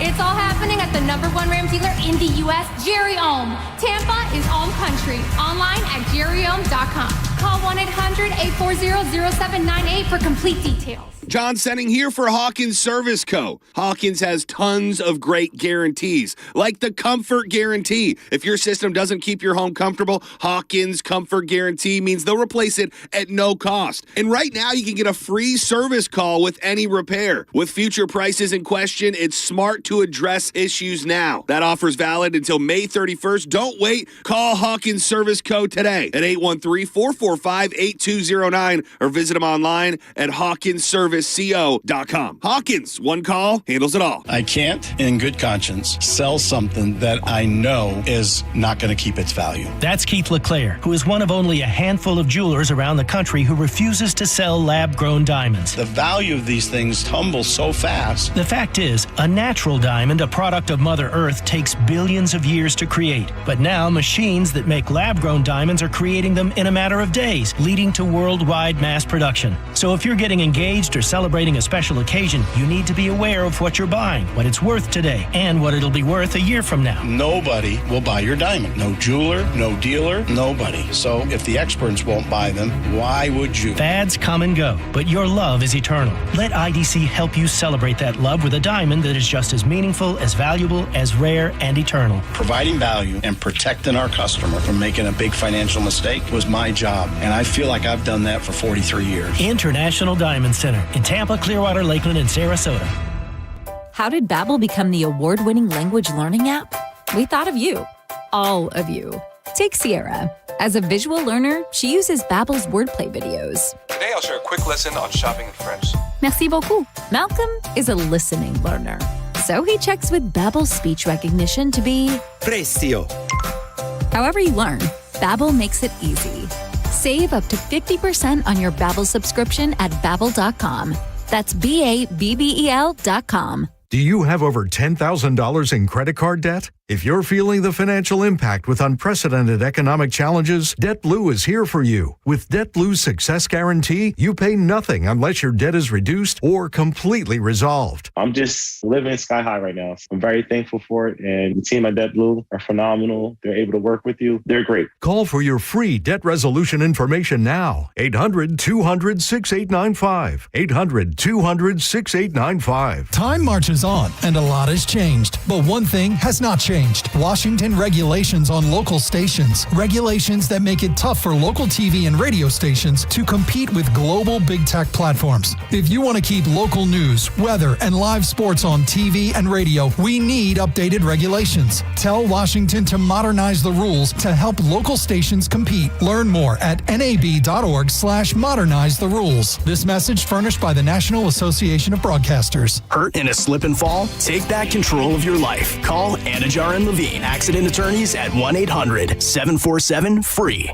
It's all happening at the #1 Ram dealer in the U.S., Jerry Ohm. Tampa is Ohm Country. Online at jerryohm.com. Call 1-800-840-0798 for complete details. John Senning here for Hawkins Service Co. Hawkins has tons of great guarantees, like the Comfort Guarantee. If your system doesn't keep your home comfortable, Hawkins Comfort Guarantee means they'll replace it at no cost. And right now, you can get a free service call with any repair. With future prices in question, it's smart to address issues now. That offer's valid until May 31st. Don't wait. Call Hawkins Service Co. today at 813-445-8209 or visit them online at hawkinsserviceco.com. Hawkins, one call, handles it all. I can't, in good conscience, sell something that I know is not going to keep its value. That's Keith LeClaire, who is one of only a handful of jewelers around the country who refuses to sell lab-grown diamonds. The value of these things tumbles so fast. The fact is, a natural diamond, a product of Mother Earth, takes billions of years to create. But now, machines that make lab-grown diamonds are creating them in a matter of days, leading to worldwide mass production. So if you're getting engaged or celebrating a special occasion, you need to be aware of what you're buying, what it's worth today, and what it'll be worth a year from now. Nobody will buy your diamond. No jeweler, no dealer, nobody. So if the experts won't buy them, why would you? Fads come and go, but your love is eternal. Let IDC help you celebrate that love with a diamond that is just as meaningful, as valuable, as rare, and eternal. Providing value and protecting our customer from making a big financial mistake was my job, and I feel like I've done that for 43 years. International Diamond Center in Tampa, Clearwater, Lakeland, and Sarasota. How did Babbel become the award-winning language learning app? We thought of you. All of you. Take Sierra. As a visual learner, she uses Babbel's wordplay videos. Today I'll share a quick lesson on shopping in French. Merci beaucoup. Malcolm is a listening learner. So he checks with Babbel's speech recognition to be Precio. However you learn, Babbel makes it easy. Save up to 50% on your Babbel subscription at Babbel.com. That's BABBEL.com. Do you have over $10,000 in credit card debt? If you're feeling the financial impact with unprecedented economic challenges, DebtBlue is here for you. With DebtBlue's Success Guarantee, you pay nothing unless your debt is reduced or completely resolved. I'm just living sky high right now. I'm very thankful for it. And the team at DebtBlue are phenomenal. They're able to work with you. They're great. Call for your free debt resolution information now. 800-200-6895. 800-200-6895. Time marches on, and a lot has changed. But one thing has not changed. Washington regulations on local stations. Regulations that make it tough for local TV and radio stations to compete with global big tech platforms. If you want to keep local news, weather, and live sports on TV and radio, we need updated regulations. Tell Washington to modernize the rules to help local stations compete. Learn more at nab.org/modernize the rules. This message furnished by the National Association of Broadcasters. Hurt in a slip and fall? Take back control of your life. Call Anajar and Levine, accident attorneys at 1-800-747-FREE.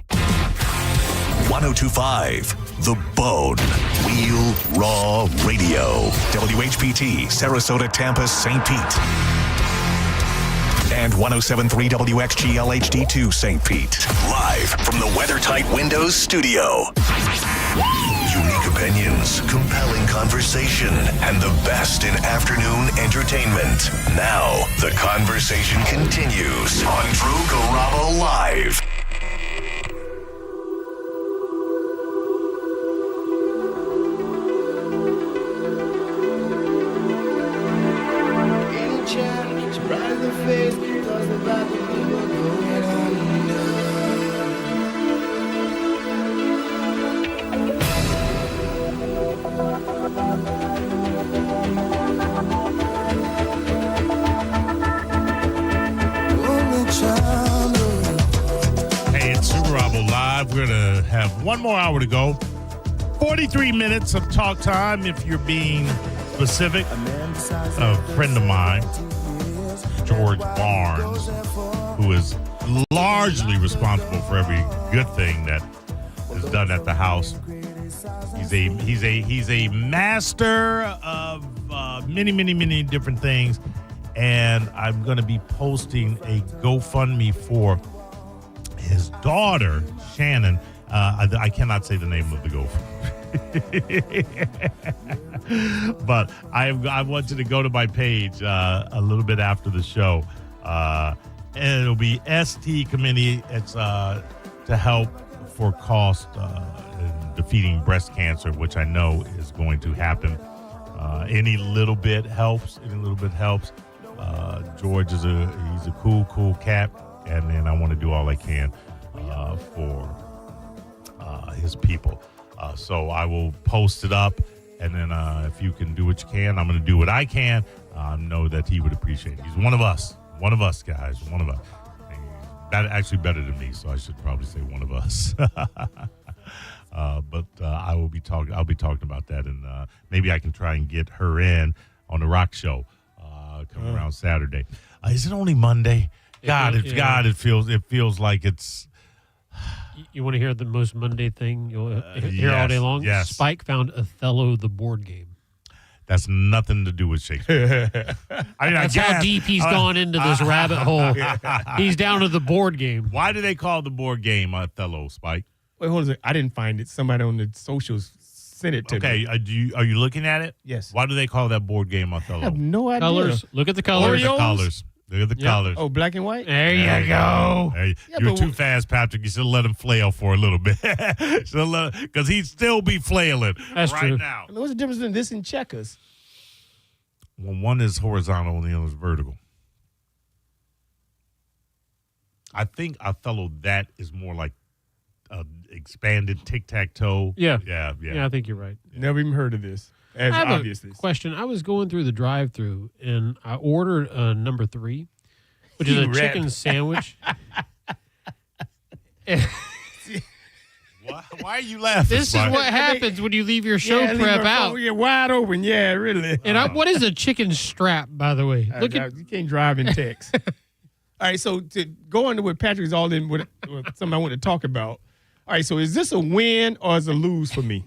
1025 The Bone. Real Raw Radio. WHPT, Sarasota, Tampa, St. Pete. And 1073 WXGL HD2 St. Pete. Live from the WeatherTight Windows studio. Unique opinions, compelling conversation, and the best in afternoon entertainment. Now, the conversation continues on Drew Garabo Live. We're going to have one more hour to go. 43 minutes of talk time, if you're being specific. A friend of mine, George Barnes, who is largely responsible for every good thing that is done at the house. He's a master of many different things, and I'm going to be posting a GoFundMe for his daughter, Shannon. I cannot say the name of the GoFundMe. But I want you to go to my page a little bit after the show. And it'll be ST Committee. It's to help for cost in defeating breast cancer, which I know is going to happen. Any little bit helps. George he's a cool cat. And then I want to do all I can for his people. So I will post it up, and then if you can do what you can, I'm going to do what I can. Know that he would appreciate it. He's one of us, guys, one of us. Actually better than me, so I should probably say one of us. But I'll be talking about that, and maybe I can try and get her in on the rock show coming around Saturday. Is it only Monday? It feels like it's. You want to hear the most Monday thing you'll hear all day long? Yes. Spike found Othello the board game. That's nothing to do with Shakespeare. That's how deep he's gone into this rabbit hole. He's down to the board game. Why do they call the board game Othello, Spike? Wait, hold on a second. I didn't find it. Somebody on the socials sent it to me. Okay, are you looking at it? Yes. Why do they call that board game Othello? I have no idea. Colors. Look at the colors. Look at the colors. Oh, black and white? There you go. Hey, you were too fast, Patrick. You should have let him flail for a little bit. Because he'd still be flailing true. Now. What's the difference in this and checkers? Well, one is horizontal and the other is vertical. I think Othello, that is more like expanded tic-tac-toe. Yeah, I think you're right. Never even heard of this. As I have obvious a as. question. I was going through the drive-through and I ordered number 3, which is a chicken sandwich. Why are you laughing? This is what happens when you leave your show prep out. You're wide open. Yeah, really. And what is a chicken strap, by the way? You can't drive in text. All right, so to go into what Patrick's all in with something I want to talk about. All right, so is this a win or is it a lose for me?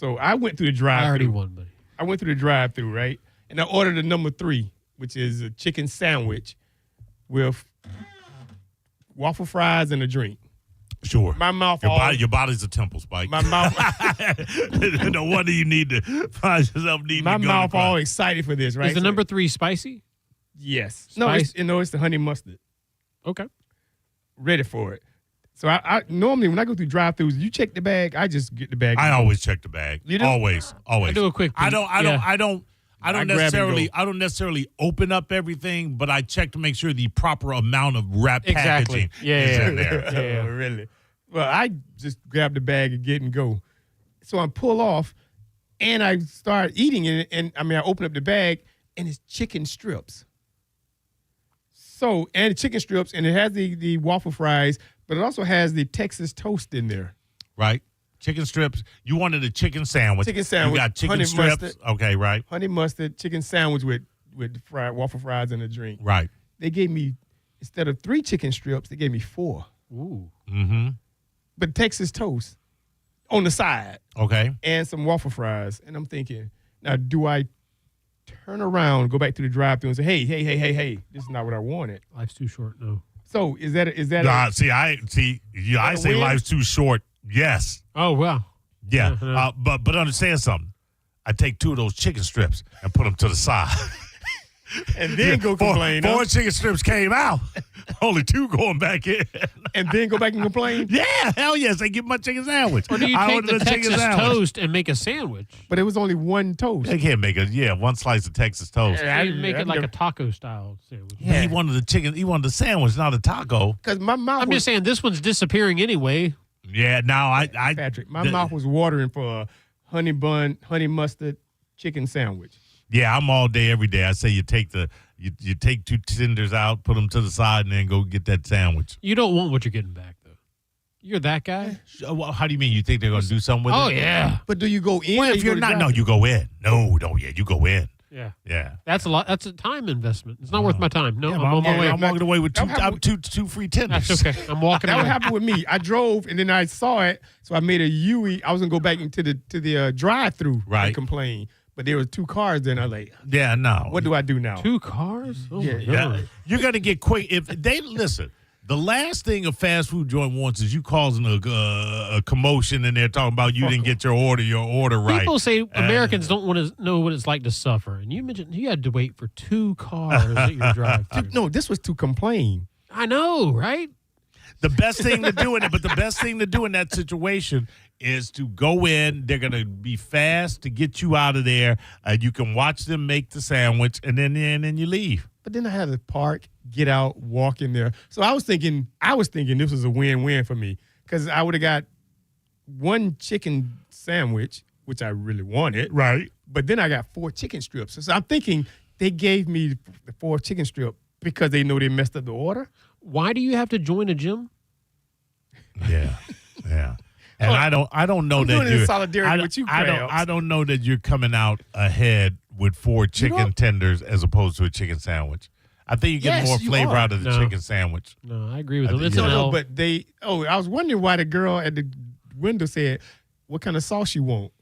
So I went through the drive-thru. I already won, buddy. I went through the drive-thru, right? And I ordered the number 3, which is a chicken sandwich with waffle fries and a drink. Sure. My mouth your body's a temple, Spike. My mouth. No wonder you need to find yourself needing My to go mouth to all excited for this, right? Is the number 3 spicy? Yes. Spice? No, it's the honey mustard. Okay. Ready for it. So I normally when I go through drive-thrus, you check the bag. I just get the bag. I always check the bag. You do? Always. I do a quick. I don't grab and go. I don't necessarily open up everything, but I check to make sure the proper amount of wrap packaging is in there. Yeah, really. Well, I just grab the bag and get and go. So I pull off, and I start eating it, and I open up the bag, and it's chicken strips. So, and chicken strips, and it has the waffle fries, but it also has the Texas toast in there. Right. Chicken strips. You wanted a chicken sandwich. Chicken sandwich. You got chicken honey strips. Mustard, okay, right. honey mustard, chicken sandwich with waffle fries and a drink. Right. They gave me, instead of 3 chicken strips, they gave me 4. Ooh. Mm-hmm. But Texas toast on the side. Okay. And some waffle fries. And I'm thinking, now do I turn around, go back to the drive-thru and say, hey, this is not what I wanted. Life's too short. No. So is that I say win? life's too short. Yes. Oh wow. Yeah. Uh-huh. But understand something. I take 2 of those chicken strips and put them to the side. And then go complain. 4 chicken strips came out. Only 2 going back in. And then go back and complain? Yeah, hell yes. They give my chicken sandwich. Or do you take the Texas toast and make a sandwich? But it was only 1 toast. They can't make 1 slice of Texas toast. Yeah, you make it like a taco style sandwich. Yeah, he wanted the sandwich, not a taco. Because my mouth I'm just saying this one's disappearing anyway. Yeah, now I Patrick, my mouth was watering for a honey bun, honey mustard chicken sandwich. Yeah, I'm all day, every day. I say you take you take 2 tenders out, put them to the side, and then go get that sandwich. You don't want what you're getting back, though. You're that guy? Well, how do you mean? You think they're going to do something with it? Oh, yeah. But do you go in? Well, if you're not, no, you go in. No, you go in. Yeah. Yeah. That's a lot. That's a time investment. It's not worth my time. No, I'm on my way. I'm walking away with two free tenders. That's okay. I'm walking That away. happened with me. I drove, and then I saw it, so I made a U-E. I was going to go back into the drive-thru and complain. But there were 2 cars there, and I was like, yeah, no. What do I do now? 2 cars? Oh, Yeah. my God. You're going to get quick. If they listen, the last thing a fast food joint wants is you causing a commotion, and they're talking about you didn't get your order right. People say Americans don't want to know what it's like to suffer. And you mentioned you had to wait for 2 cars at your drive-thru. No, this was to complain. I know, right? The best thing to do in that situation is to go in. They're going to be fast to get you out of there. You can watch them make the sandwich, and then you leave. But then I had to park, get out, walk in there. So I was thinking this was a win-win for me because I would have got 1 chicken sandwich, which I really wanted. Right. But then I got 4 chicken strips. So I'm thinking they gave me the 4 chicken strip because they know they messed up the order. Why do you have to join a gym? Yeah. Yeah. And I don't know I'm that doing it in you're solidarity with you, Krabs. I don't know that you're coming out ahead with 4 chicken tenders as opposed to a chicken sandwich. I think you get more flavor out of the chicken sandwich. No, I agree with them. It's but I was wondering why the girl at the window said, "What kind of sauce you want?"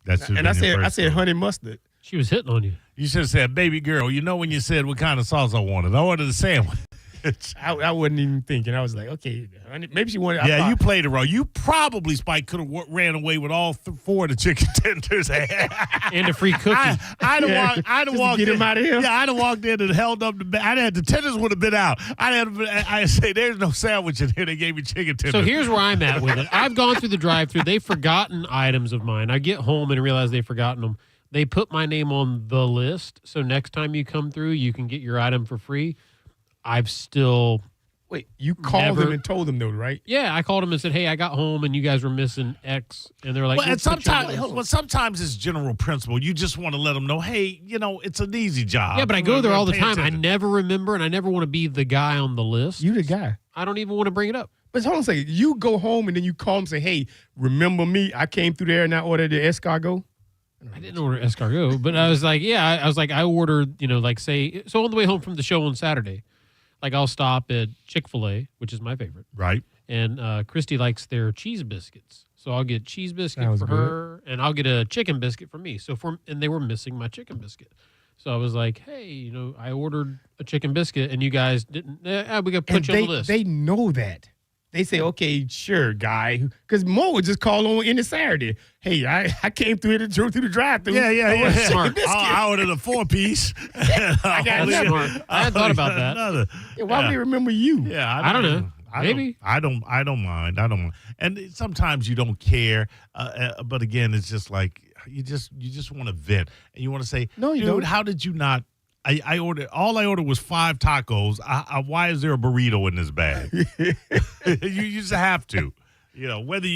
And I said honey mustard. She was hitting on you. You should have said, "Baby girl, you know when you said what kind of sauce I wanted. I ordered a sandwich." I wasn't even thinking. I was like, okay, maybe she wanted. Yeah, you played it wrong. You probably, Spike, could have ran away with all 4 of the chicken tenders and a free cookie. I'd have walked get in. him out of here. Yeah, I'd have walked in and held up the bag. The tenders would have been out. I'd say, "There's no sandwich in here." They gave me chicken tenders. So here's where I'm at with it. I've gone through the drive-thru. They've forgotten items of mine. I get home and realize they've forgotten them. They put my name on the list, so next time you come through, you can get your item for free. I've still. Wait, you called them and told them though, right? Yeah, I called them and said, "Hey, I got home and you guys were missing X," and they're like, "Well, sometimes it's general principle. You just want to let them know, hey, it's an easy job." Yeah, but I go there all the time. I never remember, and I never want to be the guy on the list. You the guy. I don't even want to bring it up. But hold on a second. You go home and then you call them and say, "Hey, remember me? I came through there and I ordered the escargot." I didn't order escargot, but I was like, I ordered, so on the way home from the show on Saturday. Like, I'll stop at Chick-fil-A, which is my favorite. Right. And Christy likes their cheese biscuits. So I'll get cheese biscuit Sounds for good. her, and I'll get a chicken biscuit for me. And they were missing my chicken biscuit. So I was like, hey, I ordered a chicken biscuit, and you guys didn't. We got to put you on the list. They know that. They say, okay, sure, guy. Because Mo would just call on any Saturday. Hey, I came through here to the drive-thru. Yeah. Smart. I ordered a 4-piece. I got That's smart. I hadn't thought about that. Yeah, why would they remember you? Yeah, I don't know. Maybe. I don't mind. And sometimes you don't care. But again, it's just like you just want to vent, and you want to say, No, you dude, don't. how did you not? I ordered. All I ordered was 5 tacos. Why is there a burrito in this bag? you just have to. Whether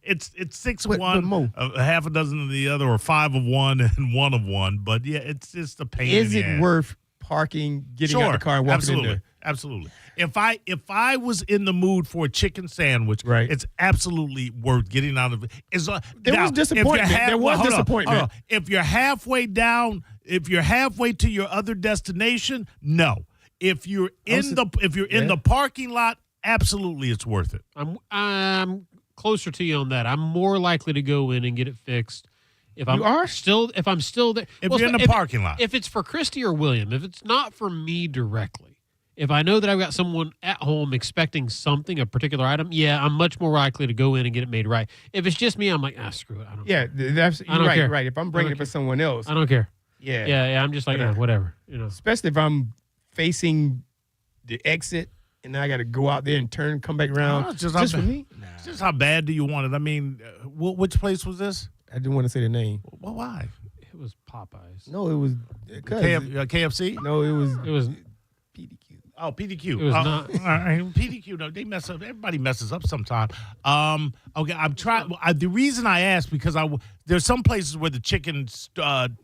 it's 6 of one, half a dozen of the other, or 5 of one and 1 of one. But yeah, it's just a pain. Is in it the ass. worth parking, getting out the car, and walking absolutely. in there? Absolutely. If I was in the mood for a chicken sandwich, right, it's absolutely worth getting out of it. There was disappointment. Hold on. If you're halfway down, if you're halfway to your other destination, no. If you're in the parking lot, absolutely, it's worth it. I'm closer to you on that. I'm more likely to go in and get it fixed. If I'm still there. If you're in the parking lot. If it's for Christy or William, if it's not for me directly, if I know that I've got someone at home expecting something, a particular item, yeah, I'm much more likely to go in and get it made right. If it's just me, I'm like, screw it. I don't care. You're right, right. If I'm bringing it for someone else. I don't care. Yeah. I'm just like, whatever. Especially if I'm facing the exit and I got to go out there and turn, come back around. Just for me? Just how bad do you want it? I mean, which place was this? I didn't want to say the name. Well, why? It was Popeyes. No, it was KFC. No, it was PDQ. Oh, PDQ. It was not. All right, PDQ. No, they mess up. Everybody messes up sometime. Okay, I'm trying. The reason I asked because there's some places where the chicken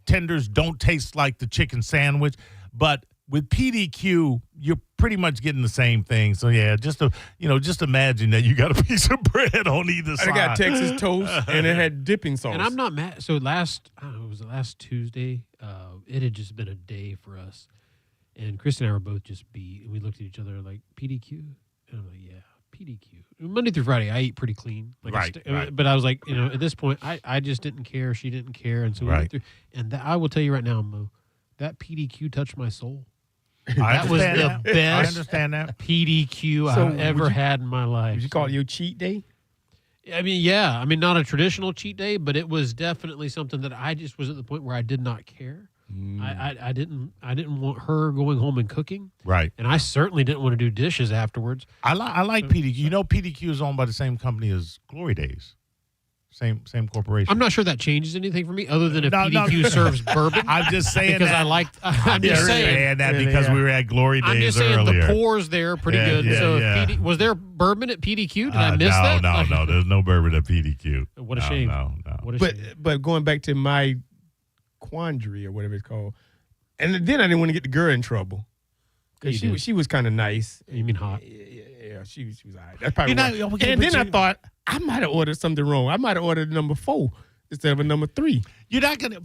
tenders don't taste like the chicken sandwich, but with PDQ, you're pretty much getting the same thing. So yeah, just imagine that you got a piece of bread on either side. I got Texas toast and it had dipping sauce. And I'm not mad. So it was last Tuesday. It had just been a day for us. And Chris and I were both just beat. And we looked at each other like, PDQ? And I'm like, yeah, PDQ. Monday through Friday, I eat pretty clean. Like right. But I was like, at this point, I just didn't care. She didn't care. And so we went through. And I will tell you right now, Mo, that PDQ touched my soul. That was the best I understand that. PDQ I've ever had in my life. Would you call it your cheat day? I mean, yeah. I mean, not a traditional cheat day, but it was definitely something that I just was at the point where I did not care. I didn't want her going home and cooking. Right. And I certainly didn't want to do dishes afterwards. I like PDQ. You know, PDQ is owned by the same company as Glory Days. Same corporation. I'm not sure that changes anything for me, other than if PDQ serves bourbon. I'm just saying because that. I'm just saying that because we were at Glory Days I'm just saying earlier. the pours there are pretty good. So was there bourbon at PDQ? Did I miss that? No. There's no bourbon at PDQ. What a shame. No. What a shame. But going back to my quandary or whatever it's called, and then I didn't want to get the girl in trouble because she was kind of nice. You mean hot? Yeah, she was all right. That's probably right. And then I thought I might have ordered something wrong. I might have ordered number 4 instead of a number 3.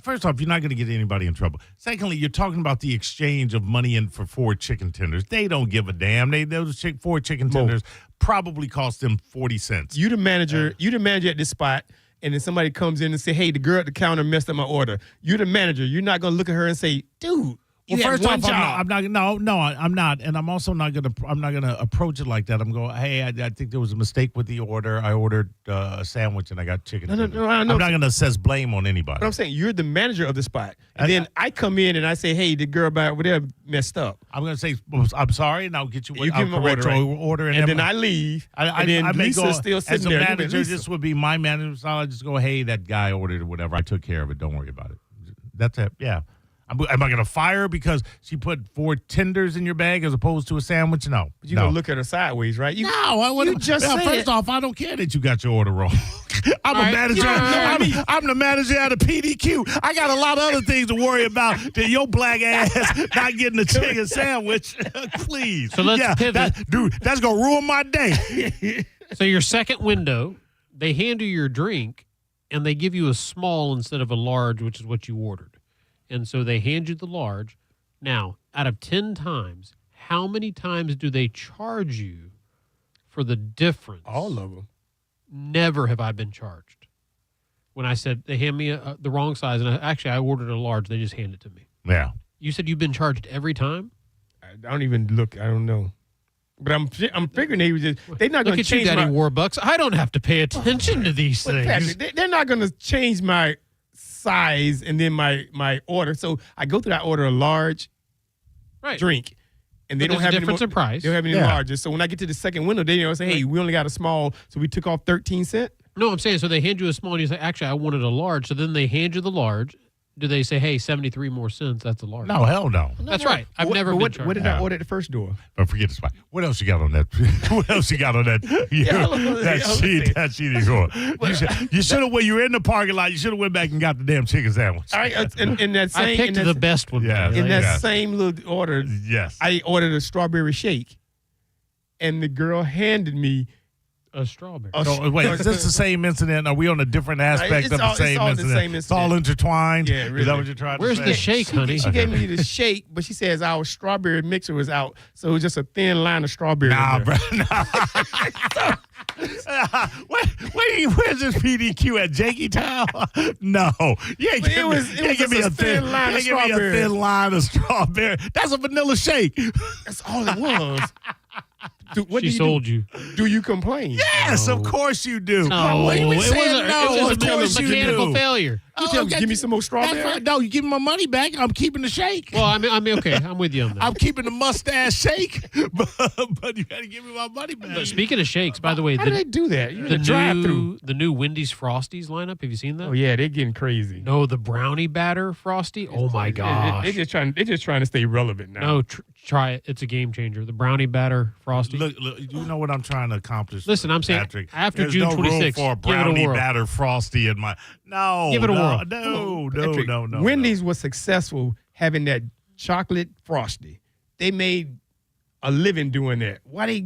First off, you're not gonna get anybody in trouble. Secondly, you're talking about the exchange of money in for 4 chicken tenders. They don't give a damn. Those 4 chicken tenders probably cost them 40 cents. You the manager. You the manager at this spot. And then somebody comes in and say, "Hey, the girl at the counter messed up my order." You're the manager. You're not gonna look at her and say, "Dude, well, first off, I'm not, and I'm also not gonna approach it like that. I'm going, hey, I think there was a mistake with the order. I ordered a sandwich and I got chicken. No, I'm not gonna assess blame on anybody. But I'm saying you're the manager of the spot, and then I come in and I say, "Hey, the girl back over there messed up." I'm gonna say, "I'm sorry," and I'll get you. You give me order, and then I leave. And then Lisa's still sitting as a there. manager. This would be my manager. So I just go, "Hey, that guy ordered whatever. I took care of it. Don't worry about it." That's it. Yeah. Am I going to fire her because she put 4 tenders in your bag as opposed to a sandwich? No. But you're going to look at her sideways, right? First off, I don't care that you got your order wrong. I'm a manager. I'm the manager at a PDQ. I got a lot of other things to worry about than your black ass not getting a chicken sandwich. Please. So let's pivot. That's going to ruin my day. So your second window, they hand you your drink, and they give you a small instead of a large, which is what you ordered. And so they hand you the large. Now, out of 10 times, how many times do they charge you for the difference? All of them. Never have I been charged. When I said they hand me the wrong size, and I ordered a large, they just hand it to me. Yeah. You said you've been charged every time? I don't even look. I don't know. But I'm figuring they're not going to change Look at you, Daddy my Warbucks. I don't have to pay attention to these things. Patrick, they're not going to change my size and then my order. So I go through that order a large drink. And they But don't there's have a any difference in price. They don't have any larger. So when I get to the second window, they say, "Hey, we only got a small, so we took off 13 cents." No, I'm saying so they hand you a small and you say, actually, I wanted a large. So then they hand you the large. Do they say, hey, 73 more cents, that's a large? No, hell no. That's right. I've never been charged. What did I order at the first door? But forget the spot. What else you got on that? What else you got on that? That sheet of yours. You should have, when you were in the parking lot, you should have went back and got the damn chicken sandwich. All right, in that same, I picked the best one. Yeah, in that same little order, yes, I ordered a strawberry shake, and the girl handed me a strawberry. So, wait, is this the same incident? Are we on a different aspect of the same incident? It's all intertwined? Yeah, really. Is that what you're trying Where's to say? the shake, honey? She gave me the shake, but she says our strawberry mixer was out, so it was just a thin line of strawberry. Nah, bro. Nah. Where's this PDQ at Jakey Town? No. You ain't give me a thin line of strawberry. Give me a thin line of strawberry. That's a vanilla shake. That's all it was. She sold you. Do you complain? Yes, of course you do. No, What are you it saying? No, was of course a you mechanical do. failure. Give me some more strawberry. Right. No, you give me my money back. I'm keeping the shake. Well, I mean, okay, I'm with you on that. I'm keeping the mustache shake, but you got to give me my money back. But speaking of shakes, by the way, How do they do that? You're in the drive-through. The new Wendy's Frosties lineup. Have you seen that? Oh yeah, they're getting crazy. No, the brownie batter Frosty. Oh my gosh. They're just trying to stay relevant now. No, try it. It's a game changer. The brownie batter Frosty. Look, you know what I'm trying to accomplish. Listen, I'm saying Patrick, after there's June no 26th, room for a brownie batter Frosty in my. No, give it a whirl. No. Wendy's was successful having that chocolate Frosty. They made a living doing that. Why they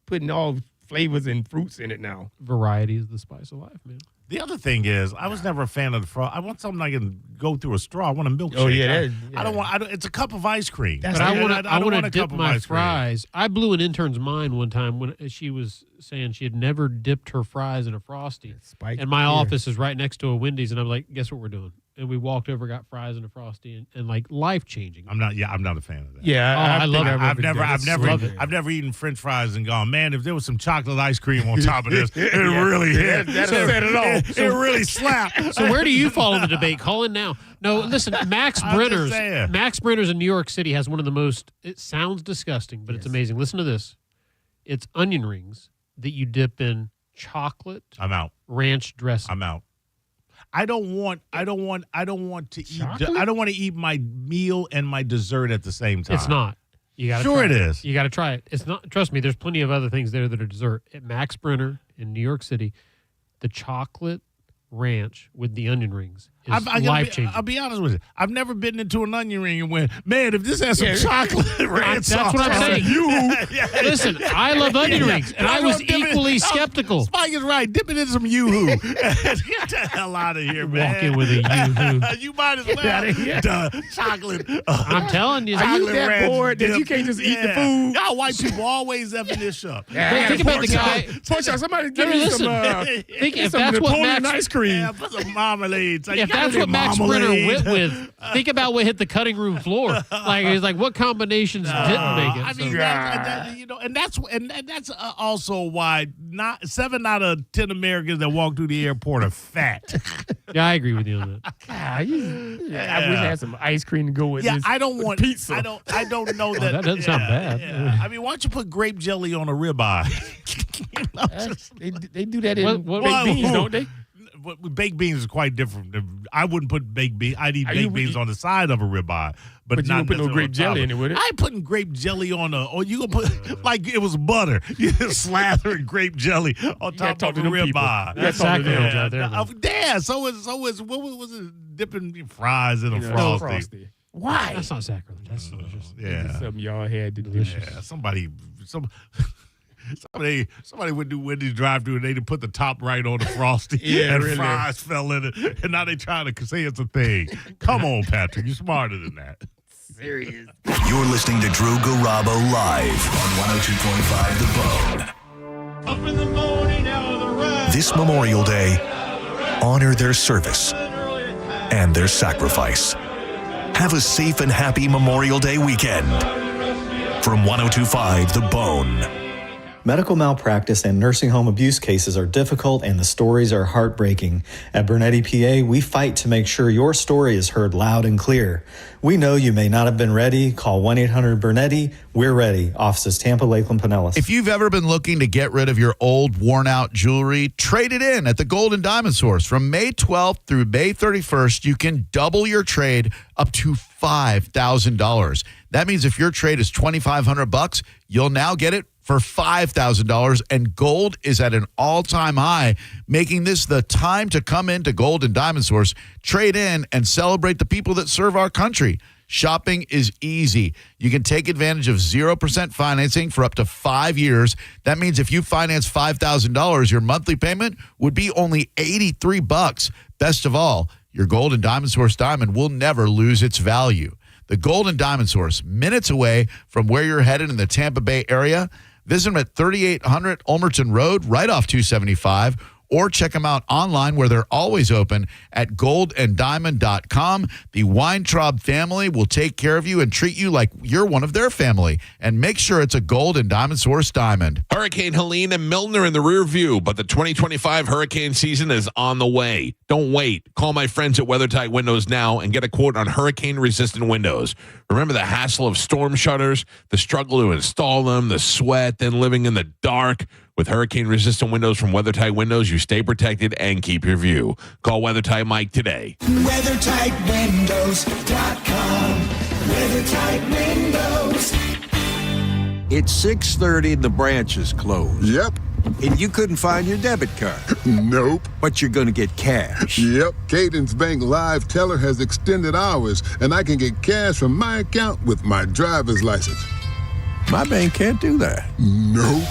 putting all flavors and fruits in it now? Variety is the spice of life, man. The other thing is, I was never a fan of the frost. I want something I can go through a straw. I want a milkshake. Oh yeah, I don't want. It's a cup of ice cream. But I want to dip my fries. I blew an intern's mind one time when she was saying she had never dipped her fries in a Frosty. And my office is right next to a Wendy's, and I'm like, guess what we're doing? And we walked over, got fries and a Frosty, and like life changing. I'm not a fan of that. Yeah, I love it. I've never eaten French fries and gone, man, if there was some chocolate ice cream on top of this, it really hit. That said it all. It really slapped. So where do you fall in the debate? Call in now. No, listen, Max Brenner's in New York City has one of the most, it sounds disgusting, but it's amazing. Listen to this. It's onion rings that you dip in chocolate. I'm out. Ranch dressing. I'm out. I don't want to eat my meal and my dessert at the same time. It's not. You got Sure it is. You got to try it. It's not. Trust me. There's plenty of other things there that are dessert. At Max Brenner in New York City, the chocolate ranch with the onion rings is life-changing. I'll be honest with you. I've never been into an onion ring and went, man, if this has some chocolate ranch that's what I'm saying. Listen, I love onion rings, and I was equally skeptical. Spike is right. Dip it in some Yoo-Hoo. Get the hell out of here, man. Walk in with a Yoo-Hoo. You might as well. Chocolate. I'm telling you. Are you that bored that you can't just eat the food? Y'all white people always effing this up. Think about the guy. Somebody give me some if that's what Max ice cream. Yeah, put some marmalade. If that's what Max Brenner went with, think about what hit the cutting room floor. Like he's like, what combinations didn't make it? I mean, that's also why 7 out of 10 Americans that walk through the airport are fat. Yeah, I agree with you on that. I wish I had some ice cream to go with this. I don't want pizza. I don't know that. That doesn't sound bad. Yeah. I mean, why don't you put grape jelly on a ribeye? They do that in baked beans, don't they? Baked beans is quite different. I wouldn't put baked beans. I'd eat baked beans on the side of a ribeye, but you not put no grape jelly in it, would it? I ain't putting grape jelly on or you gonna put like it was butter. You slathering grape jelly on top of a ribeye. That's sacrilege out there. Yeah, so is what was it? Dipping fries in a Frosty. Why? That's not sacrilege. That's delicious. Yeah, something y'all had to do. Yeah, somebody would do Wendy's drive-thru and they did put the top right on the Frosty and fries fell in it, and now they trying to say it's a thing. Come on, Patrick, you're smarter than that. Serious. You're listening to Drew Garabo live on 102.5 The Bone. This Memorial Day, honor their service and their sacrifice. Have a safe and happy Memorial Day weekend. From 102.5 The Bone. Medical malpractice and nursing home abuse cases are difficult and the stories are heartbreaking. At Bernetti PA, we fight to make sure your story is heard loud and clear. We know you may not have been ready. Call 1-800-BERNETTI. We're ready. Offices Tampa, Lakeland, Pinellas. If you've ever been looking to get rid of your old, worn-out jewelry, trade it in at the Gold and Diamond Source. From May 12th through May 31st, you can double your trade up to $5,000. That means if your trade is $2,500, you'll now get it for $5,000, and gold is at an all-time high, making this the time to come into Gold and Diamond Source, trade in, and celebrate the people that serve our country. Shopping is easy. You can take advantage of 0% financing for up to 5 years. That means if you finance $5,000, your monthly payment would be only $83. Best of all, your Gold and Diamond Source diamond will never lose its value. The Gold and Diamond Source, minutes away from where you're headed in the Tampa Bay area. Visit them at 3800 Ulmerton Road, right off 275, or check them out online where they're always open at goldanddiamond.com. The Weintraub family will take care of you and treat you like you're one of their family. And make sure it's a Gold and Diamond Source diamond. Hurricane Helene and Milton are in the rear view, but the 2025 hurricane season is on the way. Don't wait. Call my friends at WeatherTight Windows now and get a quote on hurricane-resistant windows. Remember the hassle of storm shutters, the struggle to install them, the sweat, then living in the dark? With hurricane-resistant windows from WeatherTight Windows, you stay protected and keep your view. Call WeatherTight Mike today. WeatherTightWindows.com. WeatherTight Windows. It's 6:30 and the branch is closed. Yep. And you couldn't find your debit card. Nope. But you're going to get cash. Yep. Cadence Bank Live Teller has extended hours, and I can get cash from my account with my driver's license. My bank can't do that. Nope.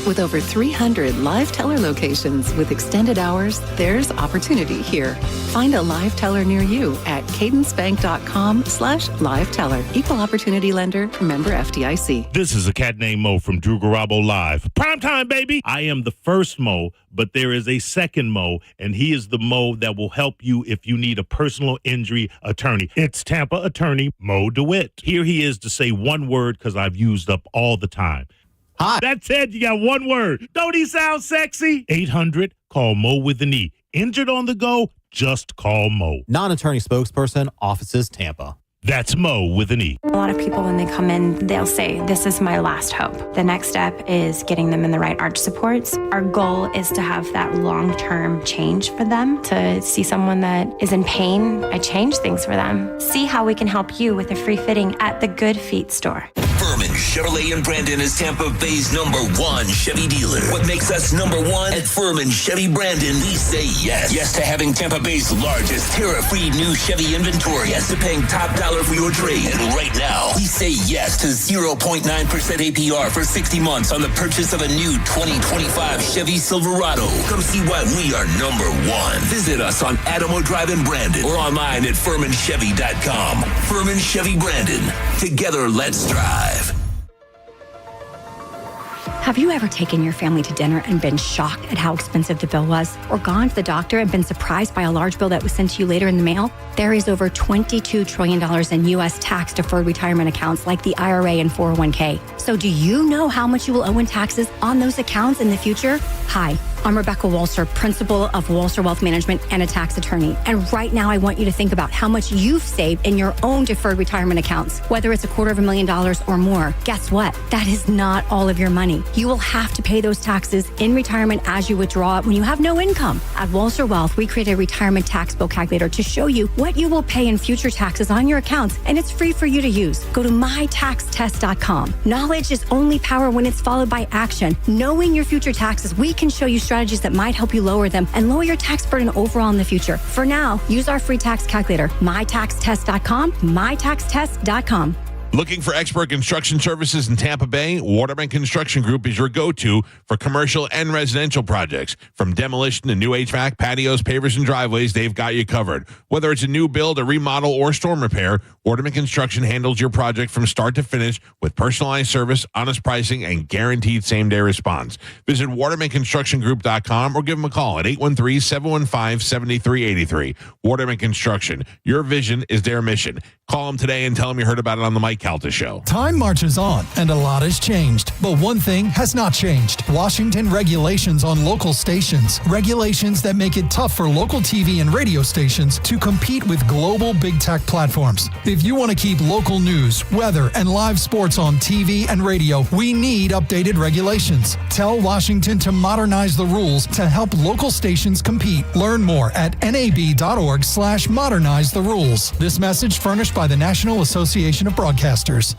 With over 300 live teller locations with extended hours, there's opportunity here. Find a live teller near you at cadencebank.com/live teller. Equal opportunity lender, member FDIC. This is a cat named Mo from Drew Garabo Live. Prime time, baby. I am the first Mo, but there is a second Mo, and he is the Mo that will help you if you need a personal injury attorney. It's Tampa attorney Mo DeWitt. Here he is to say one word because I've used up all the time. Hi. That's it. You got one word. Don't he sound sexy? 800, call Mo with an E. Injured on the go? Just call Mo. Non-attorney spokesperson, offices Tampa. That's Mo with an E. A lot of people, when they come in, they'll say, this is my last hope. The next step is getting them in the right arch supports. Our goal is to have that long-term change for them. To see someone that is in pain, I change things for them. See how we can help you with a free fitting at the Good Feet store. Furman Chevrolet in Brandon is Tampa Bay's #1 Chevy dealer. What makes us #1? At Furman Chevy Brandon, we say yes. Yes to having Tampa Bay's largest tariff-free new Chevy inventory. Yes to paying top dollar for your trade. And right now, we say yes to 0.9% APR for 60 months on the purchase of a new 2025 Chevy Silverado. Come see why we are #1. Visit us on Adamo Drive in Brandon or online at FurmanChevy.com. Furman Chevy Brandon. Together, let's drive. Have you ever taken your family to dinner and been shocked at how expensive the bill was? Or gone to the doctor and been surprised by a large bill that was sent to you later in the mail? There is over $22 trillion in U.S. tax-deferred retirement accounts like the IRA and 401k. So do you know how much you will owe in taxes on those accounts in the future? Hi, I'm Rebecca Walser, principal of Walser Wealth Management and a tax attorney. And right now, I want you to think about how much you've saved in your own deferred retirement accounts, whether it's $250,000 or more. Guess what? That is not all of your money. You will have to pay those taxes in retirement as you withdraw it when you have no income. At Walser Wealth, we create a retirement tax bill calculator to show you what you will pay in future taxes on your accounts, and it's free for you to use. Go to mytaxtest.com. Knowledge is only power when it's followed by action. Knowing your future taxes, we can show you strategies that might help you lower them and lower your tax burden overall in the future. For now, use our free tax calculator, mytaxtest.com, mytaxtest.com. Looking for expert construction services in Tampa Bay? Waterman Construction Group is your go-to for commercial and residential projects. From demolition to new HVAC, patios, pavers, and driveways, they've got you covered. Whether it's a new build, a remodel, or storm repair, Waterman Construction handles your project from start to finish with personalized service, honest pricing, and guaranteed same-day response. Visit watermanconstructiongroup.com or give them a call at 813-715-7383. Waterman Construction. Your vision is their mission. Call them today and tell them you heard about it on the Mike Calta Show. Time marches on, and a lot has changed. But one thing has not changed. Washington regulations on local stations. Regulations that make it tough for local TV and radio stations to compete with global big tech platforms. If you want to keep local news, weather, and live sports on TV and radio, we need updated regulations. Tell Washington to modernize the rules to help local stations compete. Learn more at nab.org/modernize the rules. This message furnished by the National Association of Broadcasters.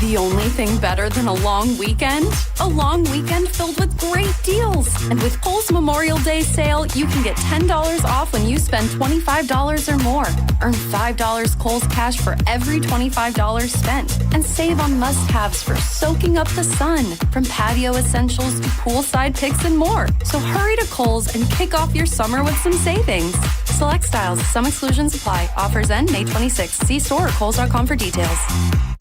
The only thing better than a long weekend? A long weekend filled with great deals. And with Kohl's Memorial Day sale, you can get $10 off when you spend $25 or more. Earn $5 Kohl's cash for every $25 spent. And save on must-haves for soaking up the sun. From patio essentials to poolside picks and more. So hurry to Kohl's and kick off your summer with some savings. Select styles. Some exclusions apply. Offers end May 26th. See store or Kohls.com for details.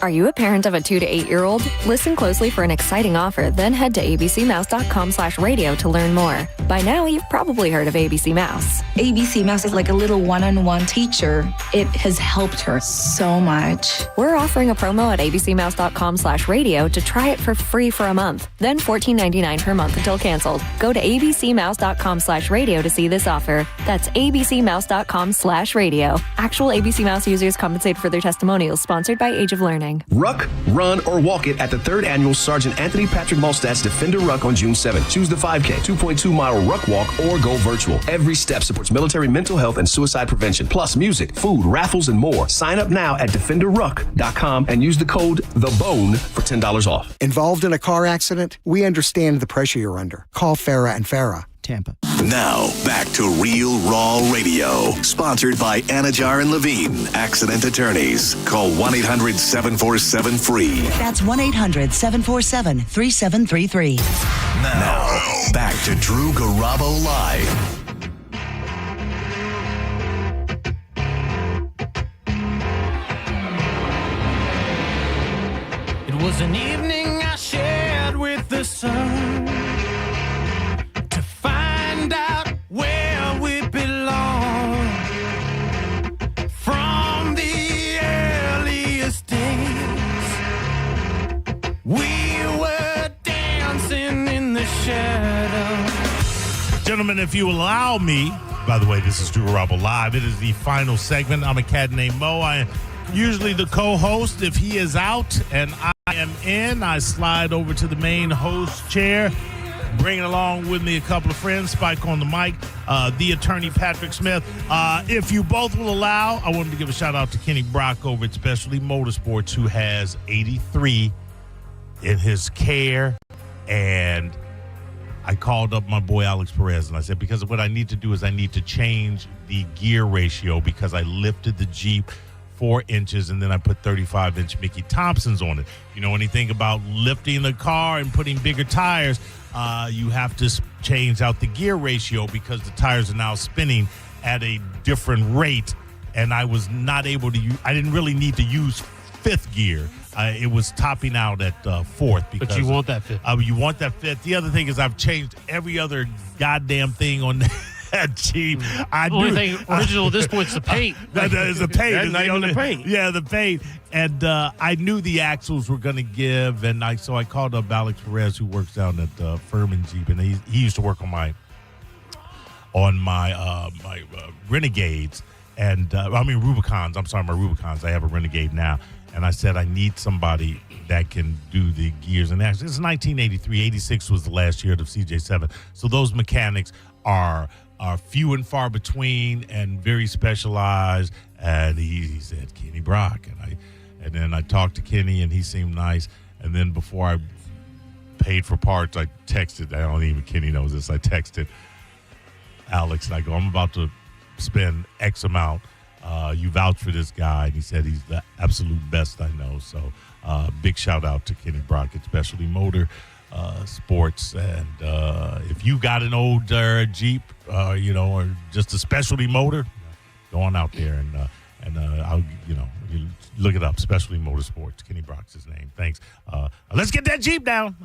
Are you a parent of a 2 to 8 year old? Listen closely for an exciting offer, then head to abcmouse.com/radio to learn more. By now, you've probably heard of ABC Mouse. ABC Mouse is like a little one-on-one teacher. It has helped her so much. We're offering a promo at abcmouse.com/radio to try it for free for a month, then $14.99 per month until canceled. Go to abcmouse.com/radio to see this offer. That's abcmouse.com/radio. Actual ABC Mouse users compensated for their testimonials, sponsored by Age of Learning. Ruck, run, or walk it at the 3rd Annual Sergeant Anthony Patrick Malstat's Defender Ruck on June 7th. Choose the 5K, 2.2-mile Ruck Walk, or go virtual. Every step supports military mental health and suicide prevention, plus music, food, raffles, and more. Sign up now at defenderruck.com and use the code THEBONE for $10 off. Involved in a car accident? We understand the pressure you're under. Call Farah and Farah. Tampa. Now, back to Real Raw Radio, sponsored by Anajar and Levine, accident attorneys. Call 1-800-747-FREE. That's 1-800-747-3733. Now, back to Drew Garabo Live. It was an evening I shared with the sun. Out where we belong from the earliest days. We were dancing in the shadows. Gentlemen, if you allow me, by the way, this is Drew Garabo Live. It is the final segment. I'm a cat named Mo. I am usually the co-host. If he is out and I am in, I slide over to the main host chair. Bringing along with me a couple of friends, Spike on the mic, the attorney Patrick Smith. If you both will allow, I wanted to give a shout out to Kenny Brock over at Specialty Motorsports, who has 83 in his care. And I called up my boy Alex Perez and I said, because what I need to do is I need to change the gear ratio because I lifted the Jeep 4 inches and then I put 35-inch Mickey Thompsons on it. You know anything about lifting the car and putting bigger tires? You have to change out the gear ratio because the tires are now spinning at a different rate, and I was not able to use, I didn't really need to use 5th gear. It was topping out at 4th. Because, but you want that 5th. You want that 5th. The other thing is I've changed every other goddamn thing on that Jeep. The only thing original at this point is the paint. That is the paint. That's not even the paint. Yeah, the paint. And I knew the axles were going to give, and so I called up Alex Perez, who works down at Furman Jeep, and he used to work on my Renegades, and Rubicons. I'm sorry, my Rubicons. I have a Renegade now, and I said I need somebody that can do the gears and axles. It's 1983. 86 was the last year of CJ7, so those mechanics are few and far between and very specialized. And he said Kenny Brock, and then I talked to Kenny and he seemed nice. And then before I paid for parts, I texted. I don't even Kenny knows this. I texted Alex and I go, I'm about to spend X amount. you vouched for this guy, and he said he's the absolute best I know. So big shout out to Kenny Brockett, Specialty Motor Sports. And if you got an old Jeep, or just a specialty motor, go on out there and I'll you look it up. Specialty Motorsports. Kenny Brock's his name. Thanks. Let's get that Jeep down.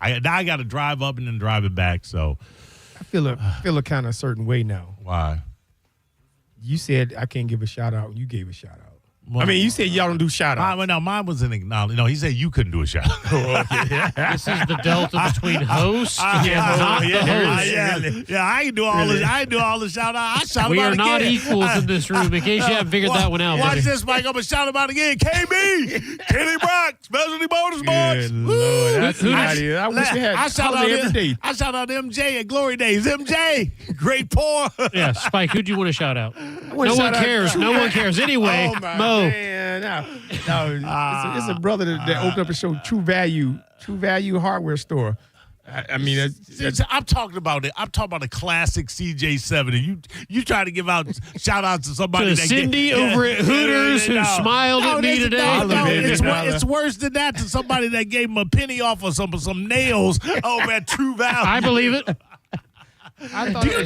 I got to drive up and then drive it back. So I feel a kind of certain way now. Why? You said I can't give a shout out. You gave a shout out. Well, you said y'all don't do shout outs. Mine was an acknowledgement. No, he said you couldn't do a shout out. This is the delta between host and not the host. I can do all this. I can do all the shout out. I shout we about are again. not equals in this room. In case you haven't figured that one out. Watch buddy. this, Mike. I'm gonna shout about again. KB, Kenny Brock, Specialty Motorsports. I wish you had. I shout out every day. I shout out MJ at Glory Days. MJ, great pour. Yeah, Spike. Who do you want to shout out? No one cares. No one cares. Anyway, Mo. Man, no, it's a brother that opened up a show, True Value Hardware Store. I'm talking about it. I'm talking about a classic CJ7, and you try to give out shout outs to somebody. To Cindy over at Hooters who smiled at me today. It's worse than that. To somebody that gave him a penny off of some nails over at True Value. I believe it. Do you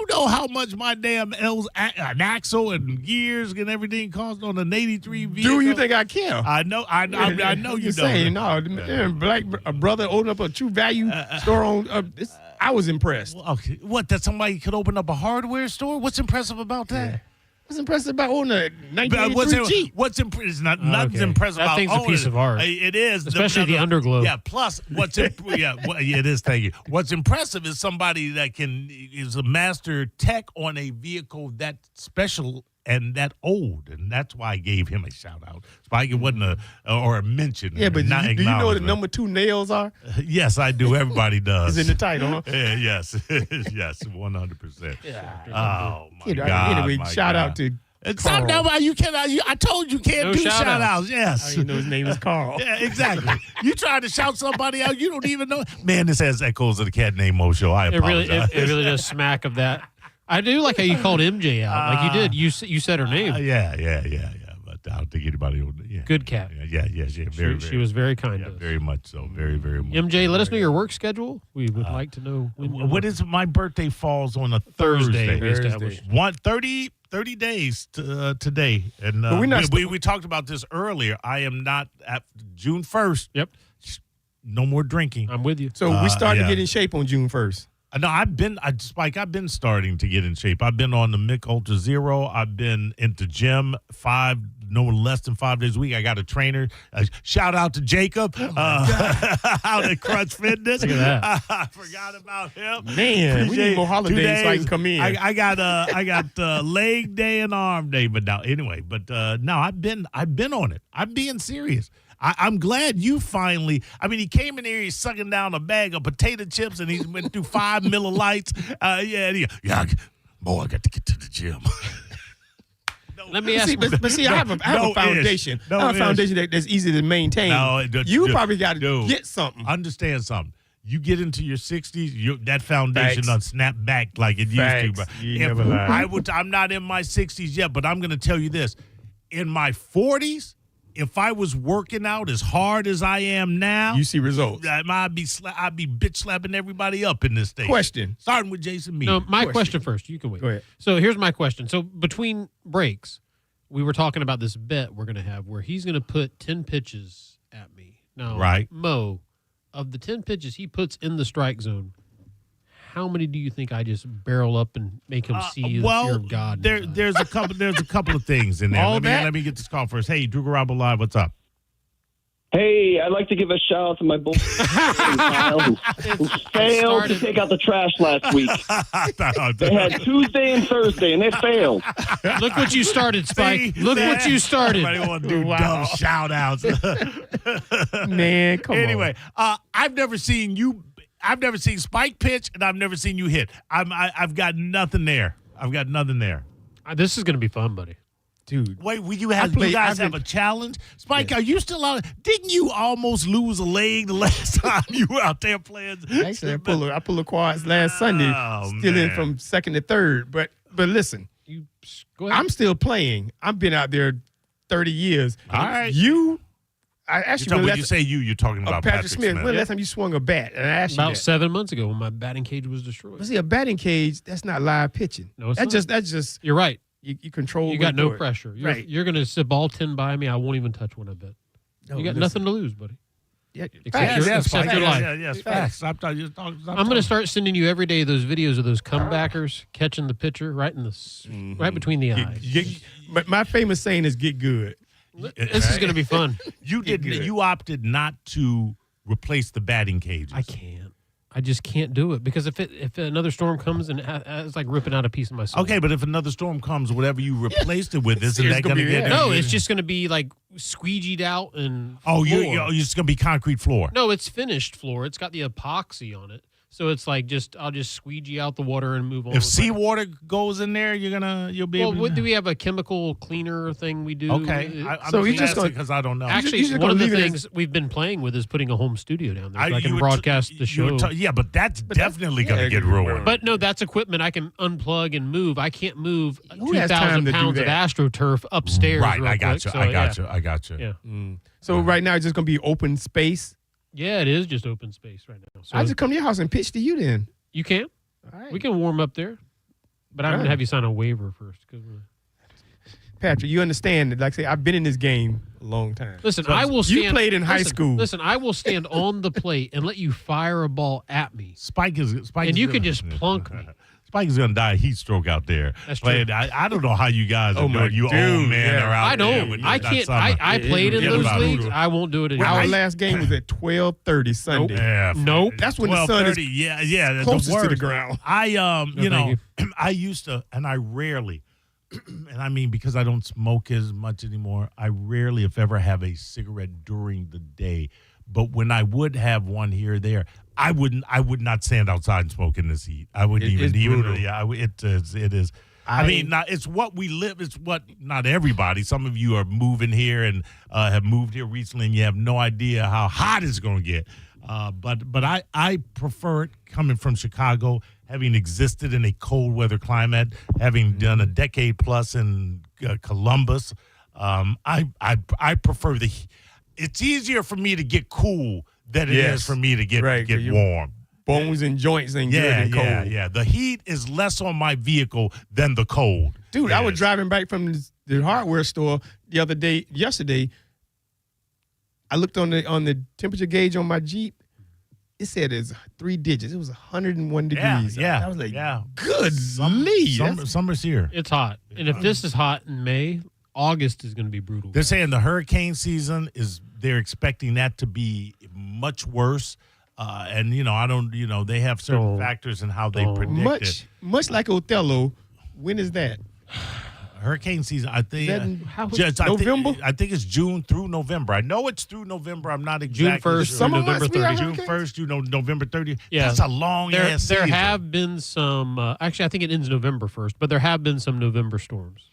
know how much my damn an axle and gears and everything cost on an '83 vehicle? Do you think I care? I know you don't. Saying, no, a brother opened up a True Value store on. I was impressed. Well, okay, what? That somebody could open up a hardware store? What's impressive about that? Yeah. What's impressive about owning a 1983 Jeep? Nothing's impressive about owning it. That thing's a piece of art. It is. Especially the underglow. Yeah, plus, it is, thank you. What's impressive is somebody that is a master tech on a vehicle that special and that old, and that's why I gave him a shout-out. Spike, it wasn't a mention. Yeah, but do you know what the number 2 nails are? Yes, I do. Everybody does. It's in the title, huh? Yes, 100%. Yeah. Oh, my God. Anyway, shout out to Stop now, you cannot. I told you can't do shout outs. Yes. You know his name is Carl. Yeah, exactly. You trying to shout somebody out, you don't even know. Man, this has echoes of the Cat Named Mo show. I apologize. It really does smack of that. I do like how you called MJ out. Like you did. You said her name. Yeah. But I don't think anybody would. Yeah. Good cat. Yeah. She was very kind to us. Very much so. Very, very much. MJ, let us know your work schedule. We would like to know. What is my birthday falls on a Thursday. 30 days today. And we talked about this earlier. I am not at June 1st. Yep. No more drinking. I'm with you. So we started to get in shape on June 1st. No, I've been starting to get in shape. I've been on the Mick Ultra Zero. I've been into gym no less than 5 days a week. I got a trainer. Shout out to Jacob out at Crunch Fitness. Look at that. I forgot about him. Man, we need more holidays so I can come in. I got leg day and arm day, but now anyway. But no, I've been on it. I'm being serious. I'm glad you finally. I mean, he came in here, he's sucking down a bag of potato chips, and he's went through 5 Miller Lights. Boy, I got to get to the gym. Let me ask. I have a foundation. I have a foundation that's easy to maintain. You probably got to get something. Understand something. You get into your 60s, that foundation done snap back like it used to. Bro. I'm not in my 60s yet, but I'm going to tell you this. In my 40s, if I was working out as hard as I am now, you see results. I'd be bitch slapping everybody up in this station. Question. Starting with Jason Mead. No, my question first. You can wait. Go ahead. So here's my question. So between breaks, we were talking about this bet we're going to have where he's going to put 10 pitches at me. Now, right. Mo, of the 10 pitches he puts in the strike zone, how many do you think I just barrel up and make him see the fear of God? There's a couple of things in there. Let me get this call first. Hey, Drew Garabo Live, what's up? Hey, I'd like to give a shout out to my boy Kyle, who failed to take out the trash last week. They had Tuesday and Thursday, and they failed. Look what you started, Spike. Look what you started. Everybody want to do dumb shout outs. Man, come on. Anyway, I've never seen Spike pitch, and I've never seen you hit. I've got nothing there. This is going to be fun, buddy. Dude. Wait, you guys have a challenge? Spike, Are you still out? Didn't you almost lose a leg the last time you were out there playing? Actually, I pulled a quads last Sunday, still in from second to third. But listen, Go ahead. I'm still playing. I've been out there 30 years. All right. I asked When you you say you're talking about Patrick Smith. When the last time you swung a bat? And I asked you About that. 7 months ago when my batting cage was destroyed. But see, a batting cage, that's not live pitching. No, it's that's not. just You're right. You control. You got when to no do it. pressure. Right. You're going to sit ball 10 by me. I won't even touch one, I bet. No, You got listen. nothing to lose, buddy. Yeah, Except your life. Yes, facts. I'm going to start sending you every day those videos of those comebackers catching the pitcher right in the right between the eyes. My famous saying is "Get good." This is going to be fun. You opted not to replace the batting cages. I can't. I just can't do it because if another storm comes and it's like ripping out a piece of my soul. Okay, but if another storm comes, whatever you replaced it with, isn't that going to get? No, it's just going to be like squeegeed out and. You're just going to be concrete floor. No, it's finished floor. It's got the epoxy on it, so it's like I'll just squeegee out the water and move on. If seawater goes in there, you'll be able. Well, do we have a chemical cleaner thing we do? Okay, so you just because I don't know. Actually, one of the things we've been playing with is putting a home studio down there. So I can broadcast the show. Yeah, but that's definitely going to get ruined. But no, that's equipment I can unplug and move. I can't move Who has time 2,000 to do pounds of that? AstroTurf upstairs. Right, real I got quick. you. So, I got you. Yeah. So right now it's just gonna be open space. Yeah, it is just open space right now. So I just come to your house and pitch to you then. You can. All right. We can warm up there, but I'm going to have you sign a waiver first. Patrick, you understand that? Like I say, I've been in this game a long time. Listen, I will stand. You played in high school. Listen, I will stand on the plate and let you fire a ball at me. Spike and you can just plunk me. Spike is going to die of heat stroke out there. That's true. I don't know how you guys are doing. You old men are out I there. don't. I can't. I played in those leagues. I won't do it anymore. Our last game was at 12:30 Sunday. Yeah, nope. That's when the sun is yeah, closest to the ground. I used to, and I rarely, and I mean because I don't smoke as much anymore, I rarely, if ever, have a cigarette during the day. But when I would have one here or there, I would not stand outside and smoke in this heat. I wouldn't even. Yeah, it is. I mean, it's what we live. It's what not everybody. Some of you are moving here and have moved here recently, and you have no idea how hot it's going to get. But I prefer it coming from Chicago, having existed in a cold weather climate, having done a decade plus in Columbus. I prefer the. It's easier for me to get cool than it is for me to get warm. Bones and joints ain't good and cold. Yeah. The heat is less on my vehicle than the cold. Dude, I was driving back from the hardware store yesterday. I looked on the temperature gauge on my Jeep. It said it's 3 digits. It was 101 degrees. Yeah. I was like, yeah. Good Summer's here. It's hot. And if this is hot in May, August is going to be brutal. They're saying the hurricane season they're expecting that to be much worse. And, they have certain factors in how they predict it. Much like Othello, when is that? Hurricane season, I think. November? I think it's June through November. I know it's through November. I'm not exactly June 1st through November 30th. June 1st, November 30th. Yeah. That's a long ass season. There have been some, actually, I think it ends November 1st, but there have been some November storms.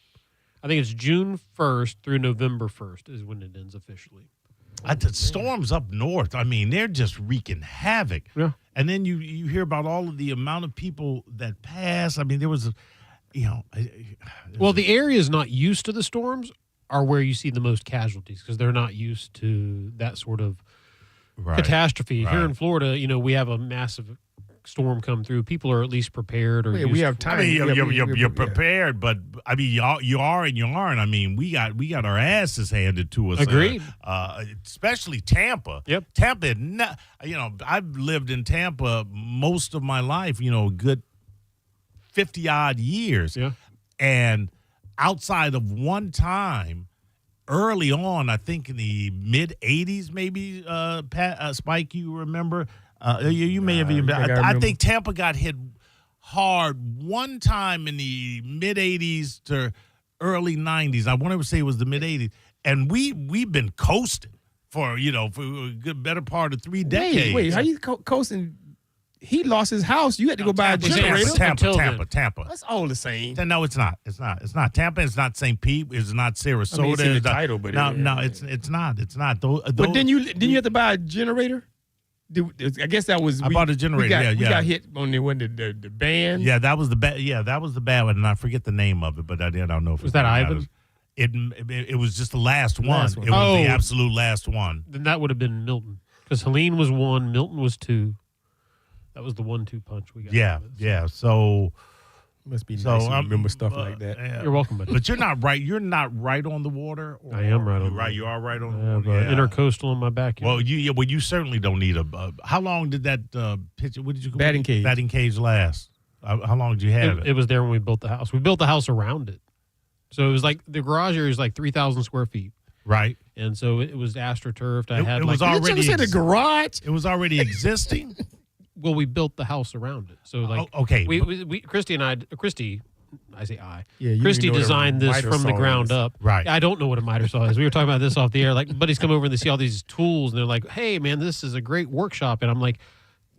I think it's June 1st through November 1st is when it ends officially. The storms up north, I mean, they're just wreaking havoc. Yeah. And then you hear about all of the amount of people that pass. I mean, there was, well, the areas not used to the storms are where you see the most casualties because they're not used to that sort of catastrophe. Here in Florida, we have a massive storm come through. People are at least prepared. Or we have time. I mean, you're prepared, but I mean, you are and you aren't. I mean, we got our asses handed to us. Agreed. Especially Tampa. Yep. Tampa. I've lived in Tampa most of my life. A good 50 odd years. Yeah. And outside of one time, early on, I think in the mid '80s, maybe Spike, you remember. You may have even. I think Tampa got hit hard one time in the mid '80s to early '90s. I want to say it was the mid '80s, and we've been coasting for a good better part of 3 decades. Wait, how you coasting? He lost his house. You had to go buy a generator. Tampa. That's all the same. No, it's not. It's not Tampa. It's not St. Pete. It's not Sarasota. I mean, it's in the title, but no, it's not. It's not. But then you have to buy a generator. I guess that was. I bought a generator. We got hit on the band. Yeah, that was the bad. Yeah, that was the bad one, and I forget the name of it, but I don't know if was that Ivan. It was just the last one. It was the absolute last one. Then that would have been Milton, because Helene was 1, Milton was 2. That was the 1-2 punch we got. Yeah. So must be nice to remember stuff like that. You're welcome, buddy. But you're not right. You're not right on the water. I am right on. You're right. You are right on the water. Intercoastal in my backyard. Well, you certainly don't need a. How long did that pitch? What did you batting cage last? How long did you have it? It was there when we built the house. We built the house around it, so it was like the garage area is like 3,000 square feet. Right. And so it was astroturfed. It was already. You the garage. It was already existing. Well, we built the house around it. So like, okay. Christy, I say I. Yeah, Christy designed this from the ground up. Right. I don't know what a miter saw is. We were talking about this off the air. Like, buddies come over and they see all these tools and they're like, "Hey, man, this is a great workshop." And I'm like,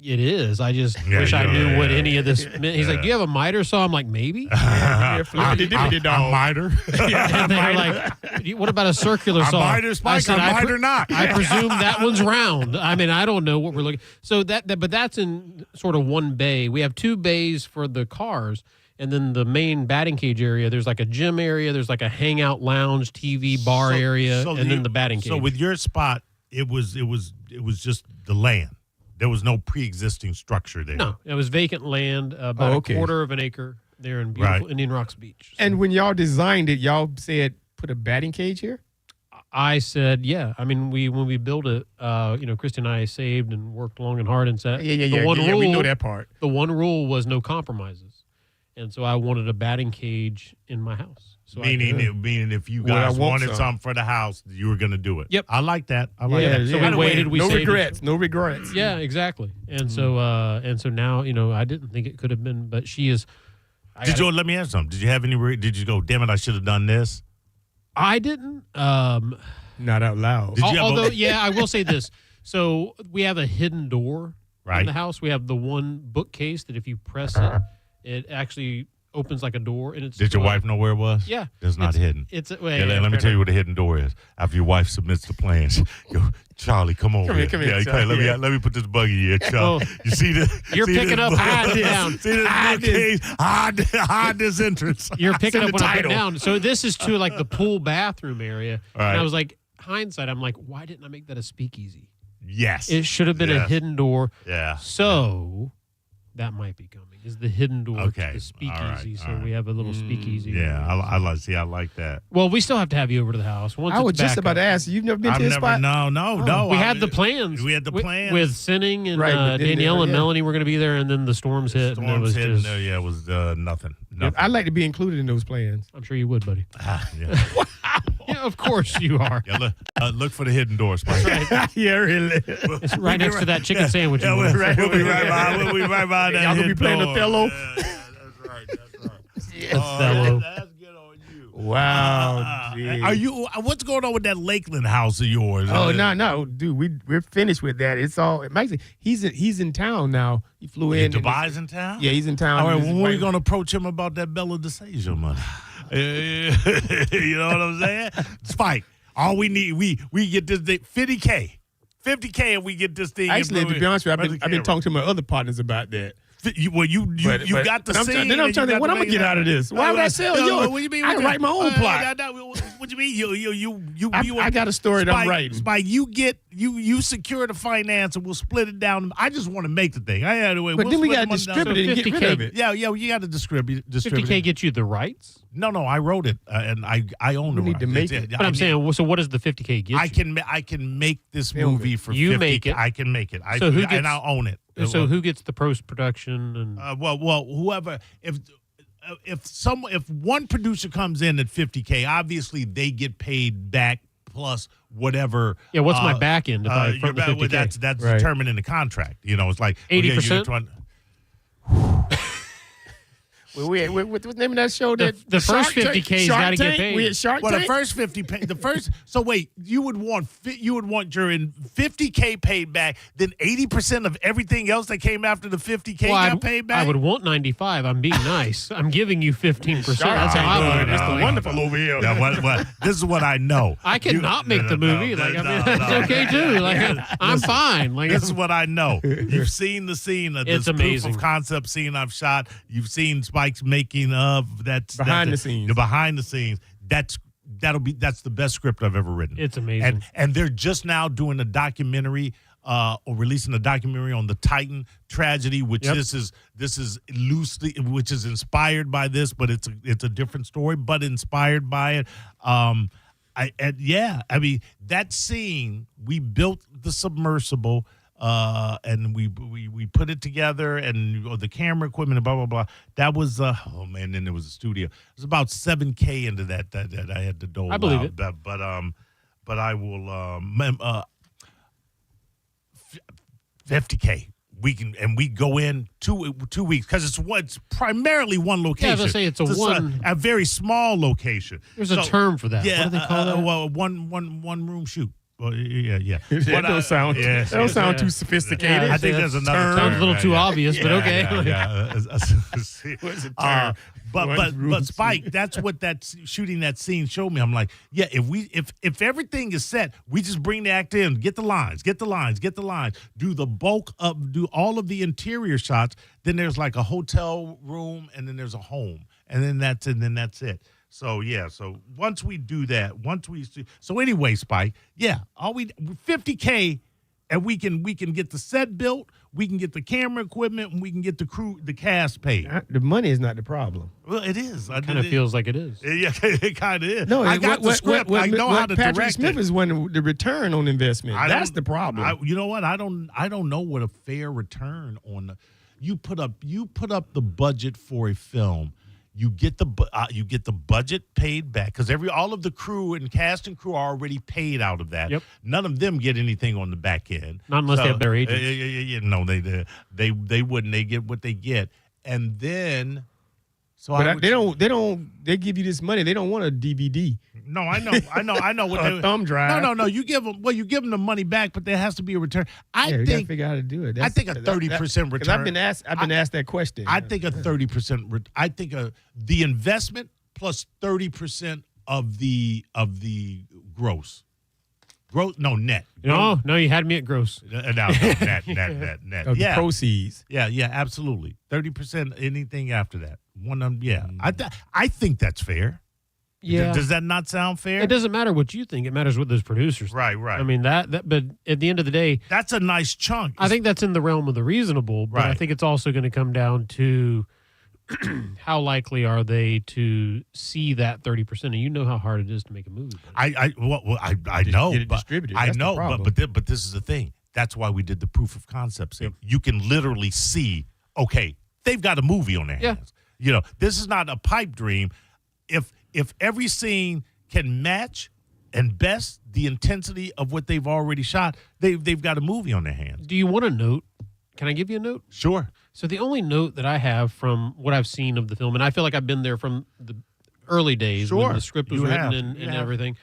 "It is. I just wish I knew what any of this meant." He's like, "Do you have a miter saw?" I'm like, "Maybe." A miter. And they were like, "What about a circular saw?" A miter, Spike. A miter not. I presume that one's round. I mean, I don't know what we're looking. So but that's in sort of one bay. We have 2 bays for the cars. And then the main batting cage area, there's like a gym area, there's like a hangout lounge, TV bar area, and then the batting cage. So with your spot, it was just the land. There was no pre-existing structure there. No, it was vacant land, about a quarter of an acre there in beautiful Indian Rocks Beach. And when y'all designed it, y'all said put a batting cage here? I said, yeah. I mean, when we built it, Christy and I saved and worked long and hard and said, we know that part. The one rule was no compromises. And so I wanted a batting cage in my house. So meaning if you guys wanted something for the house, you were going to do it. Yep. I like that. So we waited. We no saved regrets. it. No regrets. Yeah, exactly. And so now, I didn't think it could have been, but she is. Let me ask something. Did you have any? Did you go? Damn it! I should have done this. I didn't. Not out loud. Although, I will say this. So we have a hidden door in the house. We have the one bookcase that if you press it, it actually opens like a door. And it's. Did your wife know where it was? Yeah. It's not hidden. Let me tell you what a hidden door is. After your wife submits the plans, go, Charlie, come over here. Come here, Charlie, let me put this buggy here, Charlie. You see this? You're picking up hide down. See this bookcase? Hide this entrance. You're picking up when I put down. So this is to like the pool bathroom area. Right. And I was like, hindsight, I'm like, why didn't I make that a speakeasy? Yes. It should have been a hidden door. Yeah. So that might be coming. Is the hidden door to the speakeasy. So we have a little speakeasy. Yeah, I like that. Well, we still have to have you over to the house. I was just about to ask you. You've never been to this spot? No. We had the plans. We had the plans. With Sinning and Danielle and Melanie were going to be there, and then the storms hit. It was nothing. I'd like to be included in those plans. I'm sure you would, buddy. Yeah, of course you are. Yeah, look for the hidden door, Spike. Right. Yeah, really. It's right next to that chicken sandwich. Yeah, we'll be right by. We'll be right by that. Y'all gonna be playing Othello. Yeah, that's right. Othello. That's good on you. Wow. Are you? What's going on with that Lakeland house of yours? Oh no, dude. We're finished with that. It's all. He's in town now. He flew in. Dubai's in town. Yeah, he's in town. All right. When are we going to approach him about that Bella DeSasia money? You know what I'm saying? Spike. All we need, we get this thing, $50K, and we get this thing. Actually, to be honest with you, I've been talking to my other partners about that. You got the scene. Then I'm trying to think, what I'm gonna get out of this? Why would I sell yours? What you mean? I write my own plot. What you mean? I got a story that I'm writing. Spike, you secure the finance and we'll split it down. I just want to make the thing. But then we got to distribute it and get rid of it. Yeah, you got to distribute. 50K get you the rights? No, I wrote it and I own the rights. We need to make it. But I'm saying, so what does the 50K get you? I can make this movie for 50K. You make it. I can make it. And I'll own it. So who gets the post production and? Well, whoever if one producer comes in at 50K, obviously they get paid back plus whatever. Yeah, what's my back end? If I front the 50K? That's determined in the contract. It's like 80%. What's the name of that show? The first 50K's got to get paid. We had Shark Well, Tank? the first 50, the first. So wait, you would want your 50K paid back, then 80% of everything else that came after the 50K got paid back. I would want 95. I'm being nice. I'm giving you 15%. That's how I would. It's the wonderful over here. Now, this is what I know. I cannot make the movie. That's okay too. I'm fine. This is what I know. You've seen the scene of this It's amazing. proof of concept scene I've shot. You've seen Spike's making of that Behind the scenes. The behind the scenes. That's the best script I've ever written. It's amazing. And they're just now doing a documentary or releasing a documentary on the Titan tragedy, which this is loosely, which is inspired by this, but it's a different story, but inspired by it. I mean, that scene, we built the submersible. And we put it together, and the camera equipment and blah blah blah. That was then there was a studio. It was about $7K into that I had to dole out. I believe it. But I will 50K. We go in 2 weeks because it's primarily one location. Yeah, I was gonna say it's a very small location. There's a term for that. Yeah, What do they call that? Well, one room shoot. Well, yeah. That don't sound too sophisticated. I think there's another term. Sounds a little too obvious, but okay. What's the term? But Spike, that's what shooting that scene showed me. I'm like, yeah, if everything is set, we just bring the actor in, get the lines, do the bulk do all of the interior shots. Then there's like a hotel room, and then there's a home, and then that's it. So yeah, so once we do that, so anyway, Spike, yeah, 50K, and we can get the set built, we can get the camera equipment, and we can get the crew, the cast paid. The money is not the problem. Well, it is. It kind of feels like it is. Yeah, it kind of is. No, I got the script. I know how to Patrick direct Smith it. is when the return on investment. That's the problem. You know what? I don't know what a fair return on. You put up the budget for a film. You get the budget paid back because all of the crew and cast and crew are already paid out of that. Yep. None of them get anything on the back end. Not unless they have better agents. No, they wouldn't. They get what they get, and then they give you this money. They don't want a DVD. No, I know what a thumb drive. No. You give them the money back, but there has to be a return. You gotta figure out how to do it. I think a 30% return. I've been asked that question. I think a 30%. I think the investment plus 30% of the gross. Gross? No, net. No, you had me at gross. No, net. Of the proceeds. Yeah, absolutely. 30%. Anything after that. I think that's fair. Yeah. Does that not sound fair? It doesn't matter what you think. It matters what those producers think. Right. I mean, that, but at the end of the day, that's a nice chunk. I think that's in the realm of the reasonable, but I think it's also going to come down to how likely are they to see that 30%? And you know how hard it is to make a movie. I know, get it distributed. I know, but this is the thing. That's why we did the proof of concept scene. You can literally see, okay, they've got a movie on their hands. You know, this is not a pipe dream. If every scene can match and best the intensity of what they've already shot, they've got a movie on their hands. Do you want a note? Can I give you a note? Sure. So the only note that I have from what I've seen of the film, and I feel like I've been there from the early days when the script was written and everything,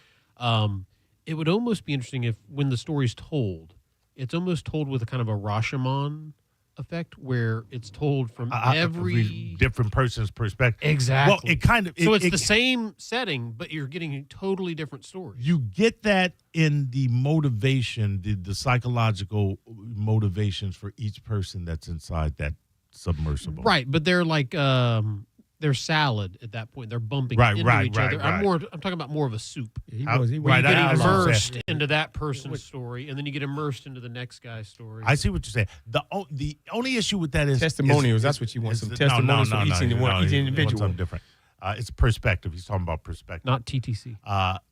it would almost be interesting if when the story's told, it's almost told with a kind of a Rashomon effect where it's told from every different person's perspective. Exactly. Well, it kind of it's the same setting, but you're getting a totally different story. You get that in the motivation, the psychological motivations for each person that's inside that submersible. Right, but they're like they're salad at that point. They're bumping into each other. I'm talking about more of a soup. You get immersed into that person's story, and then you get immersed into the next guy's story. I see what you're saying. The only issue with that is testimonials. That's what you want. Some testimonials from each individual. Something different. It's perspective. He's talking about perspective, not TTC.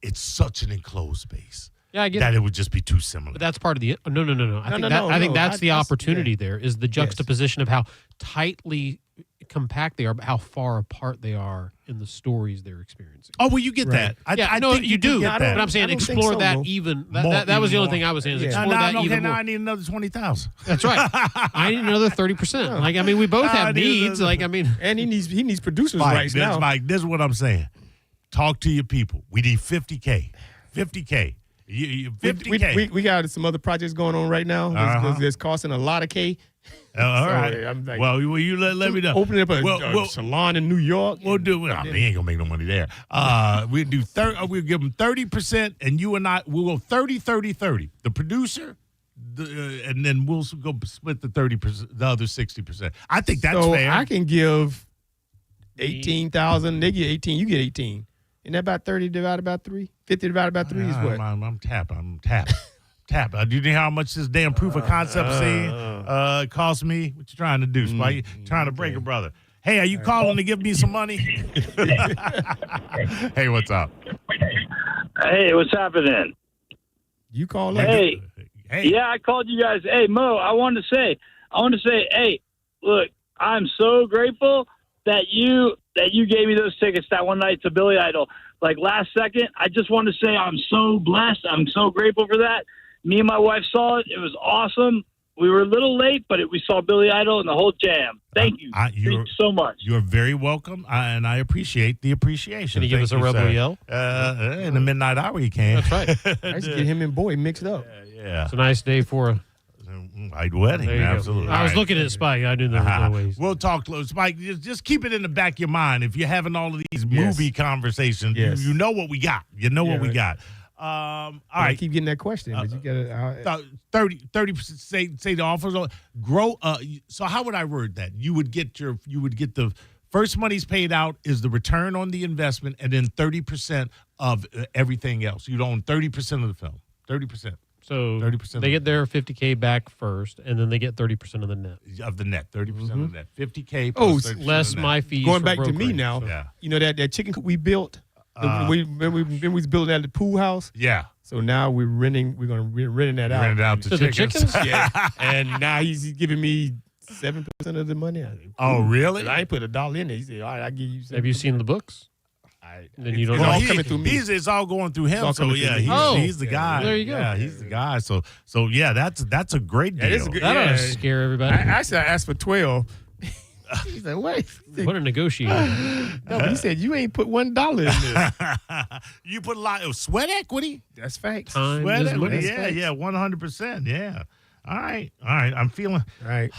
It's such an enclosed space. Yeah, I get that. It would just be too similar. But that's part of the no. I think that's the opportunity. There is the juxtaposition of how tightly compact they are, but how far apart they are in the stories they're experiencing. Oh, well, you get that. I know you do. Get But that. I'm saying explore that even. That was the only thing I was saying. Is explore that even more. Now I need another 20,000. That's right. I need another 30%. Like, I mean, we both have needs. Like, I mean, and he needs producers Mike, right now. Mike, this is what I'm saying. Talk to your people. We need 50K. 50K. 50K. We got some other projects going on right now. That's costing a lot of K. All So, right. I'm like, well, you let me know. Opening up a salon in New York. We'll do. Well, they ain't gonna make no money there. We'll do. We'll give them 30%, and you and I we'll go 30, 30, 30. The producer, and then we'll go split the 30%, the other 60%. I think that's fair. I can give 18,000. They get 18. You get 18. Isn't that about 30 divided by 3? 50 divided by 3 is what? I'm tapping. Tap. Do you know how much this damn proof of concept cost me? What you trying to do, Spike? You trying to break a brother. Hey, are you calling to give me some money? Hey, what's up? Hey, what's happening? You call Hey. Yeah, I called you guys. Hey, Mo, I want to say, hey, look, I'm so grateful that you gave me those tickets that one night to Billy Idol. Like last second, I just want to say I'm so blessed. I'm so grateful for that. Me and my wife saw it. It was awesome. We were a little late, but we saw Billy Idol and the whole jam. Thank you. Thank you so much. You're very welcome, and I appreciate the appreciation. Can you give us a rebel yell? In the midnight hour, you can. That's right. I used to get him and Boy mixed up. Yeah. It's a nice day for a white wedding. Absolutely. I was looking at Spike. I knew there was no ways. We'll talk close. Spike, just keep it in the back of your mind. If you're having all of these movie conversations, you know what we got. You know what we got. All right. I keep getting that question, but you got 30%. Say the offers grow. So how would I word that? You would get the first money's paid out is the return on the investment, and then 30% of everything else. You'd own 30% of the film. 30%. So 30%. They get their $50K back first, and then they get 30% of the net. 30% of the net. $50K. Oh, less my fees. Going for back to brokering, me now. so. Yeah. You know that chicken coop we built. We was building at the pool house. Yeah. So now we're renting. We're going to renting that out. Rent it out to the chickens. Yeah. And now he's giving me 7% of the money. Oh, really? I ain't put $1 in there. He said, "All right, I give you." 7%. Have you seen the books? Then you don't well, know. It's all coming through me. It's all going through him. It's So all coming yeah, through me. he's the guy. There you go. Yeah, he's the guy. So yeah, that's a great deal. Yeah, it's a good- That ought to yeah. scare everybody. I asked for 12. He said, "Wait." What a negotiator. No, but he said you ain't put $1 in there. You put a lot of sweat equity. That's facts. Time Sweat is equity. money. Yeah, 100%. Yeah. All right. I'm feeling. All right.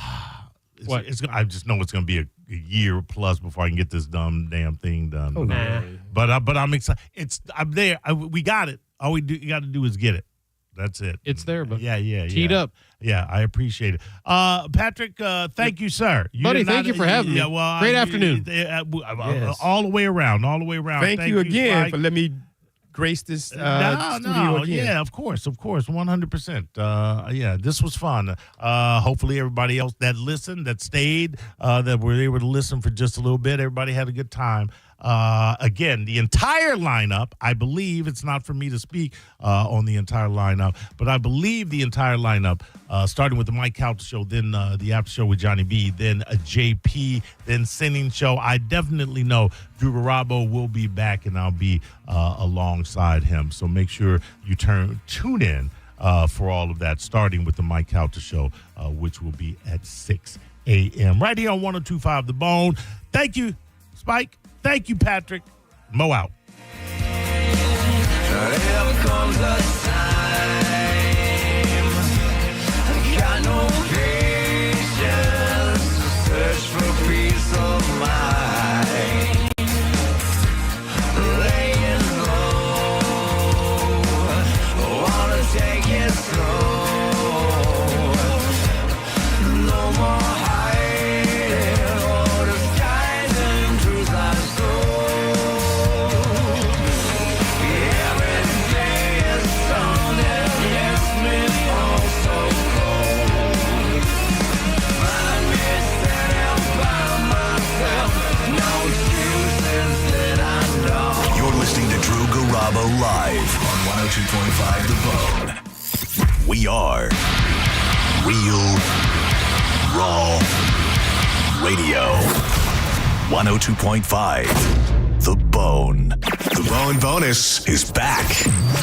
What? I just know it's going to be a year plus before I can get this damn thing done. Oh, Nah. But I'm excited. I'm there. We got it. All you got to do is get it. That's it. It's there, but Yeah. teed up. Yeah, I appreciate it. Patrick, thank you, sir. Buddy, thank you for having me. Well, Great afternoon. All the way around. Thank you again Spike. for letting me grace this studio again. Yeah, of course, 100%. Yeah, this was fun. Hopefully, everybody else that listened, that stayed, that were able to listen for just a little bit, everybody had a good time. Again, the entire lineup, I believe, it's not for me to speak on the entire lineup, but I believe the entire lineup, starting with the Mike Calta show, then the after show with Johnny B, then a JP, then Sinning show. I definitely know Drew Garabo will be back, and I'll be alongside him. So make sure you tune in for all of that, starting with the Mike Calta show, which will be at 6 a.m. right here on 102.5 The Bone. Thank you, Spike. Thank you, Patrick. Mo out. There comes a time, got no patience, search for peace of mind, laying low, wanna take it slow, no more hiding, all disguising truth I Garabo live on 102.5 The Bone. We are Real Raw Radio. 102.5 The Bone. The Bone bonus is back.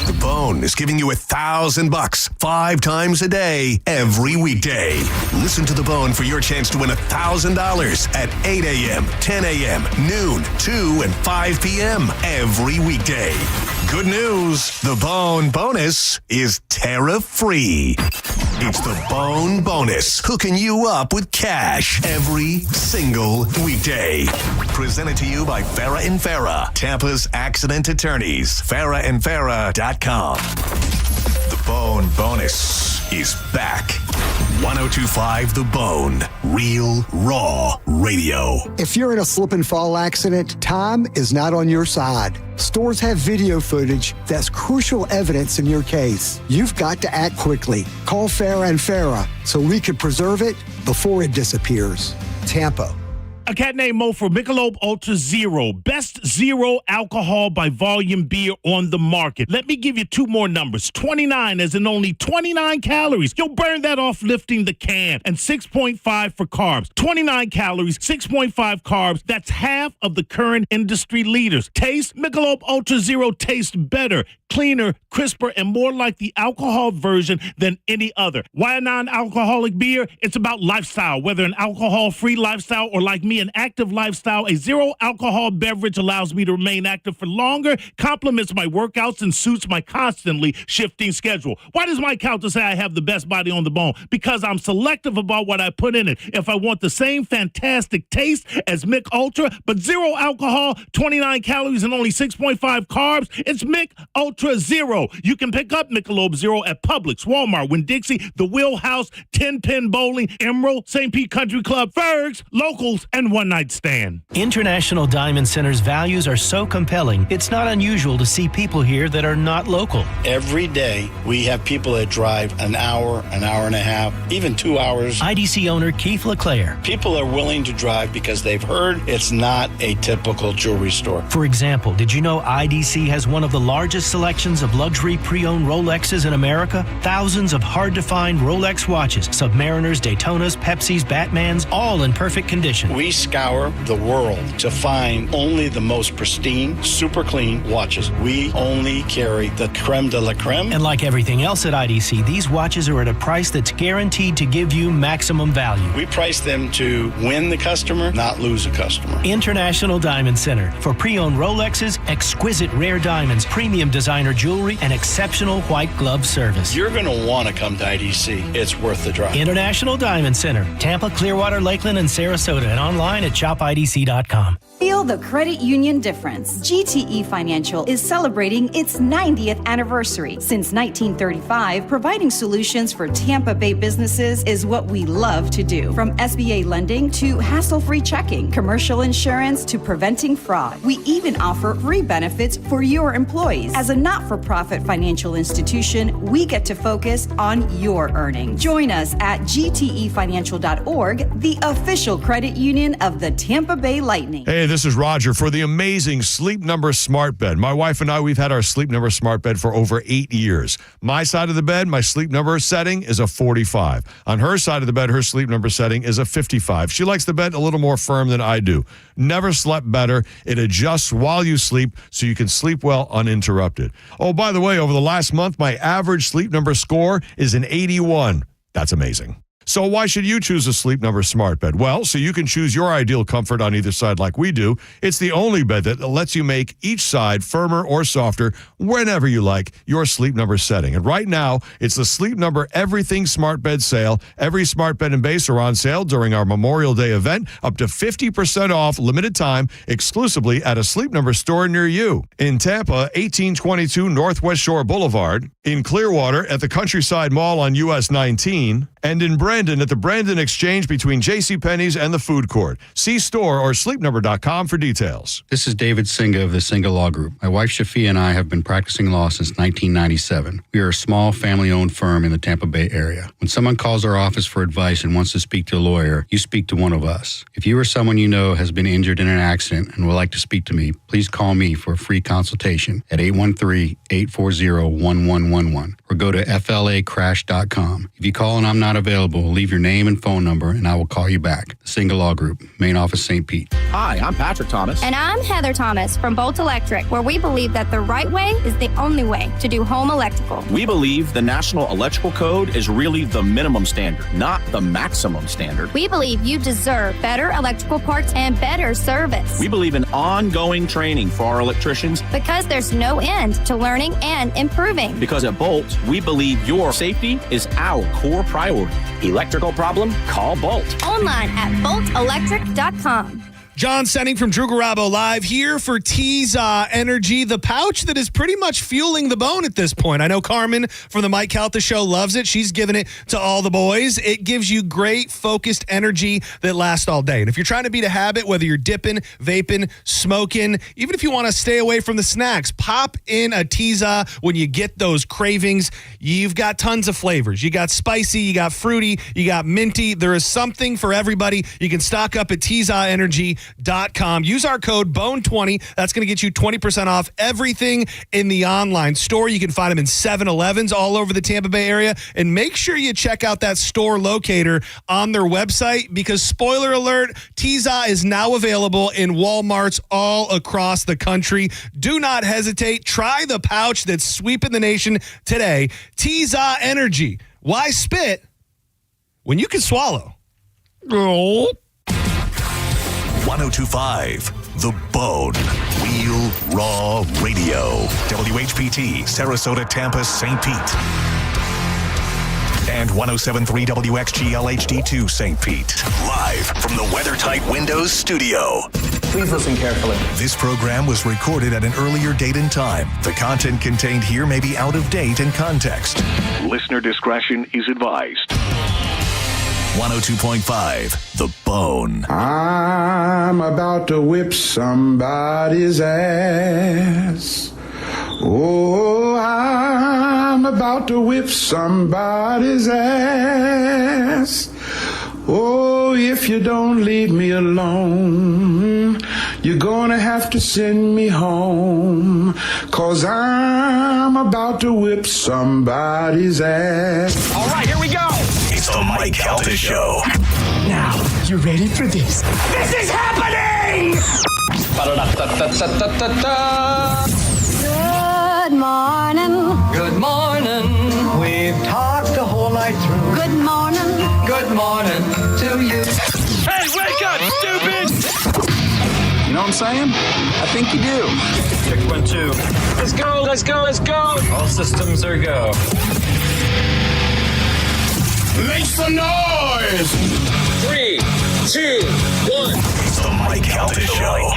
The Bone is giving you $1,000 5 times a day, every weekday. Listen to The Bone for your chance to win $1,000 at 8 a.m., 10 a.m., noon, 2, and 5 p.m. every weekday. Good news, The Bone bonus is tariff-free. It's The Bone bonus, hooking you up with cash every single weekday. Presented to you by Farah & Farah, Tampa's accident attorneys. FarahandFarah.com. The Bone bonus is back. 102.5 The Bone. Real, raw radio. If you're in a slip and fall accident, time is not on your side. Stores have video footage that's crucial evidence in your case. You've got to act quickly. Call Farah & Farah so we can preserve it before it disappears. Tampa. A cat named Mo for Michelob Ultra Zero. Best zero alcohol by volume beer on the market. Let me give you 2 more numbers. 29 as in only 29 calories. You'll burn that off lifting the can. And 6.5 for carbs. 29 calories, 6.5 carbs. That's half of the current industry leaders. Taste? Michelob Ultra Zero tastes better, cleaner, crisper, and more like the alcohol version than any other. Why a non-alcoholic beer? It's about lifestyle. Whether an alcohol-free lifestyle or like me, an active lifestyle, a zero alcohol beverage allows me to remain active for longer, complements my workouts, and suits my constantly shifting schedule. Why does Mike Calta say I have the best body on the bone? Because I'm selective about what I put in it. If I want the same fantastic taste as Mick Ultra, but zero alcohol, 29 calories, and only 6.5 carbs, it's Mick Ultra Zero. You can pick up Michelob Zero at Publix, Walmart, Winn-Dixie, The Wheelhouse, 10 Pin Bowling, Emerald, St. Pete Country Club, Ferg's, Locals, and One Night Stand. International Diamond Center's values are so compelling, it's not unusual to see people here that are not local. Every day, we have people that drive an hour and a half, even 2 hours. IDC owner Keith LeClaire. People are willing to drive because they've heard it's not a typical jewelry store. For example, did you know IDC has one of the largest selections of luxury pre-owned Rolexes in America? Thousands of hard-to-find Rolex watches, Submariners, Daytonas, Pepsis, Batmans, all in perfect condition. We scour the world to find only the most pristine, super clean watches. We only carry the creme de la creme. And like everything else at IDC, these watches are at a price that's guaranteed to give you maximum value. We price them to win the customer, not lose a customer. International Diamond Center for pre-owned Rolexes, exquisite rare diamonds, premium designer jewelry, and exceptional white glove service. You're going to want to come to IDC. It's worth the drive. International Diamond Center, Tampa, Clearwater, Lakeland, and Sarasota, and online at shopidc.com. Feel the credit union difference. GTE Financial is celebrating its 90th anniversary. Since 1935, providing solutions for Tampa Bay businesses is what we love to do. From SBA lending to hassle-free checking, commercial insurance to preventing fraud. We even offer free benefits for your employees. As a not-for-profit financial institution, we get to focus on your earnings. Join us at gtefinancial.org, the official credit union of the Tampa Bay Lightning. Hey, this is Roger for the amazing Sleep Number Smart Bed. My wife and I, we've had our Sleep Number Smart Bed for over 8 years. My side of the bed, my Sleep Number setting is a 45. On her side of the bed, her Sleep Number setting is a 55. She likes the bed a little more firm than I do. Never slept better. It adjusts while you sleep so you can sleep well uninterrupted. Oh, by the way, over the last month, my average Sleep Number score is an 81. That's amazing. So why should you choose a Sleep Number Smart Bed? Well, so you can choose your ideal comfort on either side like we do. It's the only bed that lets you make each side firmer or softer whenever you like your Sleep Number setting. And right now, it's the Sleep Number Everything Smart Bed sale. Every smart bed and base are on sale during our Memorial Day event, up to 50% off, limited time, exclusively at a Sleep Number store near you. In Tampa, 1822 Northwest Shore Boulevard. In Clearwater, at the Countryside Mall on US 19. And in Brandon, at the Brandon Exchange between JCPenney's and the food court. See store or sleepnumber.com for details. This is David Singa of the Singa Law Group. My wife Shafia and I have been practicing law since 1997. We are a small family-owned firm in the Tampa Bay area. When someone calls our office for advice and wants to speak to a lawyer, you speak to one of us. If you or someone you know has been injured in an accident and would like to speak to me, please call me for a free consultation at 813-840-1111 or go to flacrash.com. If you call and I'm not not available, leave your name and phone number, and I will call you back. The Single Law Group, main office, St. Pete. Hi, I'm Patrick Thomas. And I'm Heather Thomas from Bolt Electric, where we believe that the right way is the only way to do home electrical. We believe the National Electrical Code is really the minimum standard, not the maximum standard. We believe you deserve better electrical parts and better service. We believe in ongoing training for our electricians. Because there's no end to learning and improving. Because at Bolt, we believe your safety is our core priority. Electrical problem? Call Bolt. Online at boltelectric.com. John Senning from Drew Garabo Live here for Teza Energy, the pouch that is pretty much fueling the bone at this point. I know Carmen from the Mike Calta Show loves it. She's giving it to all the boys. It gives you great, focused energy that lasts all day. And if you're trying to beat a habit, whether you're dipping, vaping, smoking, even if you want to stay away from the snacks, pop in a Teza when you get those cravings. You've got tons of flavors. You got spicy, you got fruity, you got minty. There is something for everybody. You can stock up at TezaEnergy.com. Use our code BONE20. That's going to get you 20% off everything in the online store. You can find them in 7-Elevens all over the Tampa Bay area. And make sure you check out that store locator on their website because, spoiler alert, Teza is now available in Walmarts all across the country. Do not hesitate. Try the pouch that's sweeping the nation today. Teza Energy. Why spit when you can swallow? Oh. 1025 The Bone. Real Raw Radio. WHPT, Sarasota, Tampa, St. Pete. And 1073 WXGL HD2 St. Pete. Live from the WeatherTight Windows studio. Please listen carefully. This program was recorded at an earlier date and time. The content contained here may be out of date and context. Listener discretion is advised. 102.5 The Bone. I'm about to whip somebody's ass. Oh, I'm about to whip somebody's ass. Oh, if you don't leave me alone, you're gonna have to send me home, 'cause I'm about to whip somebody's ass. All right, here we go. It's the Mike Calta Show. Now, you ready for this? This is happening! Good morning. Good morning. We've talked the whole night through. Good morning. Good morning to you. Hey, wake up, stupid! You know what I'm saying? I think you do. Check 1, 2. Let's go, let's go, let's go! All systems are go. Make some noise! 3, 2, 1. It's the Mike Calta Show.